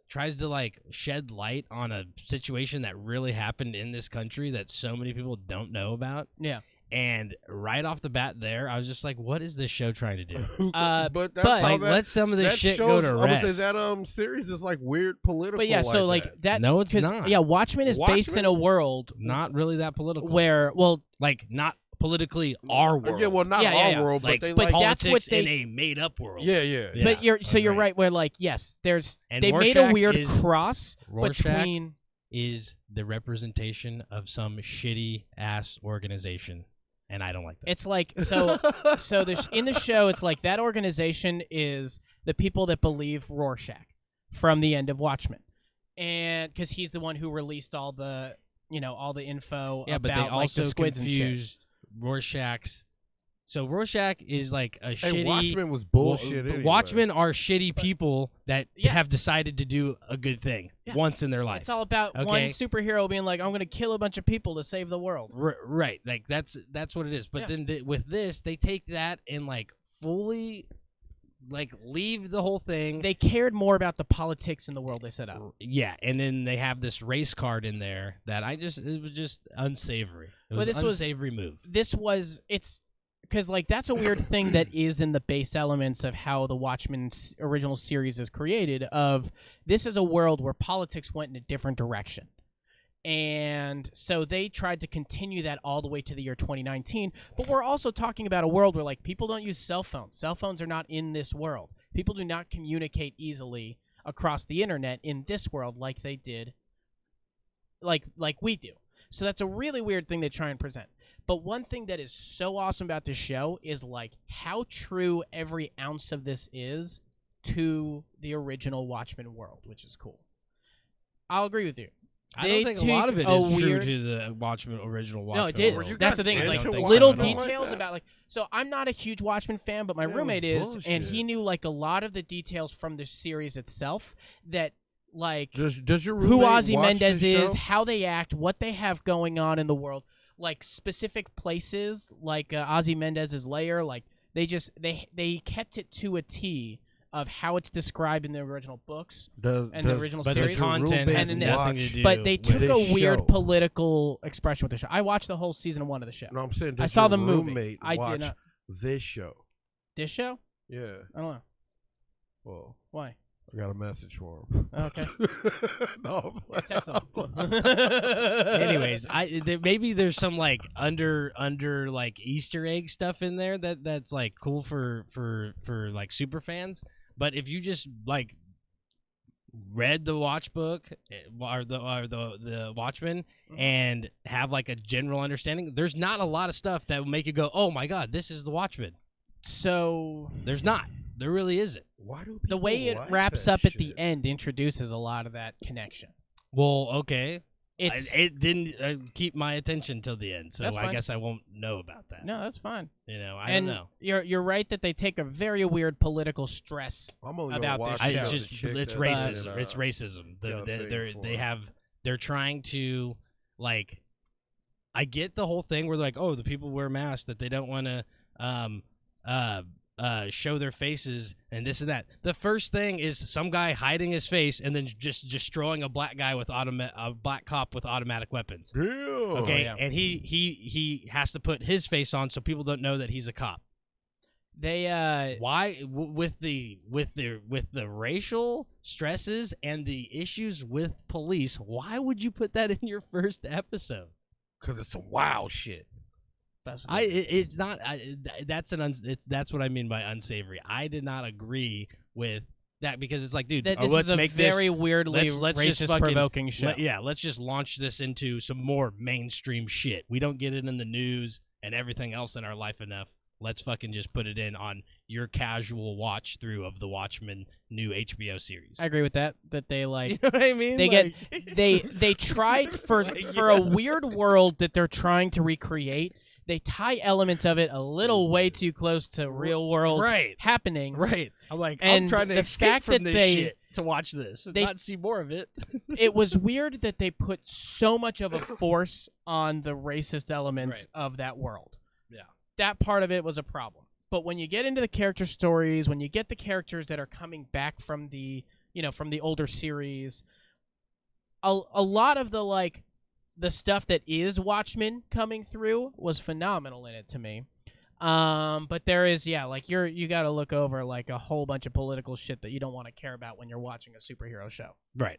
tries to like shed light on a situation that really happened in this country that so many people don't know about. Yeah. And right off the bat, there, I was just like, "What is this show trying to do?" But that's how like, that, let some of this that shit shows, go to I would rest. say that series is like weird political. But yeah, so like that. No, it's 'cause, not. Yeah, Watchmen is based in a world Not really that political. where, well, like not politically our world. Yeah, well, not Yeah, our yeah. world, like, but they but like. that's what politics they- in a made-up world. Yeah. but you're right. Where like yes, there's And they made a Rorschach weird is- cross Rorschach between. is the representation of some shitty ass organization, and I don't like that. It's like so there's in the show. It's like that organization is the people that believe Rorschach from the end of Watchmen, and because he's the one who released all the all the info Yeah, but about they like also the squids and shit. confused Rorschach's. So Rorschach is like a Hey, shitty. Watchmen was bullshit. Well, anyway. Watchmen are shitty people that Yeah. have decided to do a good thing Yeah. once in their life. It's all about one Okay. superhero being like, I'm going to kill a bunch of people to save the world. Right, like that's what it is. But Yeah. then with this, they take that and like fully, like leave the whole thing. They cared more about the politics in the world they set up. Yeah, and then they have this race card in there that it was just unsavory. It was Well, an unsavory move. It's because like that's a weird thing that is in the base elements of how the Watchmen original series is created. Of this is a world where politics went in a different direction, and so they tried to continue that all the way to the year 2019. But we're also talking about a world where like people don't use cell phones. Cell phones are not in this world. People do not communicate easily across the internet in this world like they did, like we do. So that's a really weird thing they try and present. But one thing that is so awesome about this show is like how true every ounce of this is to the original Watchmen world, which is cool. I'll agree with you. I don't think a lot of it is true to the Watchmen original Watchmen. No, it is. world. That's the thing. It's I like don't think little so. I don't like details that. about like. So I'm not a huge Watchmen fan, but my Yeah, it roommate was is, and bullshit. he knew like a lot of the details from the series itself. That like Does your who roommate Ozzy watch Mendez this is, show? how they act, what they have going on in the world, like specific places, like Ozzy Mendez's lair. Like they kept it to a T of how it's described in the original books and the original But series. the content has And nothing this- to do. But they with took this a weird show. political expression with the show. I watched the whole season 1 of the show. No, I'm saying I does saw your the movie. roommate I did watch not. this show? This show? Yeah. I don't know. Well, Why? I got a message for him. Okay. No. Text them. Anyways, maybe there's some like under like Easter egg stuff in there that's like cool for like super fans. But if you just like read the watch book or the Watchmen and have like a general understanding, there's not a lot of stuff that will make you go, "Oh my God, this is the Watchmen." So There's not. There really isn't. Why do the way it people like wraps that up at the shit? end introduces a lot of that connection. Well, okay. It didn't keep my attention till the end, so That's I fine. guess I won't know about that. no, that's fine. You know, I And don't know. you're right that they take a very weird political stress. I'm only about gonna this watch show. It's the just chick it's that racism. did, It's racism. got a thing for They're trying to like. I get the whole thing where they're like, oh, the people wear masks that they don't want to show their faces and this and that. The first thing is some guy hiding his face and then just destroying a black guy with a black cop with automatic weapons. Yeah. Okay, yeah. and he has to put his face on so people don't know that he's a cop. They Why with the racial stresses and the issues with police? Why would you put that in your first episode? Because it's some wild shit. that's It's not. That's what I mean by unsavory. I did not agree with that because it's like, dude, that this let's is a make very this. weirdly let's just racist fucking- provoking show. Let's just launch this into some more mainstream shit. We don't get it in the news and everything else in our life enough. Let's fucking just put it in on your casual watch through of the Watchmen new HBO series. I agree with that. That they like You know what I mean? they Like- get they tried for a weird world that they're trying to recreate. They tie elements of it a little way too close to real world Right. happenings. Right. I'm like, And I'm trying to the escape fact from that this they shit. to watch this, They- not see more of it. It was weird that they put so much of a force on the racist elements of that world. Yeah. That part of it was a problem. But when you get into the character stories, when you get the characters that are coming back from the, from the older series, a lot of the stuff that is Watchmen coming through was phenomenal in it to me. But there is, you got to look over like a whole bunch of political shit that you don't want to care about when you're watching a superhero show. Right.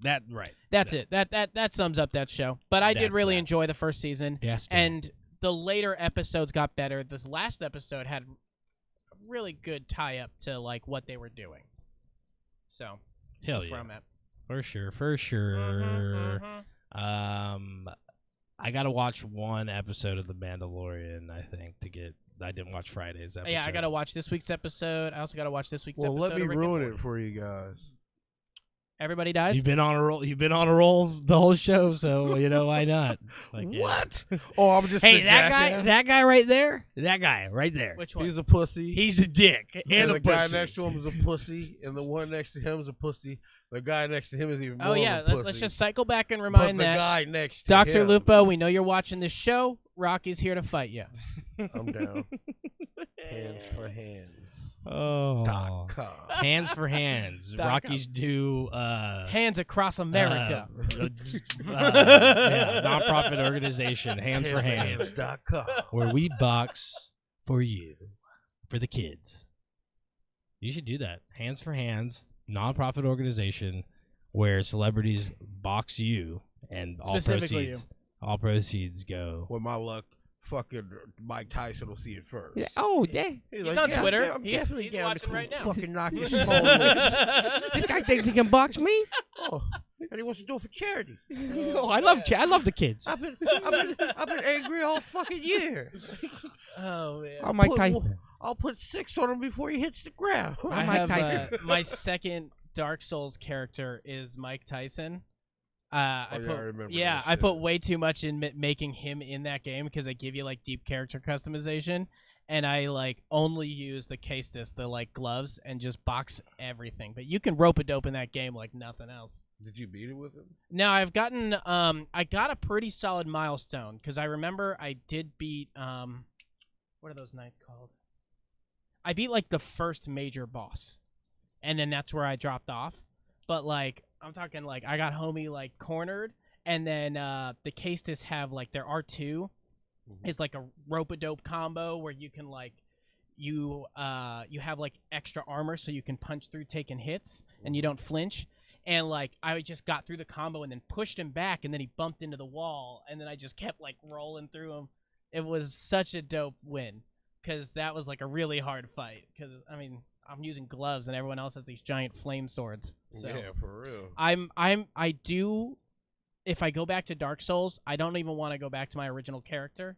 That's it. That sums up that show. But I did That's really that. enjoy the first season. Yes. And the later episodes got better. This last episode had a really good tie up to like what they were doing. So, Hell that's where yeah. I'm at. For sure. I gotta watch one episode of The Mandalorian. I think I didn't watch Friday's episode. Yeah, I gotta watch this week's episode. I also gotta watch this week's Well, episode. let me of Rick and ruin Morty. it for you guys. Everybody dies. You've been on a roll. You've been on a roll the whole show, so why not? What? Oh, I'm just Hey, a that jackass? guy right there. That guy right there. Which one? He's a pussy. He's a dick and and the a guy pussy. next to him is a pussy, and the one next to him is a pussy. The guy next to him is even more Oh yeah, of a pussy. let's just cycle back and but remind the that guy next to Dr. him, Lupo, we know you're watching this show. Rocky's here to fight you. I'm down. Hands for hands. Oh. .com. Hands for hands. .com. Rockies do Hands across America. nonprofit organization, Hands for Hands, Hands.com. where we box for you, for the kids. You should do that. Hands for Hands, nonprofit organization where celebrities box you, and Specifically all proceeds go. With my luck, fucking Mike Tyson will see it first. Oh, yeah. He's on Twitter. I'm He's definitely watching down to right now. Fucking knock your small wrist. This guy thinks he can box me. Oh, and he wants to do it for charity. Oh, I love the kids. I've been angry all fucking year. Oh man. I'm Mike Tyson. I'll put 6 on him before he hits the ground. I Mike have Tyson. my second Dark Souls character is Mike Tyson. I remember Yeah, that I put shit. way too much in making him in that game because I give you like deep character customization, and I like only use the Castus, the like gloves, and just box everything. But you can rope a dope in that game like nothing else. Did you beat it with him? Now I've gotten I got a pretty solid milestone because I remember I did beat what are those knights called? I beat like the first major boss, and then that's where I dropped off. But like I'm talking like I got homie like cornered, and then the Castus have like their R2 is like a rope-a-dope combo where you can like you have like extra armor so you can punch through taking hits and you don't flinch. And like I just got through the combo and then pushed him back, and then he bumped into the wall, and then I just kept like rolling through him. It was such a dope win because that was like a really hard fight. Because I mean I'm using gloves and everyone else has these giant flame swords. So Yeah, for real. I do. If I go back to Dark Souls, I don't even want to go back to my original character.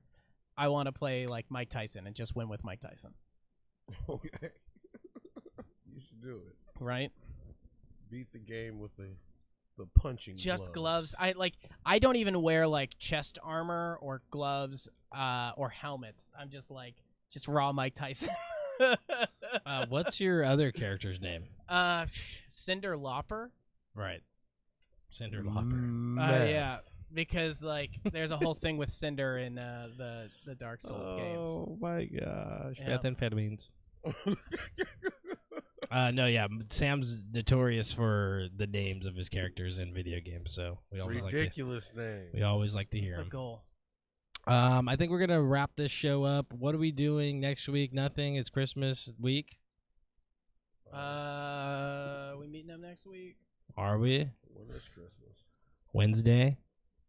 I want to play like Mike Tyson and just win with Mike Tyson. Okay. You should do it. Right? Beat the game with the punching Just gloves. I don't even wear like chest armor or gloves or helmets. I'm just like raw Mike Tyson. What's your other character's name? Cinder Lauper. Right. Cinder Lauper. Yeah, because like there's a whole thing with Cinder in the Dark Souls games. Oh my gosh. Yeah. Methamphetamines. No, yeah. Sam's notorious for the names of his characters in video games, so we always ridiculous name. we always like to What's hear the him. goal? I think we're gonna wrap this show up. What are we doing next week? Nothing. It's Christmas week. We meeting up next week? Are we? When is Christmas? Wednesday?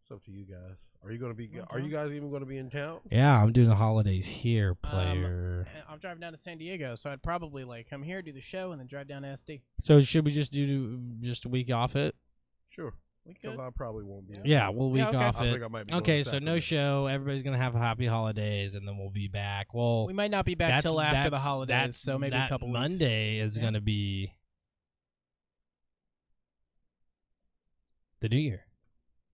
It's up to you guys. Are you gonna be? Are you guys even gonna be in town? Yeah, I'm doing the holidays here, player. I'm driving down to San Diego, so I'd probably like come here, do the show, and then drive down to SD. So should we just do just a week off it? Sure. We Because could. I probably won't be. Yeah, we'll week Yeah, okay. off I it. think I might be going Okay, to so no Sacramento. show. Everybody's gonna have happy holidays, and then we'll be back. Well, We might not be back till after the holidays, so maybe a that couple weeks. Monday is Yeah. gonna be the New Year,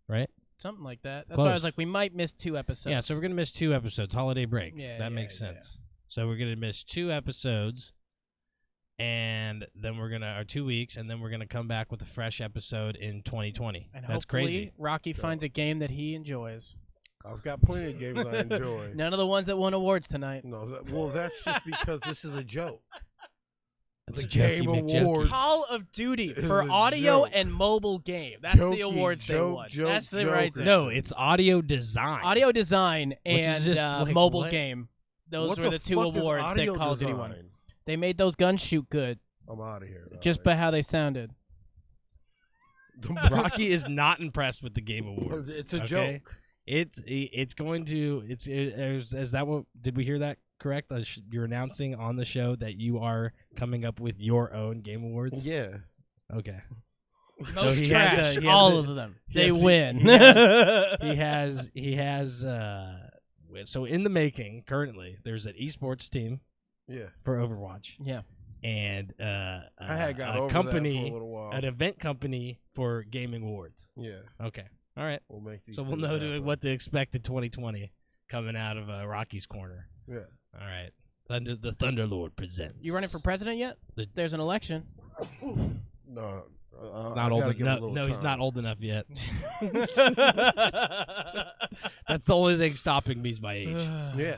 right? Something like that. That's why I was Close. like, we might miss 2 episodes. Yeah, so we're gonna miss 2 episodes. Holiday break. Yeah, that yeah, makes yeah. sense. So we're gonna miss 2 episodes, and then we're gonna, or 2 weeks, and then we're gonna come back with a fresh episode in 2020. And That's hopefully crazy. Rocky finds a game that he enjoys. I've got plenty of games I enjoy. None of the ones that won awards tonight. No, well, that's just because this is a joke. It's The Jokey Game McJokey. Awards. Call of Duty Is for a audio joke. and mobile game. That's the Jokey, awards they joke, won. joke, That's the joke. right. No, it's audio design. Audio design Which is and just, like, mobile what? game. Those What were the two fuck is awards that audio Call of Duty won. design? They made those guns shoot good, I'm out of here. dog. just by how they sounded. Rocky is not impressed with the Game Awards. It's a okay? joke. It's going to is that what, did we hear that correct? You're announcing on the show that you are coming up with your own Game Awards. Yeah. Okay. Most he trash, has a- all of them. They has- win. He has so in the making currently there's an esports team Yeah. for Overwatch Yeah. and I had got a over company, that for a little while. an event company for gaming awards. Yeah. Okay. All right. We'll make these. So we'll things know happen. what to expect in 2020 coming out of Rocky's corner. Yeah. All right. The Thunder Lord presents. You running for president yet? There's an election. No. He's not old enough. No, he's not old enough yet. That's the only thing stopping me is my age. Yeah.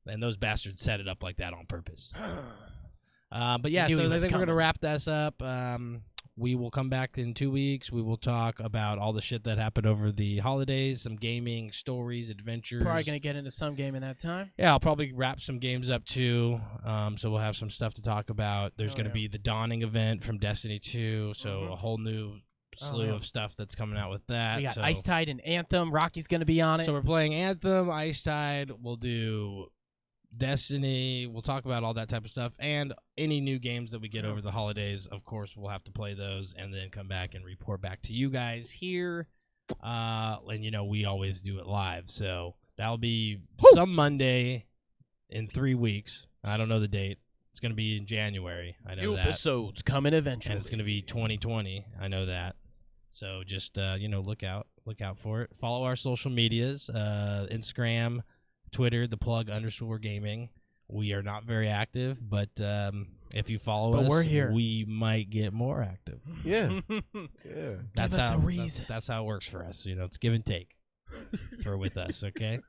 And those bastards set it up like that on purpose. But yeah, Knew so he I was think we're going to coming. wrap this up. We will come back in 2 weeks. We will talk about all the shit that happened over the holidays, some gaming, stories, adventures. Probably gonna get into some game in that time. Yeah, I'll probably wrap some games up too. So we'll have some stuff to talk about. There's Oh, going to yeah. be the Dawning event from Destiny 2, so a whole new slew yeah. of stuff that's coming out with that. We got so, Ice Tide and Anthem. Rocky's gonna be on it. So we're playing Anthem, Ice Tide. We'll do Destiny. We'll talk about all that type of stuff and any new games that we get over the holidays. Of course, we'll have to play those and then come back and report back to you guys here. And you know we always do it live, so that'll be some Monday in 3 weeks. I don't know the date. It's going to be in January. I know New that. episodes coming eventually. And it's going to be 2020. I know that. So just look out for it. Follow our social medias, Instagram, Twitter, _gaming. We are not very active, but if you follow But us, we're here. we might get more active. Yeah. Yeah. That's us how a reason. That's how it works for us. It's give and take with us. Okay.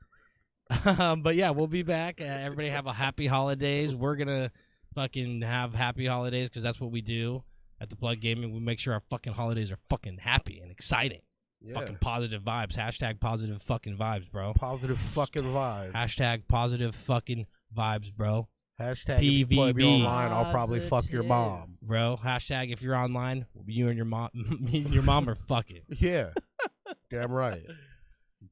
But yeah, we'll be back. Everybody have a happy holidays. We're gonna fucking have happy holidays because that's what we do at the Plug Gaming. We make sure our fucking holidays are fucking happy and exciting. Yeah. Fucking positive vibes. Hashtag positive fucking vibes, bro. Positive fucking vibes. Hashtag positive fucking vibes, bro. Hashtag if you play me PVB. online, I'll probably fuck your mom. Bro. Hashtag if you're online, you and your mom, me and your mom are fucking. Yeah. Damn right.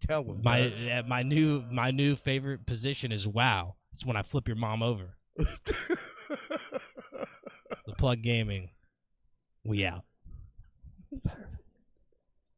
Tell him. My new favorite position is wow. It's when I flip your mom over. The Plug Gaming. We out.